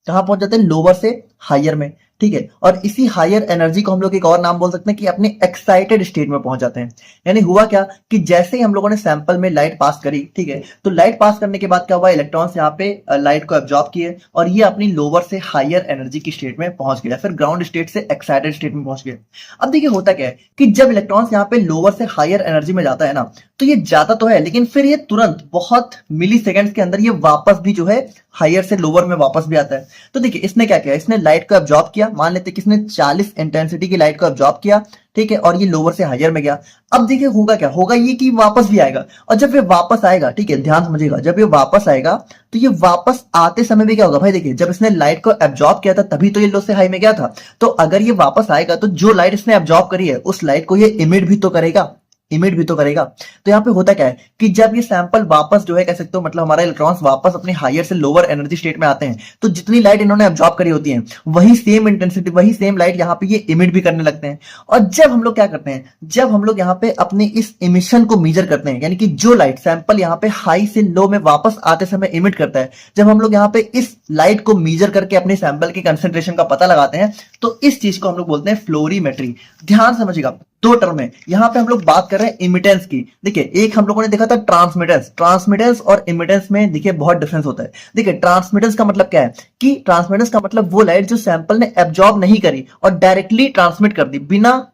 कहां पहुंच जाते हैं, लोअर से हायर में। ठीक है, और इसी हायर एनर्जी को हम लोग एक और नाम बोल सकते हैं कि अपने एक्साइटेड स्टेट में पहुंच जाते हैं। यानी हुआ क्या कि जैसे ही हम लोगों ने सैंपल में लाइट पास करी, ठीक है, तो लाइट पास करने के बाद क्या हुआ, इलेक्ट्रॉन्स यहाँ पे लाइट को एब्जॉर्ब किए और ये अपनी लोअर से हायर एनर्जी की स्टेट में पहुंच गया, फिर ग्राउंड स्टेट से एक्साइटेड स्टेट में पहुंच गए। अब देखिए होता क्या है कि जब इलेक्ट्रॉन्स यहाँ पे लोअर से हायर एनर्जी में जाता है ना, तो ये जाता तो है, लेकिन फिर ये तुरंत बहुत मिली सेकेंड्स के अंदर ये वापस भी जो है हायर से लोअर में वापस भी आता है। तो देखिए इसने क्या किया, इसने लाइट को एब्जॉर्ब किया, मान लेते कि इसने 40 इंटेंसिटी की लाइट को एब्जॉर्ब किया, ठीक है, और ये लोअर से हायर में गया। अब देखिए होगा क्या, होगा ये कि वापस भी आएगा, और जब ये वापस आएगा, ठीक है, ध्यान समझिएगा, जब ये वापस आएगा तो ये वापस आते समय भी क्या होगा भाई, देखिए जब इसने लाइट को एब्जॉर्ब किया था तभी तो ये लो से हाई में गया था, तो अगर ये वापस आएगा तो जो लाइट इसने एब्जॉर्ब करी है उस लाइट को ये इमिट भी तो करेगा, इमिट भी तो करेगा। तो यहाँ पे होता क्या है कि जब ये सैंपल वापस जो है कह सकते हो, मतलब हमारा इलेक्ट्रॉन्स वापस अपनी हायर से लोअर एनर्जी स्टेट में आते हैं, तो जितनी लाइट इन्होंने एब्जॉर्ब करी होती है वही सेम इंटेंसिटी, वही सेम लाइट यहाँ पे ये इमिट भी करने लगते हैं। और जब हम लोग क्या करते हैं, जब हम लोग यहाँ पे अपने इस इमिशन को मेजर करते हैं, यानी कि जो लाइट सैंपल यहाँ पे हाई से लो में वापस आते समय इमिट करता है, जब हम लोग यहाँ पे इस लाइट को मेजर करके अपने सैंपल की कंसेंट्रेशन का पता लगाते हैं, तो इस चीज को हम लोग बोलते हैं फ्लोरीमेट्री। ध्यान समझिएगा, दो टर्म है यहाँ पे हम लोग बात कर रहे हैं इमिटेंस की। देखिए एक हम लोगों ने देखा था ट्रांसमिटेंस, ट्रांसमिटेंस और इमिटेंस में देखिए बहुत डिफरेंस होता है। देखिए ट्रांसमिटेंस का मतलब क्या है कि ट्रांसमिटेंस का मतलब वो लाइट जो सैंपल ने एब्जॉर्ब नहीं करी और डायरेक्टली ट्रांसमिट कर दी,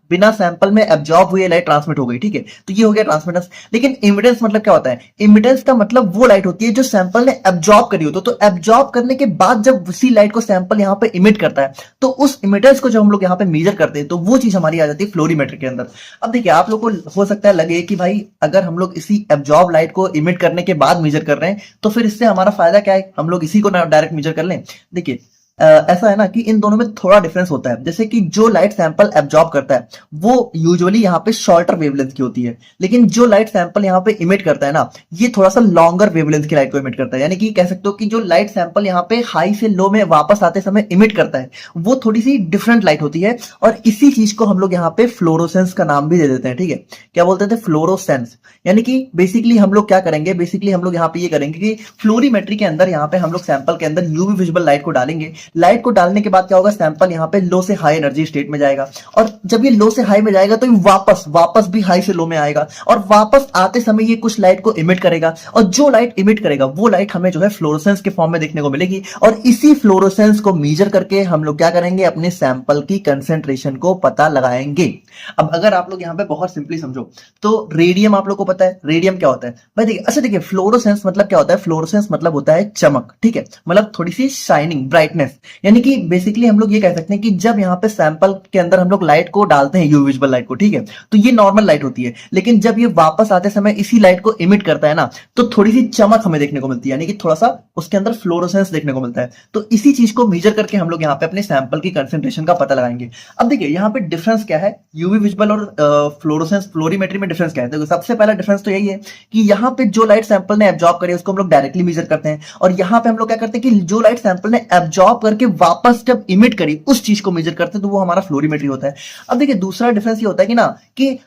बिना सैंपल में एब्जॉर्ब हुई लाइट ट्रांसमिट हो गई, ठीक है, तो ये हो गया ट्रांसमिटेंस। लेकिन इमिटेंस मतलब क्या होता है, इमिटेंस का मतलब वो लाइट होती है जो सैंपल ने एब्जॉर्ब करी हो, तो एब्जॉर्ब करने के बाद जब उसी लाइट को सैंपल यहाँ पे इमिट करता है, तो उस इमिटेंस को जब हम लोग यहाँ पे मेजर करते हैं तो वो चीज हमारी आ जाती है फ्लोरीमेट्री के अंदर। अब देखिए आप लोग को हो सकता है लगे कि भाई अगर हम लोग इसी एब्जॉर्ब लाइट को इमिट करने के बाद मेजर कर रहे हैं तो फिर इससे हमारा फायदा क्या है, हम लोग इसी को डायरेक्ट मेजर कर लें। देखिए ऐसा है ना कि इन दोनों में थोड़ा डिफरेंस होता है। जैसे कि जो लाइट सैंपल एब्जॉर्ब करता है वो यूजुअली यहाँ पे शॉर्टर वेवलेंथ की होती है, लेकिन जो लाइट सैंपल यहाँ पे इमिट करता है ना, ये थोड़ा सा लॉन्गर वेवलेंथ की लाइट को इमिट करता है। यानी कि कह सकते हो कि जो लाइट सैंपल यहाँ पे हाई से लो में वापस आते समय इमिट करता है वो थोड़ी सी डिफरेंट लाइट होती है, और इसी चीज को हम लोग यहाँ पे फ्लोरोसेंस का नाम भी दे देते हैं। ठीक है, क्या बोलते थे, फ्लोरोसेंस। यानी कि बेसिकली हम लोग क्या करेंगे, बेसिकली हम लोग यहाँ पे ये करेंगे कि फ्लोरीमेट्री के अंदर यहाँ पे हम लोग सैंपल के अंदर यूवी विजिबल लाइट को डालेंगे। लाइट को डालने के बाद क्या होगा, सैंपल यहाँ पे लो से हाई एनर्जी स्टेट में जाएगा, और जब ये लो से हाई में जाएगा तो ये वापस भी हाई से लो में आएगा, और वापस आते समय ये कुछ लाइट को इमिट करेगा, और जो लाइट इमिट करेगा वो लाइट हमें जो है फ्लोरोसेंस के फॉर्म में देखने को मिलेगी। और इसी फ्लोरोसेंस को मेजर करके हम लोग क्या करेंगे, अपने सैंपल की कंसेंट्रेशन को पता लगाएंगे। अब अगर आप लोग यहाँ पे बहुत सिंपली समझो तो रेडियम आप लोग को पता है, रेडियम क्या होता है भाई, देखिए अच्छा देखिए फ्लोरोसेंस मतलब क्या होता है, फ्लोरोसेंस मतलब होता है चमक, ठीक है, मतलब थोड़ी सी शाइनिंग, ब्राइटनेस। यानी कि बेसिकली हम लोग ये कह सकते हैं कि जब यहाँ पे सैंपल के अंदर हम लोग लाइट को डालते हैं, यूवी विजिबल लाइट को, ठीक है, तो ये नॉर्मल लाइट होती है, लेकिन जब ये वापस आते समय इसी लाइट को इमिट करता है ना, तो थोड़ी सी चमक हमें देखने को मिलती है, यानी कि थोड़ा सा उसके अंदर फ्लोरोसेंस देखने को मिलता है। तो इसी चीज को मेजर करके हम लोग यहाँ पे अपने सैंपल की कंसेंट्रेशन का पता लगाएंगे। अब देखिए यहाँ पे डिफरेंस क्या है, यूवी विजिबल और फ्लोरोसेंस फ्लोरीमेट्री में डिफरेंस क्या है। तो सबसे पहला डिफरेंस तो यही है कि यहाँ पे जो लाइट सैंपल ने एब्जॉर्ब करी उसको हम लोग डायरेक्टली मेजर करते हैं, और यहाँ पे हम लोग क्या करते हैं कि जो लाइट सैंपल ने एब्जॉर्ब करके वापस जब इमिट करी उस चीज को मेजर करते हैं, तो वो हमारा फ्लोरीमेट्री होता है। अब देखिए दूसरा डिफरेंस ये होता है कि ना कि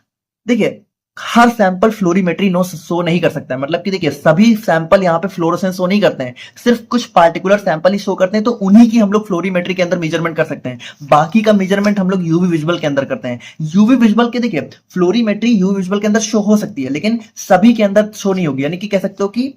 देखिए हर सैंपल फ्लोरीमेट्री नो शो नहीं कर सकता है, मतलब कि देखिए सभी सैंपल यहाँ पे फ्लोरोसेंस शो नहीं करते हैं, सिर्फ कुछ पार्टिकुलर सैंपल ही शो करते हैं, तो उन्हीं की हम लोग फ्लोरीमेट्री के अंदर मेजरमेंट कर सकते हैं। बाकी का मेजरमेंट हम लोग यूवी विजिबल के अंदर करते हैं। यूवी विजिबल के देखिए फ्लोरीमेट्री यूवी विजिबल के अंदर शो हो सकती है, लेकिन सभी के अंदर शो नहीं होगी। यानी कि कह सकते हो कि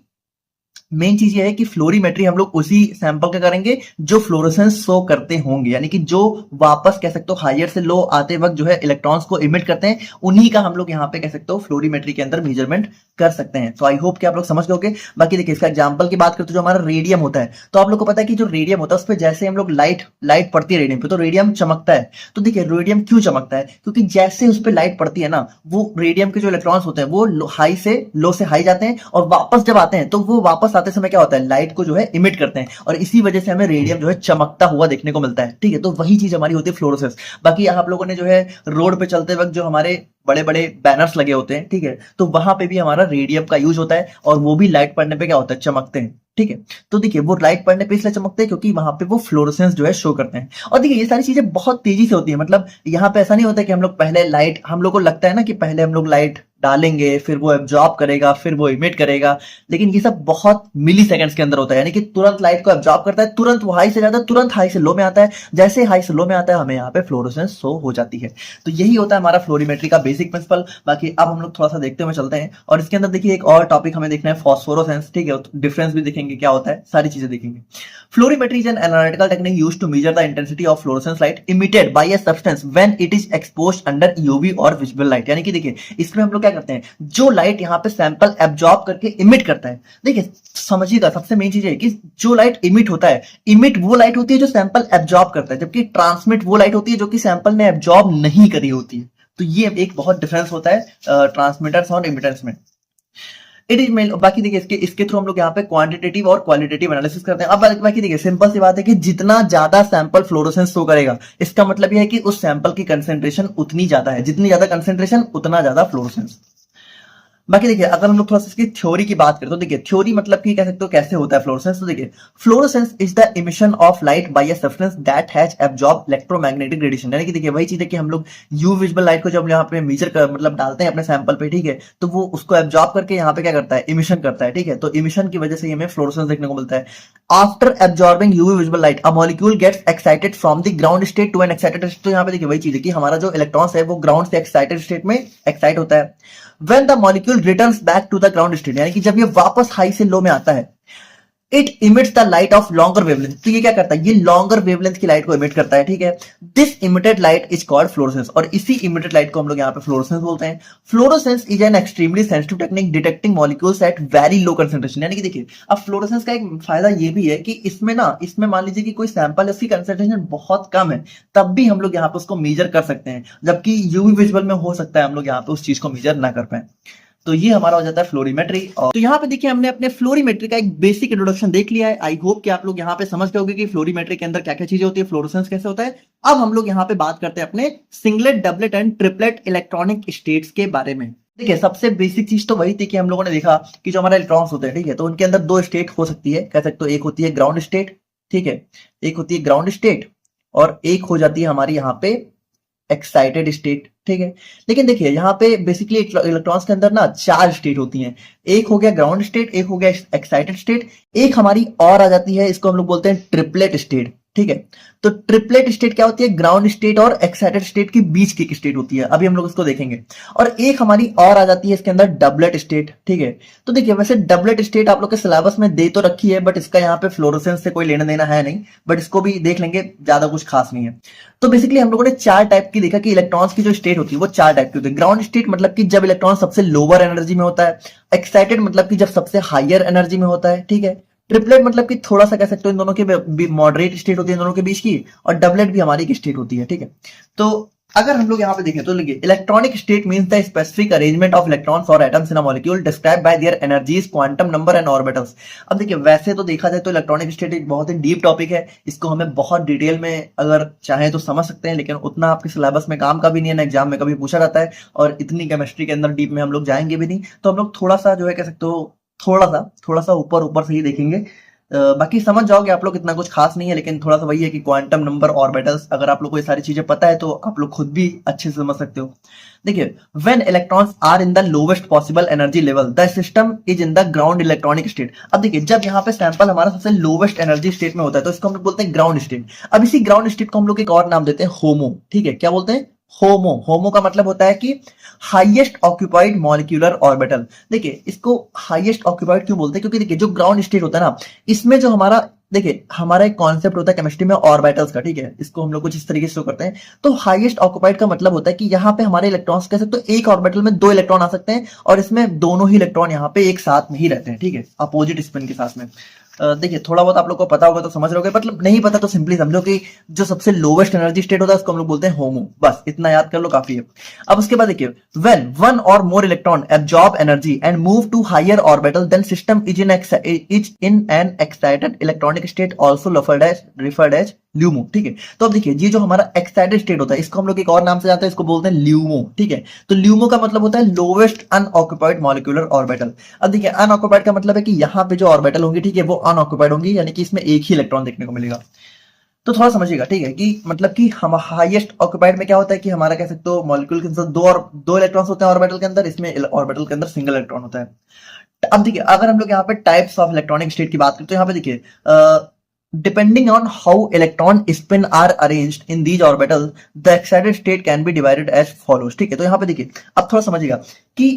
मेन चीज ये है कि फ्लोरीमेट्री हम लोग उसी सैंपल का करेंगे जो फ्लोरोसेंस शो करते होंगे, यानी कि जो वापस कह सकते हो हायर से लो आते वक्त जो है इलेक्ट्रॉन्स को इमिट करते हैं, उन्हीं का हम लोग यहाँ पे कह सकते हो फ्लोरीमेट्री के अंदर मेजरमेंट कर सकते हैं। तो आई होप कि आप लोग समझ गए। बाकी देखिए इसका एग्जांपल की बात करते जो हमारा रेडियम होता है, तो आप लोग को पता है कि जो रेडियम होता है उस पर जैसे हम लोग लाइट पड़ती है रेडियम पे, तो रेडियम चमकता है। तो देखिए रेडियम क्यों चमकता है, क्योंकि जैसे उस पर लाइट पड़ती है ना, वो रेडियम के जो इलेक्ट्रॉन्स होते हैं वो हाई से लो से हाई जाते हैं, और वापस जब आते हैं तो वो वापस आते समय क्या होता है, लाइट को जो है इमिट करते हैं और इसी वजह से हमें रेडियम जो है चमकता हुआ देखने को मिलता है। ठीक है, तो वही चीज हमारी होती है फ्लोरोसेंस। बाकी आप लोगों ने जो है रोड पे चलते वक्त जो हमारे बड़े बड़े बैनर्स लगे होते हैं, ठीक है, तो वहां पे भी हमारा रेडियम का यूज होता है और वो भी लाइट पड़ने पे क्या होता है, चमकते हैं। ठीक है, तो देखिए वो लाइट पड़ने पे इसलिए चमकते हैं क्योंकि वहां पे वो फ्लोरोसेंस जो है शो करते हैं। और देखिए ये सारी चीजें बहुत तेजी से होती है, मतलब यहाँ पे ऐसा नहीं होता कि हम लोग पहले लाइट, हम लोग को लगता है ना कि पहले हम लोग लाइट डालेंगे, फिर वो एब्जॉर्ब करेगा, फिर वो इमिट करेगा, लेकिन ये सब बहुत मिली सेकेंड्स के अंदर होता है, यानी कि तुरंत लाइट को एब्जॉर्ब करता है, तुरंत वो हाई से जाता है, तुरंत हाई से लो में आता है, जैसे हाई से लो में आता है हमें यहाँ पे फ्लोरोसेंस शो हो जाती है। तो यही होता है हमारा फ्लोरीमेट्री का बेसिक प्रिंसिपल। बाकी अब हम लोग थोड़ा सा देखते हुए चलते हैं और इसके अंदर देखिए एक और टॉपिक हमें देखना है, फॉस्फोरोसेंस। ठीक है, डिफरेंस भी देखेंगे क्या होता है, सारी चीजें देखेंगे। Fluorimetry is an analytical technique used to measure the intensity of fluorescence light emitted by a substance when it is exposed under UV और विजिबल लाइट। यानी कि देखिए इसमें हम लोग क्या करते हैं, जो लाइट यहाँ पे सैंपल एब्जॉर्ब करके इमिट करता है, देखिए समझिएगा सबसे मेन चीज है कि जो लाइट इमिट होता है, इमिट वो लाइट होती है जो सैंपल एब्जॉर्ब करता है, जबकि ट्रांसमिट वो लाइट होती है जो कि सैंपल ने एब्जॉर्ब नहीं करी होती है। तो ये एक बहुत डिफरेंस होता है ट्रांसमिटर्स और इमिटर्स में। इट इज मेन, बाकी देखिए इसके थ्रू हम लोग यहाँ पे क्वांटिटेटिव और क्वालिटेटिव एनालिसिस करते हैं। अब बाकी देखिए सिंपल सी बात है कि जितना ज्यादा सैंपल फ्लोरोसेंस शो करेगा, इसका मतलब यह है कि उस सैंपल की कंसेंट्रेशन उतनी ज्यादा है, जितनी ज्यादा कंसेंट्रेशन उतना ज्यादा फ्लोरोसेंस। बाकी देखिए अगर हम लोग थोड़ा सा इसकी थ्योरी की बात करें तो देखिए थ्योरी मतलब कि कह सकते हो कैसे होता है फ्लोरोसेंस। तो देखिए fluorescence is the emission of light by a substance that has absorb electromagnetic radiation. यानी कि देखिए वही चीज है कि हम लोग यू विजिबल लाइट को जब यहाँ पे मेजर कर मतलब डालते हैं अपने सैंपल पे, ठीक है, तो वो उसको एब्जॉर्ब करके यहाँ पे क्या करता है, इमिशन करता है। ठीक है, तो इमिशन की वजह से हमें फ्लोरोसेंस देखने को मिलता है। After absorbing UV visible light a molecule gets excited from the ground state to an excited state. तो यहाँ पे देखिए वही चीज है कि हमारा जो इलेक्ट्रॉन्स है वो ग्राउंड से एक्साइटेड स्टेट में एक्साइट होता है। When the molecule returns back to the ground state, यानी कि जब ये वापस हाई से लो में आता है, it emits the light of longer wavelength. तो ये क्या करता है, ये लॉन्गर वेवलेंथ की लाइट को इमिट करता है। ठीक है, this emitted light is called fluorescence और इसी इमिटेड लाइट को हम लोग यहाँ पे फ्लोरोसेंस बोलते हैं। Fluorescence is an extremely sensitive technique detecting molecules at very low concentration. यानी कि देखिए अब फ्लोरोसेंस का एक फायदा ये भी है कि इसमें मान लीजिए कि कोई सैंपल उसकी कंसेंट्रेशन बहुत कम है, तब भी हम लोग यहाँ पे उसको मेजर कर सकते हैं, जबकि यूवी विजुअल में हो सकता है हम लोग यहाँ पे उस चीज को मेजर ना कर पाए। तो ये हमारा हो जाता है फ्लोरीमेट्री। और तो यहाँ पे देखिए हमने अपने फ्लोरीमेट्री का एक बेसिक इंट्रोडक्शन देख लिया है। आई होप कि आप लोग यहाँ पे समझ गए होंगे कि फ्लोरीमेट्री के अंदर क्या क्या चीजें होती है, फ्लोरोसेंस कैसे होता है। अब हम लोग यहाँ पे बात करते हैं अपने singlet, doublet and triplet electronic states के बारे में। देखिए सबसे बेसिक चीज तो वही थी कि हम लोगों ने देखा कि जो हमारे इलेक्ट्रॉन्स होते हैं, ठीक है, तो उनके अंदर दो स्टेट हो सकती है, कह सकते हो एक होती है ग्राउंड स्टेट, ठीक है, एक होती है ग्राउंड स्टेट और एक हो जाती है हमारी यहाँ पे एक्साइटेड स्टेट। ठीक है, लेकिन देखिए यहाँ पे बेसिकली इलेक्ट्रॉन्स के अंदर ना चार स्टेट होती हैं, एक हो गया ग्राउंड स्टेट, एक हो गया एक्साइटेड स्टेट, एक हमारी और आ जाती है, इसको हम लोग बोलते हैं ट्रिपलेट स्टेट। ठीक है, तो ट्रिपलेट स्टेट क्या होती है, ग्राउंड स्टेट और एक्साइटेड स्टेट के बीच की एक स्टेट होती है, अभी हम लोग इसको देखेंगे। और एक हमारी और आ जाती है इसके अंदर डबलेट स्टेट। ठीक है, तो देखिए वैसे डबलेट स्टेट आप लोग के सिलेबस में दे तो रखी है, बट इसका यहाँ पे फ्लोरोसेंस से कोई लेना देना है नहीं, बट इसको भी देख लेंगे, ज्यादा कुछ खास नहीं है। तो बेसिकली हम लोगों ने चार टाइप की देखा कि इलेक्ट्रॉन्स की जो स्टेट होती है वो चार टाइप की होती है। ग्राउंड स्टेट मतलब कि जब इलेक्ट्रॉन सबसे लोअर एनर्जी में होता है, एक्साइटेड मतलब कि जब सबसे हायर एनर्जी में होता है, ठीक है, ट्रिपलेट मतलब कि थोड़ा सा कह सकते हो इन दोनों के मॉडरेट स्टेट होती है इन दोनों के बीच की, और डबलेट भी हमारी एक स्टेट होती है। ठीक है, तो अगर हम लोग यहाँ पे देखें तो देखिए electronic state means the specific arrangement of electrons और atoms in a molecule describe by their energies, quantum number and orbitals. अब देखिए वैसे तो देखा जाए तो इलेक्ट्रॉनिक स्टेट एक बहुत ही डीप टॉपिक है, इसको हमें बहुत डिटेल में अगर चाहे तो समझ सकते हैं, लेकिन उतना आपके सिलेबस में काम का भी नहीं है, ना एग्जाम में कभी पूछा जाता है, और इतनी केमिस्ट्री के अंदर डीप में हम लोग जाएंगे भी नहीं, तो हम लोग थोड़ा सा जो है कह सकते हो थोड़ा सा ऊपर ऊपर से ही देखेंगे। बाकी समझ जाओगे आप लोग, इतना कुछ खास नहीं है, लेकिन थोड़ा सा वही है कि क्वांटम नंबर, ऑर्बिटल्स, अगर आप लोग को ये सारी चीजें पता है तो आप लोग खुद भी अच्छे से समझ सकते हो। देखिए when electrons are in the lowest possible energy level the system is in the ground electronic state. अब देखिए जब यहाँ पे सैंपल हमारा सबसे लोवेस्ट एनर्जी स्टेट में होता है तो इसको हम लोग बोलते हैं ग्राउंड स्टेट। अब इसी ग्राउंड स्टेट को हम लोग एक और नाम देते हैं होमो। ठीक है, क्या बोलते हैं, होमो। होमो का मतलब होता है कि हाईएस्ट ऑक्यूपाइड मॉलिक्यूलर ऑर्बिटल। देखिए इसको हाईएस्ट ऑक्यूपाइड क्यों बोलते हैं, क्योंकि देखिए जो ग्राउंड स्टेट होता है ना, इसमें जो हमारा एक कॉन्सेप्ट होता है केमिस्ट्री में ऑर्बिटल्स का। ठीक है, इसको हम लोग कुछ इस तरीके से शो करते हैं। तो हाईएस्ट ऑक्यूपाइड का मतलब होता है कि यहाँ पे हमारे इलेक्ट्रॉन्स कह सकते हो एक ऑर्बिटल में दो इलेक्ट्रॉन आ सकते हैं, और इसमें दोनों ही इलेक्ट्रॉन यहाँ पे एक साथ में ही रहते हैं। ठीक है, अपोजिट स्पिन के साथ में। देखिए थोड़ा बहुत आप लोग को पता होगा तो समझ रहे होगे, मतलब नहीं पता तो सिंपली समझो कि जो सबसे लोवेस्ट एनर्जी स्टेट होता है उसको हम लोग बोलते हैं होमो, बस इतना याद कर लो काफी है। अब उसके बाद देखिए, व्हेन वन और more electron absorb energy and move to higher orbital then system is in an excited electronic state also referred as LUMO, ठीक है। तो अब देखिए ये जो हमारा एक्साइटेड स्टेट होता है इसको हम लोग एक और नाम से जानते हैं, इसको बोलते हैं ल्यूमो, ठीक है। तो ल्यूमो का मतलब होता है लोवेस्ट अनऑक्युपाइड मॉलिक्यूलर ऑर्बिटल। अब देखिए अनऑक्युपाइड का मतलब है कि यहाँ पे जो ऑर्बिटल होंगी, ठीक है, वो अनऑक्युपाइड होंगी, यानी कि इसमें एक ही इलेक्ट्रॉन देखने को मिलेगा। तो थोड़ा समझिएगा, ठीक है, कि मतलब कि हम हाईएस्ट ऑक्युपाइड में क्या होता है कि हमारा कह सकते हो मॉलिक्यूल के अंदर दो इलेक्ट्रॉन्स होते हैं ऑर्बिटल के अंदर, इसमें ऑर्बिटल के अंदर सिंगल इलेक्ट्रॉन होता है। अब देखिए अगर हम लोग यहाँ पे टाइप्स ऑफ इलेक्ट्रॉनिक स्टेट की बात करें तो यहाँ पे देखिए depending on how electron spin are arranged in these orbitals the excited state can be divided as follows, ठीक है। तो यहाँ पे देखिए अब थोड़ा समझिएगा कि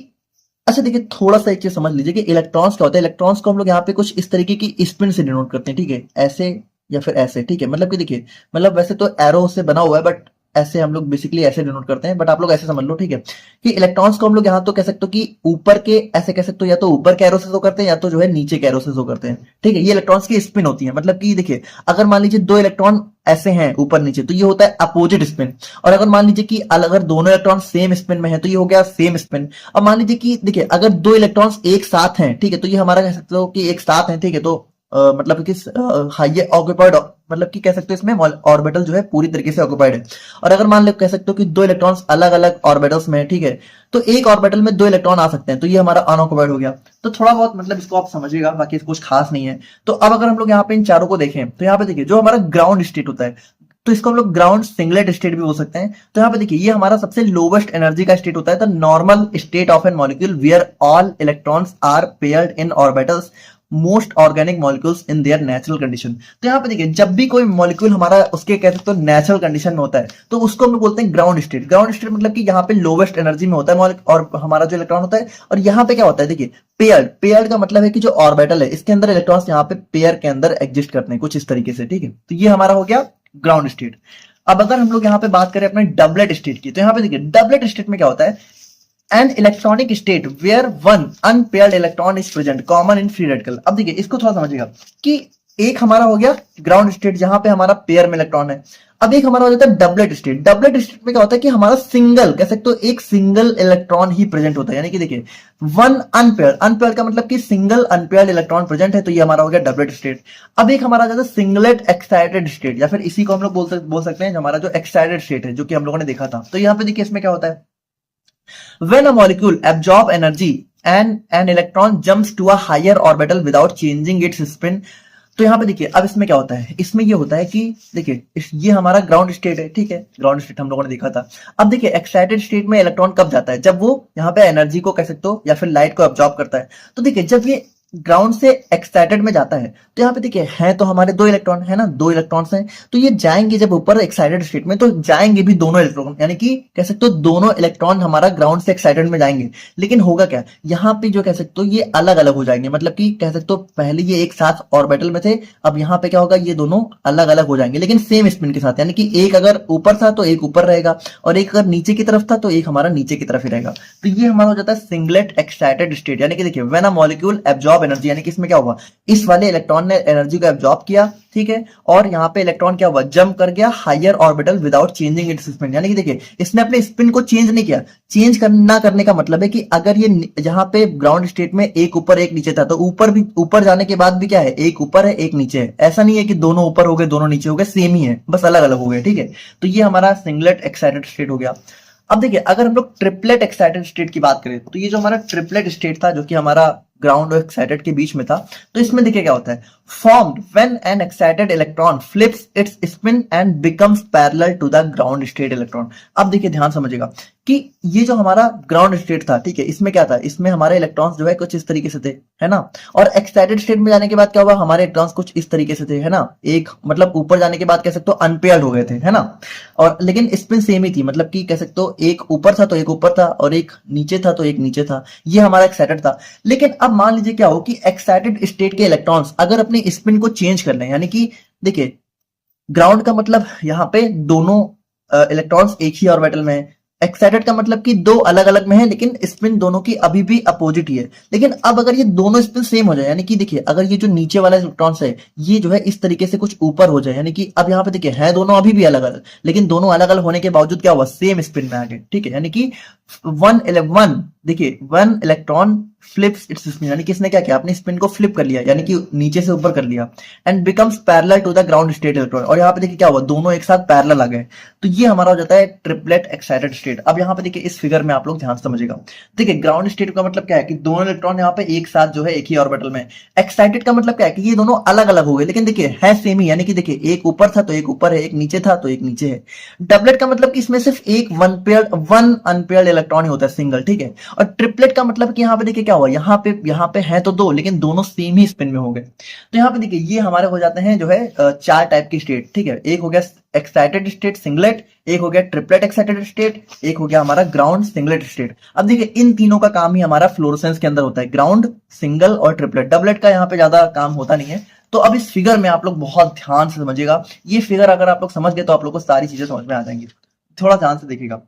अच्छा देखिए थोड़ा सा एक चीज समझ लीजिए कि इलेक्ट्रॉन्स क्या होता है। इलेक्ट्रॉन्स को हम लोग यहाँ पे कुछ इस तरीके की स्पिन से डिनोट करते हैं, ठीक है, ऐसे या फिर ऐसे, ठीक है। मतलब कि देखिए मतलब वैसे तो एरो से बना हुआ है बट ऐसे हम लोग बेसिकली ऐसे डिनोट करते हैं, बट आप लोग ऐसे समझ लो, ठीक है, कि इलेक्ट्रॉन्स को हम लोग यहाँ तो कह सकते हो कि ऊपर के ऐसे कह सकते हो, या तो ऊपर के एरो से शो करते हैं या तो जो है नीचे के एरो से शो करते हैं, ठीक है। ये इलेक्ट्रॉन्स की स्पिन होती है। मतलब कि देखिए अगर मान लीजिए दो इलेक्ट्रॉन ऐसे हैं ऊपर नीचे तो ये होता है अपोजिट स्पिन, और अगर मान लीजिए कि अगर दोनों इलेक्ट्रॉन सेम स्पिन में है तो ये हो गया सेम स्पिन। अब मान लीजिए कि देखिए अगर दो इलेक्ट्रॉन्स एक साथ हैं, ठीक है, तो ये हमारा कह सकते हो कि एक साथ हैं, ठीक है। तो मतलब कि हाईएस्ट ऑक्युपाइड, मतलब कि कह सकते हो इसमें ऑर्बिटल जो है पूरी तरीके से ऑक्युपाइड है। और अगर मान लो कह सकते हो कि दो इलेक्ट्रॉन्स अलग अलग ऑर्बिटल्स में है, ठीक है, तो एक ऑर्बिटल में दो इलेक्ट्रॉन आ सकते हैं, तो ये हमारा अनऑक्युपाइड हो गया। तो थोड़ा बहुत मतलब इसको आप समझिएगा, बाकी कुछ खास नहीं है। तो अब अगर हम लोग यहाँ पे इन चारों को देखें तो यहाँ पे देखिए जो हमारा ग्राउंड स्टेट होता है तो इसको हम लोग ग्राउंड सिंगलेट स्टेट भी बोल सकते हैं। तो यहाँ पे देखिए ये हमारा सबसे लोवेस्ट एनर्जी का स्टेट होता है, the normal state of an molecule where all electrons are paired in orbitals most organic molecules in their natural condition. तो यहाँ पे देखिए जब भी कोई मॉलिक्यूल हमारा उसके कह सकते हो नेचुरल कंडीशन में होता है तो उसको हम लोग बोलते हैं ग्राउंड स्टेट। ग्राउंड स्टेट मतलब कि यहाँ पे लोवेस्ट एनर्जी में होता है और हमारा जो इलेक्ट्रॉन होता है, और यहाँ पे क्या होता है देखिए पेयर्ड। पेयर्ड का मतलब है कि जो ऑर्बिटल है इसके अंदर इलेक्ट्रॉन्स यहाँ पे पेयर के अंदर एग्जिस्ट करते हैं कुछ इस तरीके से, ठीक है। तो ये हमारा हो गया ग्राउंड स्टेट। अब अगर हम लोग यहाँ पे बात करें अपने डबलेट स्टेट की, तो यहाँ पे देखिए डबलेट स्टेट में क्या होता है, an electronic state where one unpaired electron is present common in free radical. अब देखिए इसको थोड़ा समझिएगा कि एक हमारा हो गया ग्राउंड स्टेट जहां पे हमारा पेयर में इलेक्ट्रॉन है। अब एक हमारा हो जाता है डबलेट स्टेट। डबलेट स्टेट में क्या होता है कि हमारा सिंगल कह सकते हो एक सिंगल इलेक्ट्रॉन ही प्रेजेंट होता है, यानी कि देखिए वन अनपेयर्ड। अनपेयर्ड का मतलब कि सिंगल अनपेयर्ड इलेक्ट्रॉन प्रेजेंट है, तो ये हमारा हो गया डबलेट स्टेट। अब एक हमारा जाता है सिंगलेट एक्साइटेड स्टेट, या फिर इसी को हम लोग बोल सकते हैं हमारा जो एक्साइटेड स्टेट है जो कि हम लोगों ने देखा था। तो यहाँ पे देखिए इसमें क्या होता है, when a molecule absorb energy and an electron jumps to a higher orbital without changing its spin। तो यहाँ पे देखिए अब इसमें क्या होता है, इसमें ये होता है कि देखिए ये हमारा ग्राउंड स्टेट है, ठीक है, ग्राउंड स्टेट हम लोगों ने देखा था। अब देखिए एक्साइटेड स्टेट में इलेक्ट्रॉन कब जाता है, जब वो यहाँ पे एनर्जी को कह सकते हो या फिर लाइट को अब्जॉर्ब करता है। तो देखिए जब ये ग्राउंड से एक्साइटेड में जाता है तो यहाँ पे देखिए है तो हमारे दो इलेक्ट्रॉन है ना, दो इलेक्ट्रॉन्स हैं, तो ये जाएंगे जब ऊपर एक्साइटेड स्टेट में तो जाएंगे भी दोनों इलेक्ट्रॉन, यानी कि कह सकते हो दोनों इलेक्ट्रॉन हमारा ग्राउंड से एक्साइटेड में जाएंगे। लेकिन होगा क्या, यहाँ पे जो कह सकते हो ये अलग अलग हो जाएंगे, मतलब कि कह सकते हो पहले ये एक साथ ऑर्बिटल में थे, अब यहाँ पे क्या होगा ये दोनों अलग अलग हो जाएंगे लेकिन सेम स्पिन के साथ, यानी कि एक अगर ऊपर था तो एक ऊपर रहेगा और एक अगर नीचे की तरफ था तो एक हमारा नीचे की तरफ ही रहेगा। तो ये हमारा हो जाता है सिंगलेट एक्साइटेड स्टेट। यानी कि देखिए when a molecule absorb energy, यानी कि इसमें क्या हुआ, इस वाले इलेक्ट्रॉन ने एनर्जी को एब्जॉर्ब किया, ठीक है, और यहाँ पे इलेक्ट्रॉन क्या हुआ, जंप कर गया higher orbital without changing its spin. यानी कि देखिए इसने अपने स्पिन को चेंज नहीं किया। चेंज ना करने का मतलब है कि अगर ये यहाँ पे ग्राउंड स्टेट में एक ऊपर एक नीचे था तो ऊपर भी, ऊपर जाने के बाद भी क्या है, एक ऊपर है एक नीचे है। ऐसा नहीं है कि दोनों ऊपर हो गए दोनों नीचे हो गए, सेम ही है, बस अलग अलग हो गए, ठीक है। तो ये हमारा सिंगलेट एक्साइटेड स्टेट हो गया। अब देखिए अगर हम लोग ट्रिपलेट एक्साइटेड स्टेट की बात करें तो ये जो हमारा ट्रिपलेट स्टेट था जो कि हमारा ग्राउंड और एक्साइटेड के बीच में था, तो इसमें देखिए क्या होता है, formed when an excited electron flips its spin and becomes parallel to the ground state electron. अब देखिए ध्यान समझिएगा कि ये जो हमारा ग्राउंड स्टेट था, ठीक है, इसमें क्या था, इसमें हमारे इलेक्ट्रॉन्स जो है कुछ इस तरीके से थे, है ना, और एक्साइटेड स्टेट में जाने के बाद क्या हुआ, हमारे इलेक्ट्रॉन्स कुछ इस तरीके से थे, है ना, एक मतलब ऊपर जाने के बाद कह सकते हो अनपेयर्ड हो गए थे, है ना, और लेकिन स्पिन सेम ही थी, मतलब कि कह सकते हो एक ऊपर था तो एक ऊपर था और एक नीचे था तो एक नीचे था। ये हमारा एक्साइटेड था। लेकिन अब मान लीजिए क्या हो कि एक्साइटेड स्टेट के इलेक्ट्रॉन्स अगर अपनी स्पिन को चेंज कर लें, यानी कि देखिए ग्राउंड का मतलब यहाँ पे दोनों इलेक्ट्रॉन्स एक ही ऑर्बिटल में है, एक्साइटेड का मतलब कि दो अलग अलग में है, लेकिन स्पिन दोनों की अभी भी अपोजिट ही है। लेकिन अब अगर ये दोनों स्पिन सेम हो जाए, यानी कि देखिए अगर ये जो नीचे वाला इलेक्ट्रॉन्स है ये जो है इस तरीके से कुछ ऊपर हो जाए, यानी कि अब यहाँ पे देखिए है दोनों अभी भी अलग अलग, लेकिन दोनों अलग अलग होने के बावजूद क्या हुआ, सेम स्पिन में आ गए, ठीक है। यानी कि वन देखिए one electron flips its spin, यानी कि इसने क्या किया, अपने स्पिन को फ्लिप कर लिया, यानी कि नीचे से ऊपर कर लिया, and becomes parallel to the ground state electron. और यहाँ पे देखिए क्या हुआ, दोनों एक साथ पैरेलल आ गए, तो ये हमारा हो जाता है ट्रिपलेट एक्साइटेड स्टेट। अब यहाँ पे देखिए इस फिगर में आप लोग ध्यान से समझिएगा, देखिए ग्राउंड स्टेट का मतलब क्या है कि दोनों इलेक्ट्रॉन यहाँ पे एक साथ जो है एक ही ऑर्बिटल में। एक्साइटेड का मतलब क्या है कि ये दोनों अलग अलग हो गए, लेकिन देखिए है सेम ही, यानी कि देखिए एक ऊपर था तो एक ऊपर है, एक नीचे था तो एक नीचे है। डबलेट का मतलब कि इसमें सिर्फ एक वन अनपेयर्ड इलेक्ट्रॉन ही होता है, सिंगल, ठीक है। और ट्रिपलेट का मतलब कि यहाँ पे देखिए क्या हुआ, यहाँ पे है तो दो, लेकिन दोनों सेम ही स्पिन में हो गए। तो यहाँ पे देखिए ये हमारे हो जाते हैं जो है चार टाइप की स्टेट, ठीक है। एक हो गया एक्साइटेड स्टेट सिंगलेट, एक हो गया ट्रिपलेट एक्साइटेड स्टेट, एक हो गया हमारा ग्राउंड सिंगलेट स्टेट। अब देखिए इन तीनों का काम ही हमारा फ्लोरोसेंस के अंदर होता है, ग्राउंड, सिंगल और ट्रिपलेट। डबलेट का यहाँ पे ज्यादा काम होता नहीं है। तो अब इस फिगर में आप लोग बहुत ध्यान से समझिएगा, ये फिगर अगर आप लोग समझ गए तो आप लोग को सारी चीजें समझ में आ जाएंगी। थोड़ा ध्यान से देखिएगा,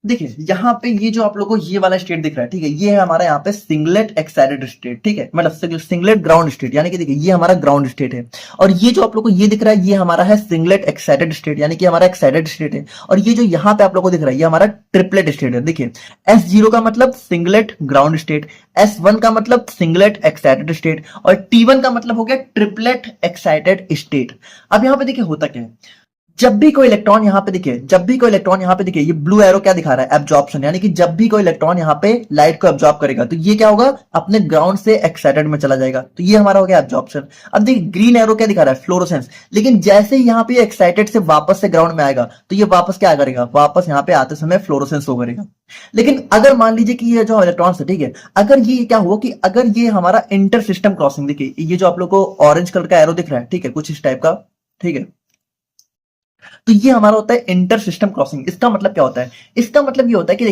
देखिए यहाँ पे ये जो आप लोगों को ये वाला स्टेट दिख रहा है, ठीक है, ये है हमारा यहाँ पे सिंगलेट एक्साइटेड स्टेट, ठीक है, मतलब सिंगलेट ग्राउंड स्टेट, यानी कि देखिए ये हमारा ग्राउंड स्टेट है। और ये जो आप लोग को ये दिख रहा है ये हमारा है सिंगलेट एक्साइटेड स्टेट, यानी कि हमारा एक्साइटेड स्टेट है। और ये जो यहाँ पे आप लोग को दिख रहा है ये हमारा ट्रिपलेट स्टेट है। देखिए S0 का मतलब सिंगलेट ग्राउंड स्टेट, S1 का मतलब सिंगलेट एक्साइटेड स्टेट, और T1 का मतलब हो गया ट्रिपलेट एक्साइटेड स्टेट। अब यहाँ पे देखिए होता क्या है, जब भी कोई इलेक्ट्रॉन यहाँ पे देखिए ये ब्लू एरो क्या दिखा रहा है, एब्जॉर्प्शन, यानी कि जब भी कोई इलेक्ट्रॉन यहाँ पे लाइट को एब्जॉर्ब करेगा तो ये क्या होगा, अपने ग्राउंड से एक्साइटेड में चला जाएगा, तो ये हमारा हो गया एब्जॉर्प्शन। अब देखिए ग्रीन एरो क्या दिखा रहा है, फ्लोरोसेंस, लेकिन जैसे ही यहाँ पे एक्साइटेड से वापस से ग्राउंड में आएगा तो ये वापस क्या करेगा, वापस यहाँ पे आते समय फ्लोरोसेंस हो करेगा। लेकिन अगर मान लीजिए कि ये जो इलेक्ट्रॉन्स है, ठीक है, अगर ये क्या हुआ कि अगर ये हमारा इंटर सिस्टम क्रॉसिंग, देखिए ये जो आप लोग को ऑरेंज कलर का एरो दिख रहा है, ठीक है, कुछ इस टाइप का, ठीक है, तो ये हमारा होता है इंटर सिस्टम क्रॉसिंग। इसका मतलब क्या होता है, इसका मतलब ये होता है कि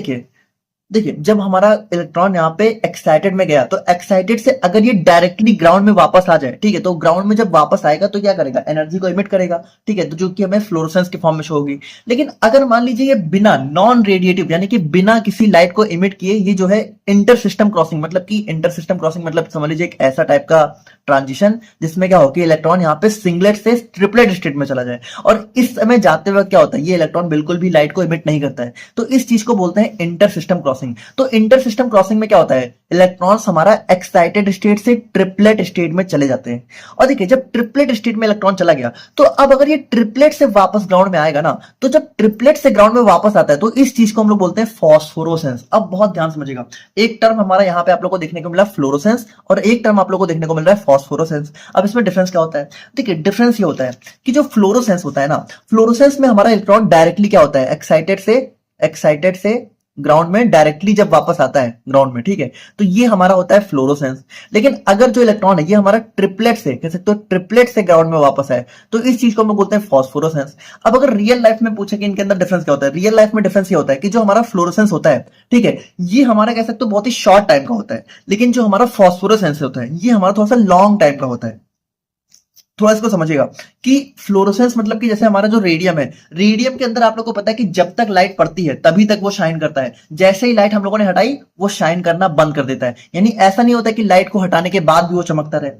देखिए जब हमारा इलेक्ट्रॉन यहाँ पे एक्साइटेड में गया तो एक्साइटेड से अगर ये डायरेक्टली ग्राउंड में वापस आ जाए, ठीक है, तो ग्राउंड में जब वापस आएगा तो क्या करेगा, एनर्जी को इमिट करेगा, ठीक है, तो जो कि हमें फ्लोरोसेंस के फॉर्म में शो होगी। लेकिन अगर मान लीजिए ये बिना नॉन रेडिएटिव, यानी कि बिना किसी लाइट को इमिट किए ये जो है इंटर सिस्टम क्रॉसिंग, मतलब कि इंटर सिस्टम क्रॉसिंग मतलब समझ लीजिए एक ऐसा टाइप का ट्रांजिशन जिसमें क्या हो कि इलेक्ट्रॉन यहाँ पे सिंगलेट से ट्रिपलेट स्टेट में चला जाए, और इस समय जाते वक्त क्या होता है, ये इलेक्ट्रॉन बिल्कुल भी लाइट को इमिट नहीं करता है, तो इस चीज को बोलते हैं इंटर सिस्टम क्रॉसिंग। तो इंटर सिस्टम क्रॉसिंग में क्या होता है, इलेक्ट्रॉन्स हमारा एक्साइटेड स्टेट से ट्रिपलेट स्टेट में चले जाते हैं। और देखिए जब ट्रिपलेट स्टेट में इलेक्ट्रॉन चला गया तो अब अगर ये ट्रिपलेट से वापस ग्राउंड में आएगा ना, तो जब ट्रिपलेट से ग्राउंड में वापस आता है तो इस चीज को हम लोग बोलते हैं फॉस्फोरोसेंस। अब बहुत ध्यान समझिएगा, एक टर्म हमारा यहाँ पे आप लोग को देखने को मिला फ्लोरोसेंस, और एक टर्म आप लोग को देखने को मिल रहा है फॉस्फोरोसेंस। अब इसमें डिफरेंस क्या होता है, देखिए डिफरेंस ये होता है कि जो फ्लोरोसेंस होता है ना, फ्लोरोसेंस में हमारा इलेक्ट्रॉन डायरेक्टली क्या होता है, एक्साइटेड से ग्राउंड में डायरेक्टली जब वापस आता है ग्राउंड में, ठीक है, तो ये हमारा होता है फ्लोरोसेंस। लेकिन अगर जो इलेक्ट्रॉन है ये हमारा ट्रिपलेट से, कह सकते हो ट्रिपलेट से ग्राउंड में वापस आए, तो इस चीज को हम लोग बोलते हैं फॉस्फोरोसेंस। अब अगर रियल लाइफ में पूछे कि इनके अंदर डिफरेंस क्या होता है, रियल लाइफ में डिफरेंस ये होता है कि जो हमारा फ्लोरोसेंस होता है, ठीक है, ये हमारा कह सकते हो बहुत ही शॉर्ट टाइम का होता है, लेकिन जो हमारा फॉस्फोरोसेंस होता है ये हमारा थोड़ा सा लॉन्ग टाइम का होता है। थोड़ा इसको समझिएगा कि फ्लोरोसेंस मतलब कि जैसे हमारा जो रेडियम है, रेडियम के अंदर आप लोगों को पता है कि जब तक लाइट पड़ती है तभी तक वो शाइन करता है, जैसे ही लाइट हम लोगों ने हटाई वो शाइन करना बंद कर देता है। यानी ऐसा नहीं होता कि लाइट को हटाने के बाद भी वो चमकता रहे।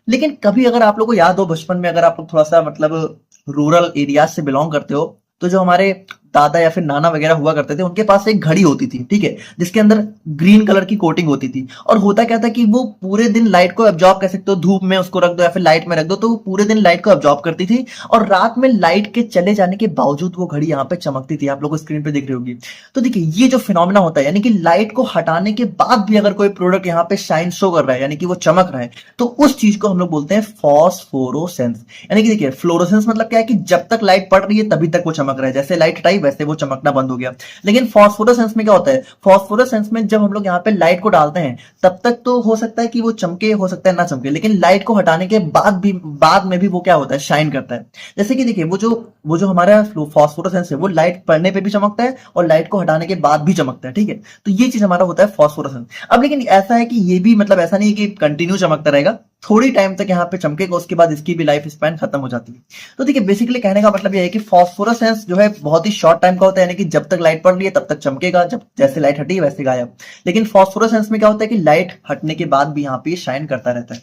लेकिन कभी अगर आप लोग को याद हो बचपन में, अगर आप लोग थोड़ा सा मतलब रूरल एरिया से बिलोंग करते हो, तो जो हमारे दादा या फिर नाना वगैरह हुआ करते थे उनके पास एक घड़ी होती थी, ठीक है, जिसके अंदर ग्रीन कलर की कोटिंग होती थी। और होता क्या था कि वो पूरे दिन लाइट को एब्जॉर्ब कर सकते हो, धूप में उसको रख दो या फिर लाइट में रख दो तो वो पूरे दिन लाइट को एब्जॉर्ब करती थी, और रात में लाइट के चले जाने के बावजूद वो घड़ी यहाँ पे चमकती थी। आप लोग स्क्रीन पे देख रही होगी। तो देखिए ये जो फिनोमेना होता है, यानी कि लाइट को हटाने के बाद भी अगर कोई प्रोडक्ट यहाँ पे शाइन शो कर रहा है, यानी कि वो चमक रहा है, तो उस चीज को हम लोग बोलते हैं फॉस्फोरोसेंस। यानी कि देखिए फ्लोरोसेंस मतलब क्या है कि जब तक लाइट पड़ रही है तभी तक वो चमक रहा है, जैसे लाइट हटाई वैसे वो चमकना बंद हो गया। लेकिन फॉस्फोरोसेंस में क्या होता है, फॉस्फोरोसेंस में जब हम लोग यहाँ पे लाइट को डालते हैं तब तक तो हो सकता है कि वो चमके, हो सकता है ना चमके, लेकिन लाइट को हटाने के बाद में भी वो क्या होता है, शाइन करता है। जैसे कि देखिए वो जो हमारा फॉस्फोरोसेंस है वो लाइट पड़ने पे भी चमकता है और लाइट को हटाने के बाद भी चमकता है, ठीक है। तो ये चीज हमारा होता है फॉस्फोरोसेंस। अब लेकिन ऐसा है कि ये भी मतलब ऐसा नहीं है कि कंटिन्यू चमकता रहेगा, थोड़ी टाइम तक यहाँ पे चमकेगा, उसके बाद इसकी भी लाइफ स्पैन खत्म हो जाती है। तो देखिए बेसिकली कहने का मतलब ये है कि फॉस्फोरेसेंस जो है बहुत ही शॉर्ट टाइम का होता है, यानी कि जब तक लाइट पड़ रही है तब तक चमकेगा, जब जैसे लाइट हटी वैसे गायब। लेकिन फॉस्फोरेसेंस में क्या होता है कि लाइट हटने के बाद भी यहाँ पे शाइन करता रहता है।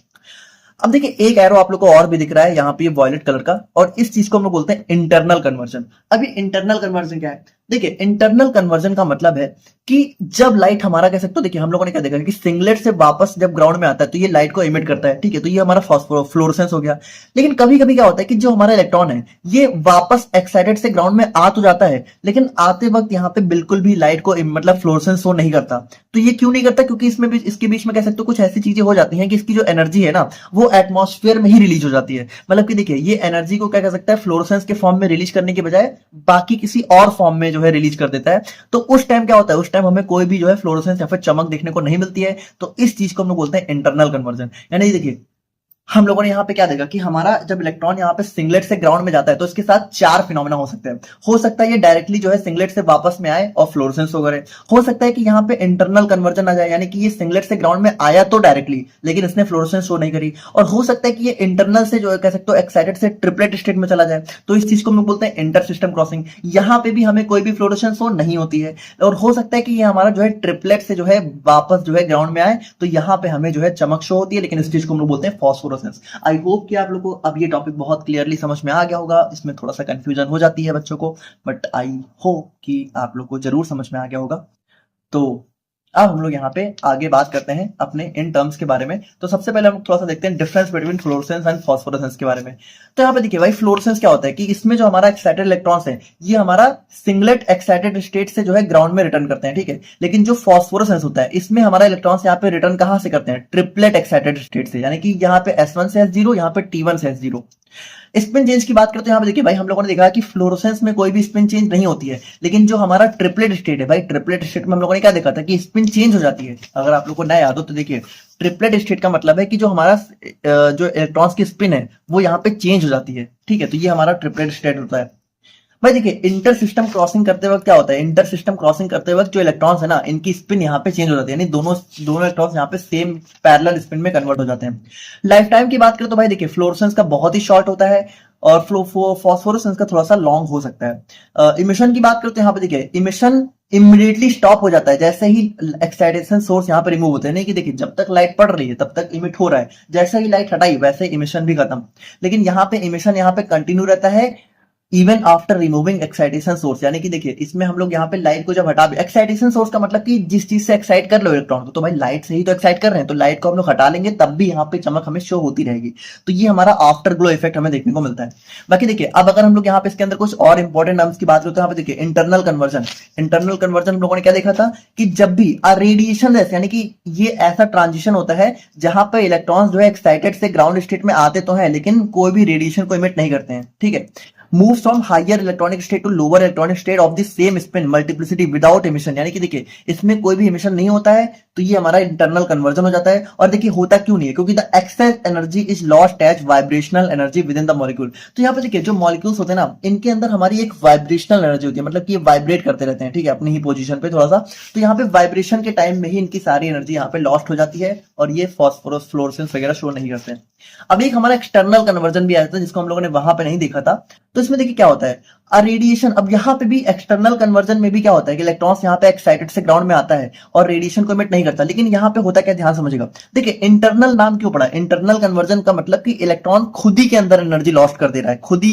अब देखिए एक एरो आप लोग को और भी दिख रहा है यहाँ पे वॉयलेट कलर का, और इस चीज को हम लोग बोलते हैं इंटरनल कन्वर्जन। अभी इंटरनल कन्वर्जन क्या है? देखिए इंटरनल कन्वर्जन का मतलब है कि जब लाइट हमारा कह सकते हो, देखिए हम लोगों ने क्या देखा कि सिंगलेट से वापस जब ग्राउंड में आता है तो ये लाइट को इमिट करता है, ठीक है, तो ये हमारा फ्लोरोसेंस हो गया। लेकिन कभी कभी क्या होता है कि जो हमारा इलेक्ट्रॉन है ये वापस एक्साइटेड से ग्राउंड में आ तो जाता है, लेकिन आते वक्त यहाँ पे बिल्कुल भी लाइट को मतलब फ्लोरोसेंस शो नहीं करता। तो ये क्यों नहीं करता? क्योंकि इसमें भी, इसके बीच में कह सकते हो कुछ ऐसी चीजें हो जाती हैं कि इसकी जो एनर्जी है ना वो एटमॉस्फेयर में ही रिलीज हो जाती है। मतलब कि देखिए ये एनर्जी को क्या कर सकता है, फ्लोरोसेंस के फॉर्म में रिलीज करने के बजाय बाकी किसी और फॉर्म में जो है रिलीज कर देता है। तो उस टाइम क्या होता है, उस टाइम हमें कोई भी जो है फ्लोरोसेंस या फिर चमक देखने को नहीं मिलती है। तो इस चीज को हम लोग बोलते हैं इंटरनल कन्वर्जन। यानी देखिए हम लोगों ने यहाँ पे क्या देखा कि हमारा जब इलेक्ट्रॉन यहाँ पे सिंगलेट से ग्राउंड में जाता है तो इसके साथ चार फिनोमेना हो सकते हैं। हो सकता है ये डायरेक्टली जो है सिंगलेट से वापस में आए और फ्लोरोसेंस वगैरह, हो सकता है कि यहाँ पे इंटरनल कन्वर्जन आ जाए, यानी कि ये सिंगलेट से ग्राउंड में आया तो डायरेक्टली लेकिन इसने फ्लोरोसेंस शो नहीं करी, और हो सकता है कि ये इंटरनल से जो है कह सकते हो एक्साइटेड से ट्रिपलेट स्टेट में चला जाए। तो इस चीज को हम लोग बोलते हैं इंटर सिस्टम क्रॉसिंग। यहाँ पे भी हमें कोई भी फ्लोरोसेंस शो नहीं होती है, और हो सकता है कि ये हमारा जो है ट्रिपलेट से जो है वापस जो है ग्राउंड में आए तो यहाँ पे हमें जो है चमक शो होती है, लेकिन इस चीज को हम लोग बोलते हैं फॉस्फोरेसेंस। आई होप कि आप लोगों को अब ये टॉपिक बहुत क्लियरली समझ में आ गया होगा। इसमें थोड़ा सा कंफ्यूजन हो जाती है बच्चों को, बट आई होप कि आप लोग को जरूर समझ में आ गया होगा। तो अब हम लोग यहाँ पे आगे बात करते हैं अपने इन टर्म्स के बारे में। तो सबसे पहले हम थोड़ा सा देखते हैं difference between fluorescence and phosphorescence के बारे में। तो यहाँ पे देखिए भाई फ्लोरोसेंस क्या होता है कि इसमें जो हमारा एक्साइटेड इलेक्ट्रॉन्स है ये हमारा सिंगलेट एक्साइटेड स्टेट से जो है ग्राउंड में रिटर्न करते हैं, ठीक है। लेकिन जो फॉस्फोरेसेंस होता है इसमें हमारा इलेक्ट्रॉन्स यहाँ पे रिटर्न कहाँ से करते हैं? ट्रिपलेट एक्साइटेड स्टेट से, यानी कि यहाँ पे S1 से S0, यहाँ पे T1 से S0। स्पिन चेंज की बात करते हैं यहाँ पे देखिए भाई हम लोगों ने देखा कि फ्लोरोसेंस में कोई भी स्पिन चेंज नहीं होती है, लेकिन जो हमारा ट्रिपलेट स्टेट है भाई, ट्रिपलेट स्टेट में हम लोगों ने क्या देखा था कि स्पिन चेंज हो जाती है। अगर आप लोग को नया याद हो तो देखिए ट्रिपलेट स्टेट का मतलब है कि जो हमारा जो इलेक्ट्रॉन्स की स्पिन है वो यहाँ पे चेंज हो जाती है, ठीक है। तो ये हमारा ट्रिपलेट स्टेट होता है भाई। देखिए इंटर सिस्टम क्रॉसिंग करते वक्त क्या होता है, इंटर सिस्टम क्रॉसिंग करते वक्त जो इलेक्ट्रॉन्स है ना इनकी स्पिन यहाँ पे चेंज हो जाती है, यानी दोनों इलेक्ट्रॉन्स यहाँ पे सेम पैरेलल स्पिन में कन्वर्ट हो जाते हैं। लाइफ टाइम की बात करें तो भाई देखिए फ्लोरोसेंस का बहुत ही शॉर्ट होता है और फॉस्फोरेसेंस का थोड़ा सा लॉन्ग हो सकता है। इमिशन की बात करें तो यहाँ पे देखिए इमिशन इमीडिएटली स्टॉप हो जाता है जैसे ही एक्साइटेशन सोर्स यहाँ पे रिमूव होते हैं। नहीं कि देखिए जब तक लाइट पड़ रही है तब तक इमिट हो रहा है, जैसे ही लाइट हटाई वैसे इमिशन भी खत्म। लेकिन यहाँ पे इमिशन यहाँ पे कंटिन्यू रहता है even after removing excitation source, यानी कि देखिए इसमें हम लोग यहाँ पे लाइट को जब हटा, एक्साइटेशन सोर्स का मतलब कि जिस चीज से एक्साइट कर लो इलेक्ट्रॉन को, तो भाई लाइट से ही तो एक्साइट कर रहे हैं, तो लाइट को हम लोग हटा लेंगे तब भी यहाँ पे चमक हमें शो होती रहेगी। तो ये हमारा आफ्टर ग्लो इफेक्ट हमें देखने को मिलता है। बाकी देखिए अब अगर हम लोग यहाँ पे इसके अंदर कुछ और इंपॉर्टेंट टर्म्स की बात करते हैं, यहाँ पे देखिए इंटरनल कन्वर्जन। इंटरनल कन्वर्जन हम लोगों ने क्या देखा था कि जब भी रेडिएशन लेस, यानी कि ये ऐसा ट्रांजिशन होता है जहां पे इलेक्ट्रॉन्स जो है एक्साइटेड से ग्राउंड स्टेट में आते तो हैं लेकिन कोई भी रेडिएशन को इमिट नहीं करते हैं, ठीक है। Move from higher electronic state to lower electronic state of the same spin multiplicity without emission, यानी कि देखिए इसमें कोई भी इमिशन नहीं होता है, तो ये हमारा इंटरनल कन्वर्जन हो जाता है। और देखिए होता क्यों नहीं है, क्योंकि the excess energy is lost as vibrational energy within the molecule. तो यहाँ पे देखिए जो मॉलिक्यूल्स होते हैं ना इनके अंदर हमारी एक वाइब्रेशनल एनर्जी होती है, मतलब कि ये वाइब्रेट करते रहते हैं, ठीक है, अपनी ही पोजीशन पे थोड़ा सा। तो यहाँ पे वाइब्रेशन के टाइम में ही इनकी सारी एनर्जी यहाँ पे लॉस्ट हो जाती है और ये फॉस्फोरस फ्लोरोसेंस वगैरह शो नहीं करते हैं। अब एक हमारा एक्सटर्नल कन्वर्जन भी आया था जिसको हम लोगों ने वहां पे नहीं देखा था। तो इसमें देखिए क्या होता है रेडिएशन। अब यहाँ पे भी एक्सटर्नल कन्वर्जन में भी क्या होता है कि इलेक्ट्रॉन्स यहाँ पे एक्साइटेड से ग्राउंड में आता है और रेडिएशन को इमिट नहीं करता, लेकिन यहाँ पे होता क्या, ध्यान समझिएगा। देखिए इंटरनल नाम क्यों पड़ा, इंटरनल कन्वर्जन का मतलब कि इलेक्ट्रॉन खुद ही के अंदर एनर्जी लॉस्ट कर दे रहा है, खुद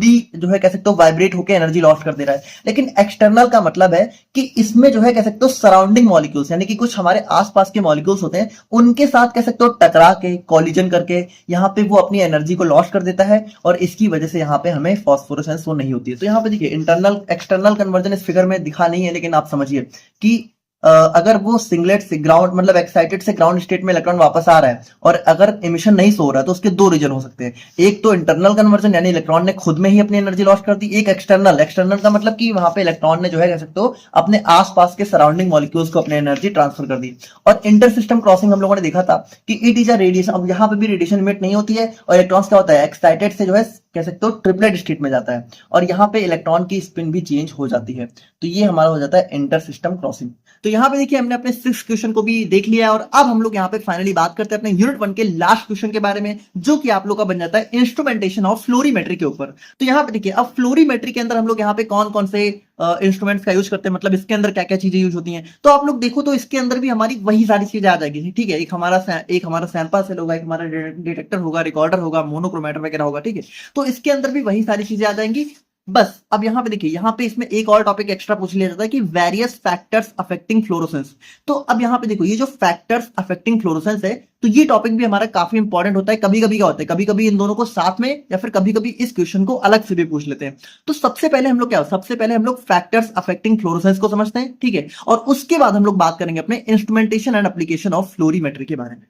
ही जो है कह सकते हो वाइब्रेट होकर एनर्जी लॉस्ट कर दे रहा है। लेकिन एक्सटर्नल का मतलब है कि इसमें जो है कह सकते हो सराउंडिंग मॉलिक्यूल्स, यानी कि कुछ हमारे आसपास के मॉलिक्यूल्स होते हैं उनके साथ कह सकते हो टकरा के कॉलिजन करके यहाँ पे वो अपनी एनर्जी को लॉस्ट कर देता है और इसकी वजह से यहाँ पे हमें फॉस्फोरेसेंस वो नहीं होती है। तो यहाँ पे देखिए इंटरनल एक्सटर्नल कन्वर्जन इस फिगर में दिखा नहीं है, लेकिन आप समझिए कि अगर वो सिंगलेट से ग्राउंड मतलब एक्साइटेड से ग्राउंड स्टेट में इलेक्ट्रॉन वापस आ रहा है और अगर इमिशन नहीं सो रहा है तो उसके दो रीजन हो सकते हैं। एक तो इंटरनल कन्वर्जन यानी इलेक्ट्रॉन ने खुद में ही अपनी एनर्जी लॉस्ट कर दी, एक एक्सटर्नल का मतलब कि वहां पे इलेक्ट्रॉन ने जो है कह सकते हो अपने आसपास के सराउंडिंग मॉलिक्यूल्स को अपनी एनर्जी ट्रांसफर कर दी। और इंटर सिस्टम क्रॉसिंग हम लोगों ने देखा था कि इट इज अ रेडिएशन। अब यहाँ पे भी रेडिएशन इमिट नहीं होती है और इलेक्ट्रॉन्स क्या होता है एक्साइटेड से जो है कह सकते हो ट्रिपलेट स्टेट में जाता है और यहाँ पे इलेक्ट्रॉन की स्पिन भी चेंज हो जाती है। तो ये हमारा हो जाता है इंटर सिस्टम क्रॉसिंग। तो यहाँ पे देखिए हमने अपने 6 क्वेश्चन को भी देख लिया और अब हम लोग यहाँ पे फाइनली बात करते हैं अपने यूनिट 1 के लास्ट क्वेश्चन के बारे में, जो कि आप लोग का बन जाता है इंस्ट्रूमेंटेशन ऑफ फ्लोरीमेट्री के ऊपर। तो यहाँ पे देखिए अब फ्लोरीमेट्री के अंदर हम लोग यहाँ पे कौन कौन से इंस्ट्रूमेंट्स का यूज करते हैं, मतलब इसके अंदर क्या क्या चीजें यूज होती हैं। तो आप लोग देखो तो इसके अंदर भी हमारी वही सारी चीजें आ जाएगी, ठीक है। एक हमारा सैंपल सेल होगा, एक हमारा डिटेक्टर होगा, रिकॉर्डर होगा, मोनोक्रोमेटर वगैरह होगा, ठीक है। तो इसके अंदर भी वही सारी चीजें आ जाएंगी। बस अब यहाँ पे देखिए, यहाँ पे इसमें एक और टॉपिक एक्स्ट्रा पूछ लिया जाता है कि वेरियस फैक्टर्स अफेक्टिंग फ्लोरोसेंस। तो अब यहाँ पे देखो ये जो फैक्टर्स अफेक्टिंग फ्लोरोसेंस है, तो ये टॉपिक भी हमारा काफी इंपॉर्टेंट होता है। कभी कभी क्या होता है, कभी कभी इन दोनों को साथ में या फिर कभी कभी इस क्वेश्चन को अलग से भी पूछ लेते हैं। तो सबसे पहले हम लोग फैक्टर्स अफेक्टिंग फ्लोरोसेंस को समझते हैं, ठीक है। और उसके बाद हम लोग बात करेंगे अपने instrumentation and application of fluorimetry के बारे में।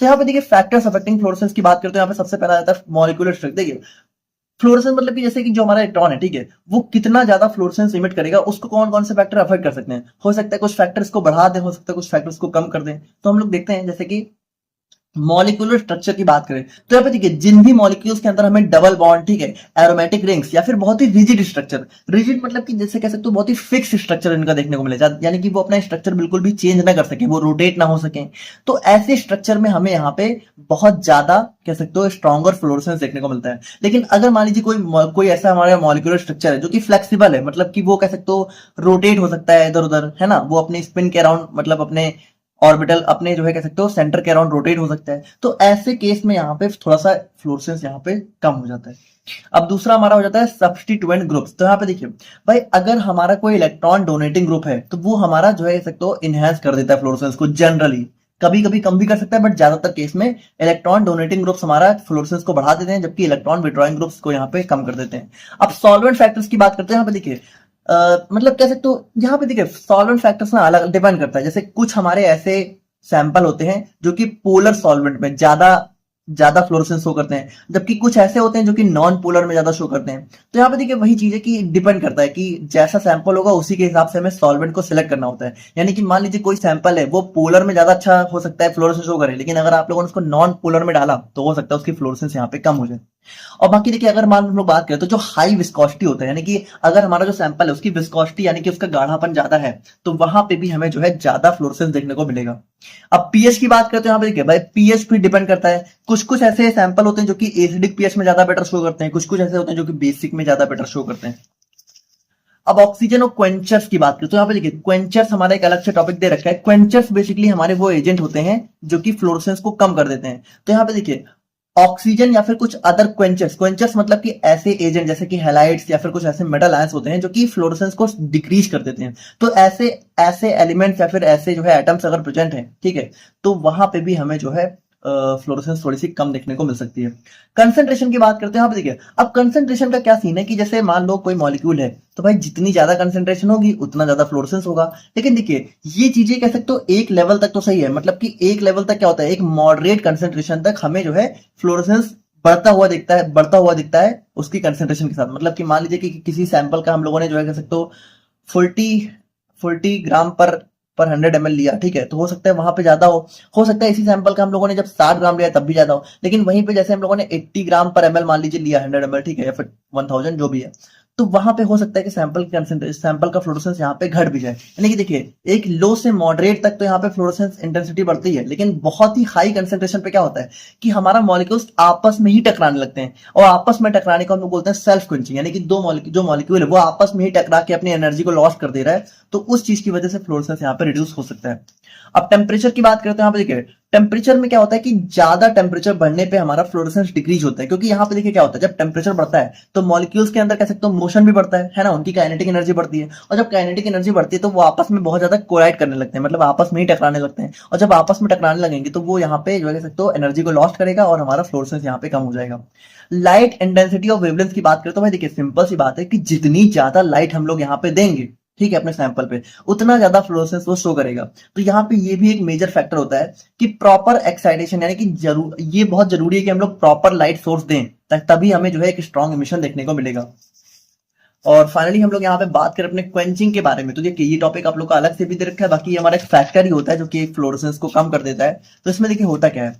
तो यहाँ पे देखिए फैक्टर्स अफेक्टिंग फ्लोरोसेंस की बात करते हैं। यहाँ पे सबसे पहला आता है मॉलिक्यूलर स्ट्रक्चर। देखिए फ्लोरेसेंस मतलब कि जैसे कि जो हमारा इलेक्ट्रॉन है, ठीक है, वो कितना ज्यादा फ्लोरेसेंस इमिट करेगा, उसको कौन कौन से फैक्टर अफेक्ट कर सकते हैं। हो सकता है कुछ फैक्टर्स को बढ़ा दें, हो सकता है कुछ फैक्टर्स को कम कर दें। तो हम लोग देखते हैं जैसे कि मॉलिक्यूलर स्ट्रक्चर की बात करें तो यहाँ पे देखिए जिन भी मॉलिक्यूल्स के अंदर हमें डबल बॉन्ड, ठीक है, एरोमेटिक रिंग्स या फिर बहुत ही रिजिड स्ट्रक्चर, रिजिड मतलब कि जैसे कह सकते हो बहुत ही फिक्स स्ट्रक्चर इनका देखने को मिले, यानी कि वो अपना स्ट्रक्चर बिल्कुल भी चेंज ना कर सके, वो रोटेट ना हो सके। तो ऐसे स्ट्रक्चर में हमें यहाँ पे बहुत ज्यादा कह सकते हो स्ट्रॉन्गर फ्लोरेसेंस देखने को मिलता है। लेकिन अगर मान लीजिए कोई ऐसा हमारा मॉलिक्यूलर स्ट्रक्चर है जो कि फ्लेक्सिबल है, मतलब कि वो कह सकते हो रोटेट हो सकता है इधर उधर, है ना, वो अपने स्पिन के अराउंड, मतलब अपने ऑर्बिटल अपने जो है कह सकते हो सेंटर के अराउंड रोटेट हो सकता है। तो ऐसे केस में यहाँ पे थोड़ा सा फ्लोरेसेंस यहाँ पे कम हो जाता है। अब दूसरा हमारा हो जाता है सब्स्टिट्यूएंट ग्रुप्स। तो यहाँ पे देखिए भाई, अगर हमारा कोई इलेक्ट्रॉन डोनेटिंग ग्रुप है तो वो हमारा जो है कह सकते हो इनहेंस कर देता है फ्लोरेसेंस को जनरली। कभी कभी कम भी कर सकता है, बट ज्यादातर केस में इलेक्ट्रॉन डोनेटिंग ग्रुप्स हमारा फ्लोरेसेंस को बढ़ा देते हैं, जबकि इलेक्ट्रॉन विड्रॉइंग ग्रुप्स को यहाँ पे कम कर देते हैं। अब सॉल्वेंट फैक्टर्स की बात करते हैं। यहाँ पे देखिए मतलब कह सकते हो यहाँ पे देखिए सॉल्वेंट फैक्टर्स ना अलग डिपेंड करता है। जैसे कुछ हमारे ऐसे सैंपल होते हैं जो कि पोलर सॉल्वेंट में ज्यादा ज्यादा फ्लोरेसेंस शो करते हैं, जबकि कुछ ऐसे होते हैं जो कि नॉन पोलर में ज्यादा शो करते हैं। तो यहाँ पे देखिए वही चीज है कि डिपेंड करता है कि जैसा सैंपल होगा उसी के हिसाब से हमें सॉल्वेंट को सिलेक्ट करना होता है। यानी कि मान लीजिए कोई सैंपल है वो पोलर में ज्यादा अच्छा हो सकता है फ्लोरेसेंस शो करे, लेकिन अगर आप लोगों ने उसको नॉन पोलर में डाला तो हो सकता है उसकी फ्लोरेसेंस यहाँ पे कम हो जाए। और बाकी देखिए अगर मान हम लोग बात करें तो जो हाई विस्कोसिटी होता है, यानी कि अगर हमारा जो सैंपल है उसकी विस्कोसिटी यानी कि उसका गाढ़ापन ज्यादा है, तो वहां पे भी हमें जो है ज्यादा फ्लोरेसेंस देखने को मिलेगा। अब पीएच की बात करते हैं। यहाँ पे देखिए भाई पीएच भी डिपेंड करता है। कुछ कुछ ऐसे सैंपल होते हैं जो कि एसिडिक पीएच में ज्यादा बेटर शो करते हैं, कुछ कुछ ऐसे होते हैं जो कि बेसिक में ज्यादा बेटर शो करते हैं। अब ऑक्सीजन और क्वेंचर्स की बात करें तो यहाँ पे देखिए क्वेंचर्स हमारा एक अलग से टॉपिक दे रखा है। क्वेंचर्स बेसिकली हमारे वो एजेंट होते हैं जो कि फ्लोरेसेंस को कम कर देते हैं। तो यहाँ पे देखिए ऑक्सीजन या फिर कुछ अदर क्वेंचर्स मतलब कि ऐसे एजेंट जैसे कि हैलाइड्स या फिर कुछ ऐसे मेटल आयंस होते हैं जो कि फ्लोरेसेंस को डिक्रीज कर देते हैं। तो ऐसे ऐसे एलिमेंट्स या फिर ऐसे जो है एटम्स अगर प्रेजेंट हैं, ठीक है, तो वहां पे भी हमें जो है फ्लोरेसेंस थोड़ी सी कम देखने को मिल सकती है। कंसंट्रेशन की बात करते हैं। यहाँ पे देखिए अब कंसंट्रेशन का क्या सीन है कि जैसे मान लो कोई मॉलिक्यूल है तो भाई जितनी ज्यादा कंसंट्रेशन होगी उतना ज्यादा फ्लोरेसेंस होगा। लेकिन देखिए ये चीजें कह सकते हो एक लेवल तक तो सही है, मतलब कि एक लेवल तक क्या होता है, एक मॉडरेट कंसंट्रेशन तक हमें जो है फ्लोरेसेंस बढ़ता हुआ दिखता है उसकी कंसंट्रेशन के साथ। मतलब कि मान लीजिए कि किसी सैंपल का हम लोगों ने जो है कह सकते हो 40 ग्राम पर 100 ml लिया, ठीक है, तो हो सकता है वहां पे ज्यादा हो सकता है इसी सैंपल का हम लोगों ने जब 60 ग्राम लिया तब भी ज्यादा हो। लेकिन वहीं पे जैसे हम लोगों ने 80 ग्राम पर ml मान लीजिए लिया, 100 ml, ठीक है, या फिर 1000 जो भी है, तो वहां पे हो सकता है कि सैंपल का फ्लोरेसेंस यहाँ पे घट भी जाए। यानी कि देखिए एक लो से मॉडरेट तक तो यहाँ पे फ्लोरेसेंस इंटेंसिटी बढ़ती है, लेकिन बहुत ही हाई कंसेंट्रेशन पे क्या होता है कि हमारा मॉलिक्यूल्स आपस में ही टकराने लगते हैं। और आपस में टकराने को हम लोग बोलते हैं सेल्फ क्विंचिंग, यानी कि जो मॉलिक्यूल है वो आपस में ही टकरा के अपनी एनर्जी को लॉस कर दे रहा है। तो उस चीज की वजह से फ्लोरेसेंस यहाँ पे रिड्यूस हो सकता है। अब टेम्परेचर की बात करते हैं। यहाँ पे देखिए टेम्परेचर में क्या होता है कि ज्यादा टेम्परेचर बढ़ने पे हमारा फ्लोरेसेंस डिक्रीज होता है, क्योंकि यहाँ पे देखिए क्या होता है जब टेम्परेचर बढ़ता है तो मॉलिक्यूल्स के अंदर कह सकते हो मोशन भी बढ़ता है ना, उनकी काइनेटिक एनर्जी बढ़ती है। और जब काइनेटिक एनर्जी बढ़ती है तो वो आपस में बहुत ज्यादा कोलाइड करने लगते हैं, मतलब आपस में ही टकराने लगते हैं। और जब आपस में टकराने लगेंगे तो वो यहाँ पे जो कह सकते हो एनर्जी को लॉस्ट करेगा और हमारा फ्लोरेसेंस यहाँ पे कम हो जाएगा। लाइट इंटेंसिटी और वेवलेंथ की बात करें तो भाई देखिए सिंपल सी बात है कि जितनी ज्यादा लाइट हम लोग यहाँ पे देंगे, ठीक है, अपने सैंपल पे, उतना ज्यादा फ्लोरेसेंस वो शो करेगा। तो यहाँ पे ये भी एक मेजर फैक्टर होता है कि प्रॉपर एक्साइटेशन, यानी कि ये बहुत जरूरी है कि हम लोग प्रॉपर लाइट सोर्स दें, तभी हमें जो है एक स्ट्रॉन्ग इमिशन देखने को मिलेगा। और फाइनली हम लोग यहाँ पे बात करें अपने क्वेंचिंग के बारे में, तो देखिए ये टॉपिक आप लोग का अलग से भी दे रखा है, बाकी ये हमारा एक फैक्टर ही होता है जो कि फ्लोरेसेंस को कम कर देता है। तो इसमें देखिए होता क्या है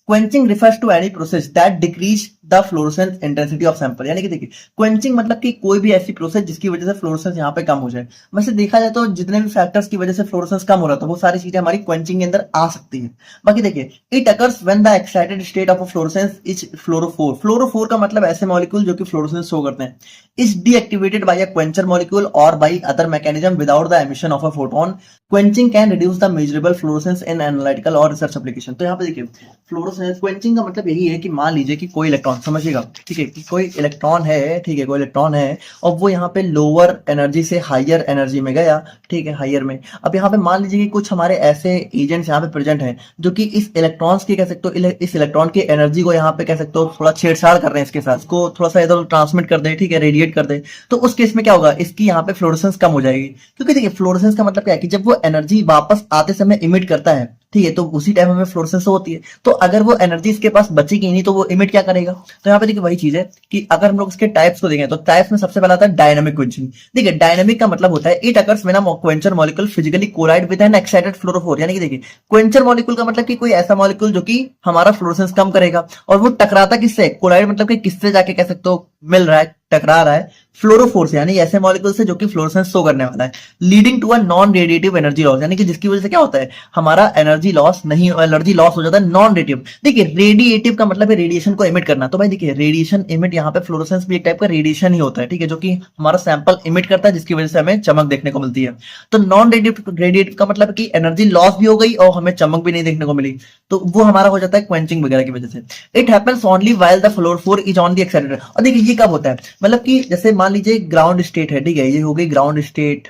quenching refers to any process that decrease the fluorescence intensity of sample, यानी कि देखिए क्वेंचिंग मतलब कि कोई भी ऐसी प्रोसेस जिसकी वजह से फ्लोरोसेंस यहाँ पे कम हो जाए। वैसे देखा जाए तो जितने भी फैक्टर्स की वजह से फ्लोरोसेंस कम हो रहा था वो सारी चीजें हमारी क्वेंचिंग के अंदर आ सकती है। बाकी देखिए it occurs when the excited state of fluorescence is fluorophore. Fluorophore का मतलब ऐसे मॉलिक्यूल जो कि फ्लोरोसेंस शो करते हैं, is deactivated by a quencher molecule और by other mechanism without the emission of a photon. Quenching can reduce the measurable fluorescence in analytical और रिसर्च एप्लीकेशन। तो यहाँ पे देखिए फ्लोरोसेंस क्वेंचिंग का मतलब यही है कि मान लीजिए कि कोई इलेक्ट्रॉन, समझिएगा ठीक है, कि कोई इलेक्ट्रॉन है, ठीक है, कोई इलेक्ट्रॉन है और वो यहाँ पे लोअर एनर्जी से हायर एनर्जी में गया, ठीक है, हायर में। अब यहाँ पे मान लीजिए कि कुछ हमारे ऐसे एजेंट्स यहाँ पे प्रेजेंट हैं जो कि इस इलेक्ट्रॉन्स की कह सकते हो, इस इलेक्ट्रॉन की एनर्जी को यहाँ पे कह सकते हो थोड़ा छेड़छाड़ कर रहे हैं, इसके साथ इसको थोड़ा सा इधर ट्रांसमिट कर दे, ठीक है, रेडिएट कर दे। तो उस केस में क्या होगा, इसकी यहाँ पे फ्लोरोसेंस कम हो जाएगी। क्योंकि देखिए फ्लोरोसेंस का मतलब क्या है कि जब वो एनर्जी वापस आते समय इमिट करता है, ठीक है, तो उसी टाइम हमें फ्लोरोसेंस होती है। तो अगर वो एनर्जी इसके पास बचेगी नहीं तो वो इमिट क्या करेगा। तो यहाँ पे देखिए वही चीज है कि अगर हम लोग इसके टाइप्स को देखें तो टाइप्स में सबसे पहला आता है डायनामिक क्वेंचिंग। देखिए डायनामिक का मतलब होता है it occurs when a quencher molecule physically collide with an excited fluorophore. यानी कि देखिए क्वेंचर मॉलिक्यूल का मतलब कि कोई ऐसा मॉलिक्यूल जो कि हमारा फ्लोरोसेंस कम करेगा, और वो टकराता किससे, कोलाइड मतलब कि किससे जाके कह सकते हो मिल रहा है, टकरा रहा है, फ्लोरोफोर से, यानी ऐसे मॉलिक्यूल से जो कि फ्लोरोसेंस शो करने वाला है, leading to a non radiative energy loss. यानी कि जिसकी वजह से क्या होता है, हमारा एनर्जी लॉस नहीं, एनर्जी लॉस हो जाता है नॉन रेडिएटिव। देखिए रेडिएटिव का मतलब है रेडिएशन को इमिट करना। तो भाई देखिए रेडिएशन इमिट, यहाँ पे फ्लोरोसेंस भी एक टाइप का रेडिएशन ही होता है, ठीक है, जो कि हमारा सैंपल इमिट करता है जिसकी वजह से हमें चमक देखने को मिलती है। तो नॉन रेडिएटिव का मतलब कि एनर्जी लॉस भी हो गई और हमें चमक भी नहीं देखने को मिली, तो वो हमारा हो जाता है क्वेंचिंग वगैरह की वजह से। It happens only while the fluorophore is on the excited. और देखिए ये कब होता है, मतलब कि जैसे मान लीजिए ग्राउंड स्टेट है, ठीक है, ये हो गई ग्राउंड स्टेट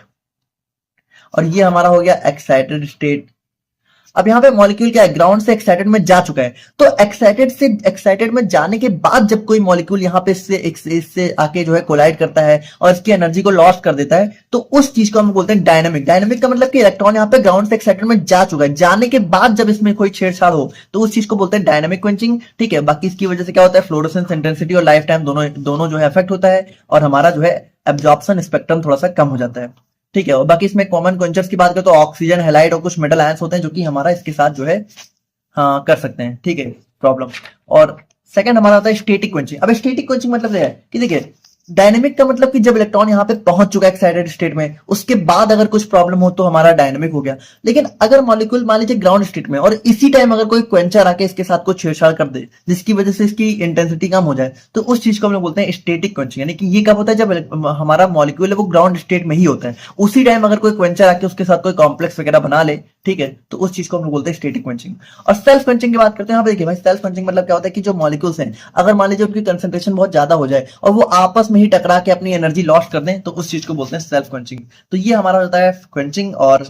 और ये हमारा हो गया एक्साइटेड स्टेट। अब यहाँ पे मॉलिक्यूल क्या है, ग्राउंड से एक्साइटेड में जा चुका है। तो एक्साइटेड में जाने के बाद जब कोई मॉलिक्यूल यहाँ पे इससे आके जो है कोलाइड करता है और इसकी एनर्जी को लॉस्ट कर देता है, तो उस चीज को हम बोलते हैं डायनामिक। डायनामिक का मतलब कि इलेक्ट्रॉन यहाँ पे ग्राउंड से एक्साइटेड में जा चुका है, जाने के बाद जब इसमें कोई छेड़छाड़ हो तो उस चीज को बोलते हैं डायनामिक क्वेंचिंग, ठीक है। बाकी इसकी वजह से क्या होता है, फ्लोरोसेंस इंटेंसिटी और लाइफ टाइम दोनों जो है इफेक्ट होता है और हमारा जो है एब्जॉर्प्शन स्पेक्ट्रम थोड़ा सा कम हो जाता है, ठीक है। और बाकी इसमें कॉमन क्वेंचर्स की बात करें तो ऑक्सीजन, हैलाइड और कुछ मेटल आयंस होते हैं जो कि हमारा इसके साथ जो है हाँ कर सकते हैं, ठीक है, प्रॉब्लम। और सेकंड हमारा होता है स्टैटिक क्वेंचिंग। अब स्टैटिक क्वेंचिंग मतलब है कि देखिए डायनेमिक का मतलब कि जब इलेक्ट्रॉन यहाँ पे पहुंच चुका है एक्साइटेड स्टेट में, उसके बाद अगर कुछ प्रॉब्लम हो तो हमारा डायनेमिक हो गया। लेकिन अगर मॉलिक्यूल मान लीजिए ग्राउंड स्टेट में और इसी टाइम अगर कोई क्वेंचर आके इसके साथ कुछ छेड़छाड़ कर दे जिसकी वजह से इसकी इंटेंसिटी कम हो जाए, तो उस चीज को हम लोग बोलते हैं स्टैटिक क्वेंचिंग। यानी कि ये कब होता है, जब हमारा मॉलिक्यूल है वो ग्राउंड स्टेट में ही होता है, उसी टाइम अगर कोई क्वेंचर आके उसके साथ कोई कॉम्प्लेक्स वगैरह बना ले, ठीक है, तो उस चीज को हम लोग बोलते हैं स्टैटिक क्वेंचिंग। और सेल्फ क्वेंचिंग की बात करते हैं, यहाँ पे देखिए भाई सेल्फ क्वेंचिंग मतलब क्या होता है कि जो मॉलिक्यूल्स हैं अगर मान लीजिए उनकी कंसंट्रेशन बहुत ज्यादा हो जाए और वो आपस में ही टकरा के अपनी एनर्जी लॉस्ट कर दें, तो उस चीज को बोलते हैं सेल्फ क्वेंचिंग। तो ये हमारा होता है क्वेंचिंग। और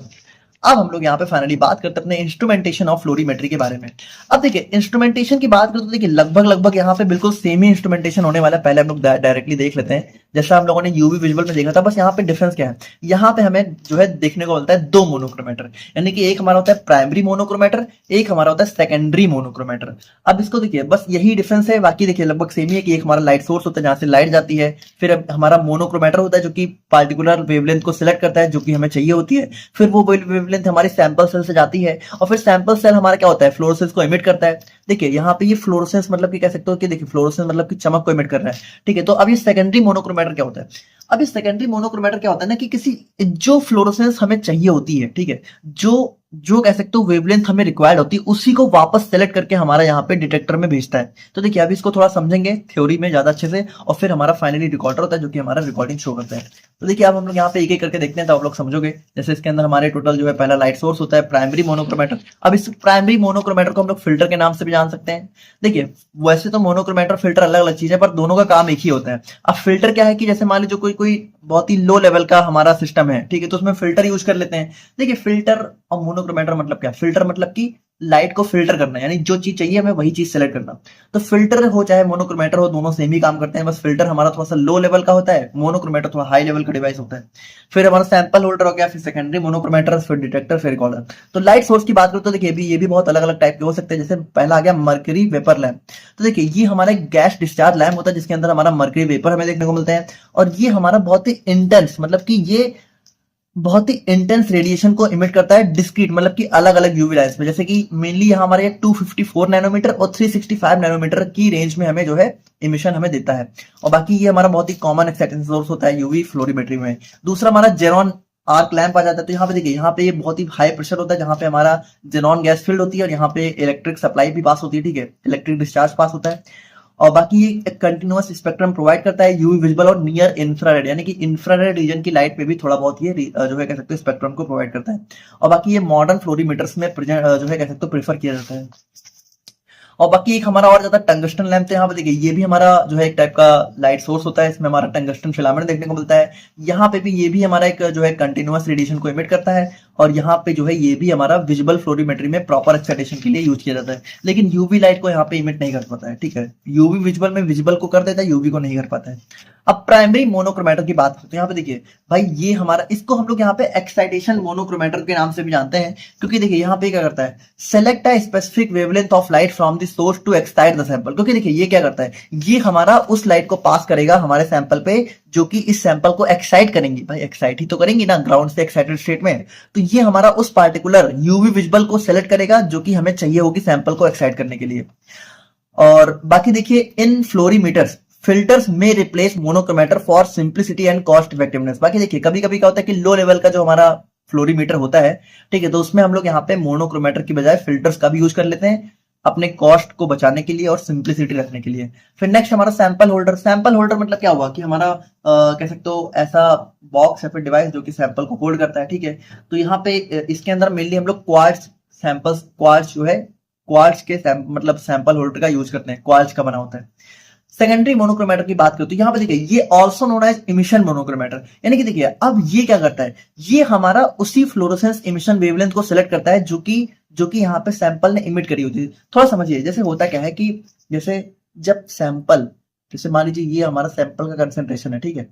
अब हम लोग यहाँ पे फाइनली बात करते हैं अपने इंस्ट्रूमेंटेशन ऑफ फ्लोरीमेट्री के बारे में। अब देखिए इंस्ट्रूमेंटेशन की बात करें तो देखिए लगभग यहाँ पे बिल्कुल सेम ही इंस्ट्रूमेंटेशन होने वाला है। पहले हम लोग डायरेक्टली देख लेते हैं, जैसा हम लोगों ने यूवी विजुअल में देखा था, बस यहाँ पे डिफरेंस क्या है, यहाँ पे हमें जो है देखने को मिलता है दो मोनोक्रोमेटर, यानी कि एक हमारा होता है प्राइमरी मोनोक्रोमेटर, एक हमारा होता है सेकेंडरी मोनोक्रोमेटर। अब इसको देखिए बस यही डिफरेंस है, बाकी देखिए लगभग सेम ही है कि एक हमारा लाइट सोर्स होता है जहां से लाइट जाती है, फिर हमारा मोनोक्रोमेटर होता है जो कि पार्टिकुलर वेवलेंथ को सिलेक्ट करता है जो कि हमें चाहिए होती है, फिर वो वेवलेंथ हमारी सैंपल सेल से जाती है और फिर सैंपल सेल हमारा क्या होता है, फ्लोरोसेंस को इमिट करता है। देखिए यहाँ पे ये फ्लोरोसेंस मतलब कि कह सकते हो कि देखिए फ्लोरोसेंस मतलब कि चमक को इमिट कर रहा है, ठीक है। तो अब ये सेकेंडरी मोनोक्रोमेटर क्या होता है, अब इस सेकेंडरी मोनोक्रोमेटर क्या होता है ना कि किसी जो फ्लोरोसेंस हमें चाहिए होती है, ठीक है, जो कह सकते हो वेवलेंथ हमें रिक्वायर्ड होती है उसी को वापस सेलेक्ट करके हमारा यहाँ पे डिटेक्टर में भेजता है। तो देखिए अभी इसको थोड़ा समझेंगे थ्योरी में ज्यादा अच्छे से और फिर हमारा फाइनली रिकॉर्डर होता है जो कि हमारा रिकॉर्डिंग शो करता है। तो देखिए अब हम लोग यहाँ पे एक एक करके देखते हैं तो आप लोग समझोगे। जैसे इसके अंदर हमारे टोटल जो है पहला लाइट सोर्स होता है प्राइमरी मोनोक्रोमेटर। अब इस प्राइमरी मोनोक्रोमेटर को हम लोग फिल्टर के नाम से भी जान सकते हैं। देखिए वैसे तो मोनोक्रोमेटर फिल्टर अलग अलग चीज है पर दोनों का काम एक ही होता है। अब फिल्टर क्या है कि जैसे मान लीजिए कोई बहुत ही लो लेवल का हमारा सिस्टम है, ठीक है, तो उसमें फिल्टर यूज कर लेते हैं। देखिए फिल्टर और मोनोक्रोमेटर मतलब क्या, फिल्टर मतलब कि लाइट को फिल्टर करना, यानी जो चीज चाहिए हमें वही चीज सेलेक्ट करना। तो फिल्टर हो चाहे मोनोक्रोमेटर हो दोनों सेम ही काम करते हैं, बस फिल्टर हमारा थोड़ा सा लो लेवल का होता है, मोनोक्रोमेटर थोड़ा हाई लेवल का डिवाइस होता है। फिर हमारा सैंपल होल्डर हो गया, फिर सेकेंडरी मोनोक्रोमेटर, फिर डिटेक्टर, फिर रिकॉर्डर। तो लाइट सोर्स की बात करें तो देखिए ये भी बहुत अलग अलग टाइप के हो सकते हैं। जैसे पहला आ गया मर्करी वेपर लैम्प। तो देखिए ये हमारा गैस डिस्चार्ज लैम्प होता है जिसके अंदर हमारा मर्करी वेपर हमें देखने को मिलता है और ये हमारा बहुत ही इंटेंस मतलब कि ये बहुत ही इंटेंस रेडिएशन को इमिट करता है डिस्क्रीट मतलब कि अलग अलग यूवी लाइट्स में, जैसे कि मेनली यहाँ हमारे 254 नैनोमीटर और 365 नैनोमीटर की रेंज में हमें जो है इमिशन हमें देता है। और बाकी ये हमारा बहुत ही कॉमन एक्साइटेशन सोर्स होता है यूवी फ्लोरीमेट्री में। दूसरा हमारा जेरॉन आर्क लैंप आ जाता है। तो यहाँ पे देखिए, यहाँ पे ये बहुत ही हाई प्रेशर होता है जहाँ पे हमारा जेनॉन गैस फील्ड होती है और यहाँ पे इलेक्ट्रिक सप्लाई भी पास होती है, ठीक है, इलेक्ट्रिक डिस्चार्ज पास होता है। और बाकी ये एक कंटिन्यूअस स्पेक्ट्रम प्रोवाइड करता है यूवी विजिबल और नियर इंफ्रारेड, यानी कि इंफ्रारेड रीजन की लाइट पे भी थोड़ा बहुत ये जो है कह सकते हो स्पेक्ट्रम को प्रोवाइड करता है। और बाकी ये मॉडर्न फ्लोरीमीटर्स में जो है कह सकते हो प्रेफर किया जाता है। और बाकी एक हमारा और ज्यादा टंगस्टन लैंप, यहाँ पे देखिए ये भी हमारा जो है एक टाइप का लाइट सोर्स होता है। इसमें हमारा टंगस्टन फिलामेंट देखने को मिलता है। यहाँ पे भी ये भी हमारा एक जो है कंटिन्यूअस रेडिएशन को इमिट करता है। और यहाँ पे जो है ये भी हमारा विजिबल फ्लोरीमेट्री में प्रॉपर एक्साइटेशन के लिए यूज किया जाता है, लेकिन यूवी लाइट को यहाँ पे इमिट नहीं कर पाता है, ठीक है। यूवी विजिबल में विजिबल को कर देता है, यूवी को नहीं कर पाता है। अब प्राइमरी मोनोक्रोमेटर की बात करते हैं। यहाँ पे देखिए भाई, ये हमारा, इसको हम लोग यहाँ पे एक्साइटेशन मोनोक्रोमेटर के नाम से भी जानते हैं, क्योंकि देखिए यहाँ पे क्या करता है, select a specific wavelength of light from the source to excite the sample. क्योंकि देखिए ये क्या करता है, ये हमारा उस लाइट को पास करेगा हमारे सैंपल पे जो कि इस सैंपल को एक्साइट करेंगी। भाई एक्साइट ही तो करेंगी ना, ग्राउंड से एक्साइटेड स्टेट में। तो ये हमारा उस पार्टिकुलर यूवी विजिबल को सेलेक्ट करेगा जो कि हमें चाहिए होगी सैंपल को एक्साइट करने के लिए। और बाकी देखिए, इन फ्लोरीमीटर्स फिल्टर्स में replace monochromator for simplicity and cost effectiveness. बाकी देखिए कभी कभी क्या होता है कि लो लेवल का जो हमारा फ्लोरीमीटर होता है, ठीक है, तो उसमें हम लोग यहाँ पे मोनोक्रोमेटर की बजाय फिल्टर्स का भी यूज कर लेते हैं अपने कॉस्ट को बचाने के लिए और सिंप्लिसिटी रखने के लिए। फिर नेक्स्ट हमारा सैंपल होल्डर। सैंपल होल्डर मतलब क्या हुआ कि हमारा कह सकते हो ऐसा बॉक्स या फिर डिवाइस जो कि सैंपल को होल्ड करता है, ठीक है। तो यहाँ पे इसके अंदर मेनली हम लोग क्वार्ट्ज सैंपल्स, क्वार्ट्ज जो है क्वार्ट्ज के मतलब सैंपल होल्डर का यूज करते हैं, क्वार्ट्ज का बना होता है। सेकेंडरी मोनोक्रोमेटर की बात करें तो यहाँ पे देखिए ये also known as emission monochromator, यानी कि देखिए अब ये क्या करता है, ये हमारा उसी फ्लोरोसेंस इमिशन वेवलेंथ को सिलेक्ट करता है जो कि यहाँ पे सैंपल ने इमिट करी होती है। थोड़ा समझिए, जैसे होता क्या है कि जैसे जब सैंपल, जैसे मान लीजिए ये हमारा सैंपल का कंसेंट्रेशन है, ठीक है।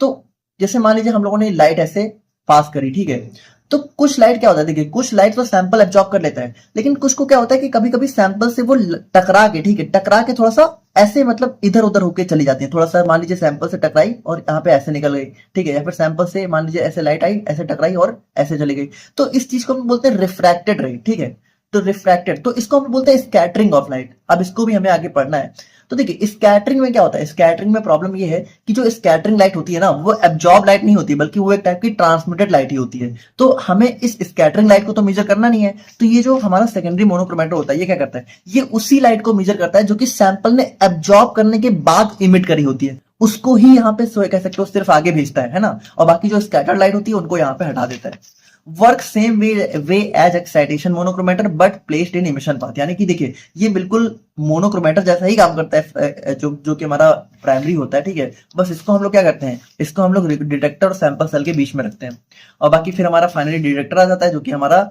तो जैसे मान लीजिए हम लोगों ने लाइट ऐसे पास करी, ठीक है। तो कुछ लाइट क्या होता है, देखिए कुछ लाइट तो सैंपल एब्जॉर्ब कर लेता है, लेकिन कुछ को क्या होता है कि कभी कभी सैंपल से वो टकरा के, ठीक है, टकरा के थोड़ा सा ऐसे मतलब इधर उधर होके चली जाती है। थोड़ा सा मान लीजिए सैंपल से टकराई और यहाँ पे ऐसे निकल गई, ठीक है, या फिर सैंपल से मान लीजिए ऐसे लाइट आई, ऐसे टकराई और ऐसे चली गई। तो इस चीज को हम बोलते हैं रिफ्रैक्टेड रे, ठीक है। तो रिफ्रैक्टेड, तो इसको हम बोलते हैं स्कैटरिंग ऑफ लाइट। अब इसको भी हमें आगे पढ़ना है। तो देखिए स्कैटरिंग में क्या होता है, स्कैटरिंग में प्रॉब्लम ये है कि जो स्कैटरिंग लाइट होती है ना, वो एब्जॉर्ब लाइट नहीं होती, बल्कि वो एक टाइप की ट्रांसमिटेड लाइट ही होती है। तो हमें इस स्कैटरिंग लाइट को तो मेजर करना नहीं है। तो ये जो हमारा सेकेंडरी मोनोक्रोमेटर होता है, ये क्या करता है, ये उसी लाइट को मेजर करता है जो कि सैंपल ने एब्जॉर्ब करने के बाद इमिट करी होती है, उसको ही यहाँ पे कह सकते हो सिर्फ आगे भेजता है ना। और बाकी जो स्कैटर्ड लाइट होती है उनको यहाँ पे हटा देता है। Work same way as excitation monochromator but placed in emission path, यानी कि देखिए ये बिल्कुल मोनोक्रोमेटर जैसा ही काम करता है जो कि हमारा प्राइमरी होता है, ठीक है। बस इसको हम लोग क्या करते हैं, इसको हम लोग डिटेक्टर और सैंपल सेल के बीच में रखते हैं। और बाकी फिर हमारा फाइनली डिटेक्टर आ जाता है जो कि हमारा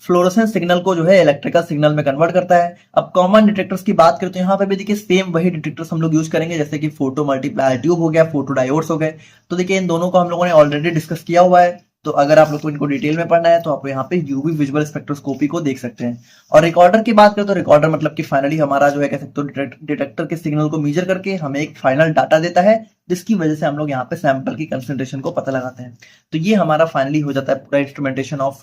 फ्लोरोसेंस सिग्नल को जो है इलेक्ट्रिकल सिग्नल में कन्वर्ट करता है। अब कॉमन डिटेक्टर्स की बात करें तो यहाँ पे भी देखिए सेम वही डिटेक्टर्स हम लोग यूज करेंगे, जैसे कि फोटो मल्टीप्लायर ट्यूब हो गया, फोटो डायोड्स हो गए। तो देखिए इन दोनों को हम लोगों ने ऑलरेडी डिस्कस किया हुआ है। तो अगर आप लोग को इनको डिटेल में पढ़ना है तो आप यहाँ पे यूवी विजुअल स्पेक्ट्रोस्कोपी को देख सकते हैं। और रिकॉर्डर की बात करें तो रिकॉर्डर मतलब कि फाइनली हमारा जो है कह सकते हो डिटेक्टर के सिग्नल को मेजर करके हमें एक फाइनल डाटा देता है, जिसकी वजह से हम लोग यहाँ पे सैंपल की कंसेंट्रेशन को पता लगाते हैं। तो ये हमारा फाइनली हो जाता है पूरा इंस्ट्रूमेंटेशन ऑफ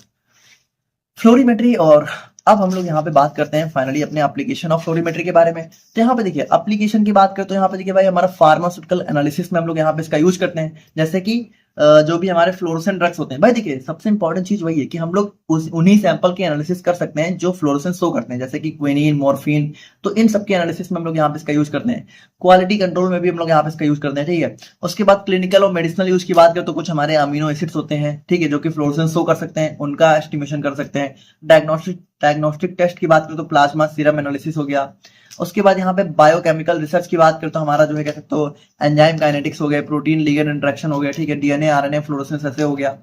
फ्लोरीमेट्री। और अब हम लोग यहाँ पे बात करते हैं फाइनली अपने एप्लीकेशन ऑफ फ्लोरीमेट्री के बारे में। तो यहाँ पे देखिए एप्लीकेशन की बात करें तो यहाँ पे देखिए भाई हमारा फार्मास्यूटिकल एनालिसिस में हम लोग यहाँ पे इसका यूज करते हैं, जैसे कि जो भी हमारे फ्लोरोसेंट ड्रग्स होते हैं। भाई देखिए सबसे इंपॉर्टेंट चीज वही है कि हम लोग उन्हीं सैंपल की एनालिसिस कर सकते हैं जो फ्लोरोसेंट शो करते हैं, जैसे कि क्विनीन, मॉर्फिन। तो इन सबके एनालिसिस में हम लोग यहाँ पे इसका यूज करते हैं। क्वालिटी कंट्रोल में भी हम लोग यहाँ पे इसका यूज करते हैं, ठीक है। उसके बाद क्लिनिकल और मेडिसिनल यूज की बात करें तो कुछ हमारे अमीनो एसिड्स होते हैं, ठीक है, जो कि फ्लोरोसेंट शो कर सकते हैं, उनका एस्टिमेशन कर सकते हैं। डायग्नोस्टिक टेस्ट की बात करें तो प्लाज्मा सीरम एनालिसिस हो गया। उसके बाद यहाँ पे बायोकेमिकल रिसर्च की बात करें तो हमारा जो है कह सकते हो एंजाइम काइनेटिक्स हो गए, प्रोटीन लिगेंड इंटरेक्शन हो गया, ठीक है, डीएनए आरएनए फ्लोरोसेंस ऐसे हो गया।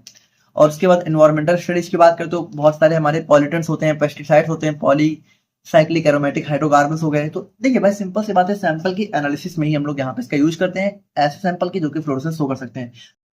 और उसके बाद एनवायरमेंटल स्टडीज की बात करें तो बहुत सारे हमारे पॉल्यूटेंट्स होते हैं, पेस्टिसाइड्स होते हैं, पॉलीसाइक्लिक एरोमेटिक हाइड्रोकार्बन्स हो गए। तो देखिए भाई सिंपल सी बात है, सैंपल की एनालिसिस में ही हम लोग यहाँ पे इसका यूज करते हैं, ऐसे सैंपल की जो कि फ्लोरोसेंस शो कर सकते हैं।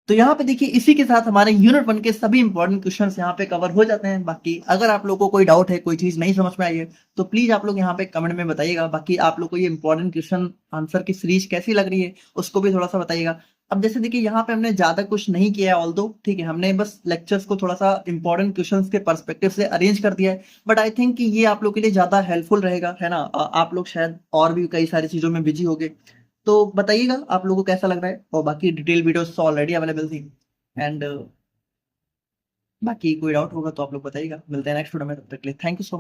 तो यहाँ पे देखिए इसी के साथ हमारे यूनिट 1 के सभी इंपॉर्टेंट क्वेश्चंस यहाँ पे कवर हो जाते हैं। बाकी अगर आप लोगों को कोई डाउट है, कोई चीज नहीं समझ में आई है तो प्लीज आप लोग यहाँ पे कमेंट में बताइएगा। बाकी आप लोग को ये इंपॉर्टेंट क्वेश्चन आंसर की सीरीज कैसी लग रही है उसको भी थोड़ा सा बताइएगा। अब जैसे देखिए यहाँ पे हमने ज्यादा कुछ नहीं किया है ऑल्दो, ठीक है, हमने बस लेक्चर्स को थोड़ा सा इंपॉर्टेंट क्वेश्चंस के पर्सपेक्टिव से अरेंज कर दिया है, बट आई थिंक कि ये आप लोग के लिए ज्यादा हेल्पफुल रहेगा, है ना। आप लोग शायद और भी कई सारी चीजों में बिजी होगे, तो बताइएगा आप लोगों को कैसा लग रहा है। और बाकी डिटेल वीडियोस तो ऑलरेडी अवेलेबल थी, एंड बाकी कोई डाउट होगा तो आप लोग बताइएगा। मिलते हैं नेक्स्ट वीडियो में, तब तक के लिए थैंक यू सो मच।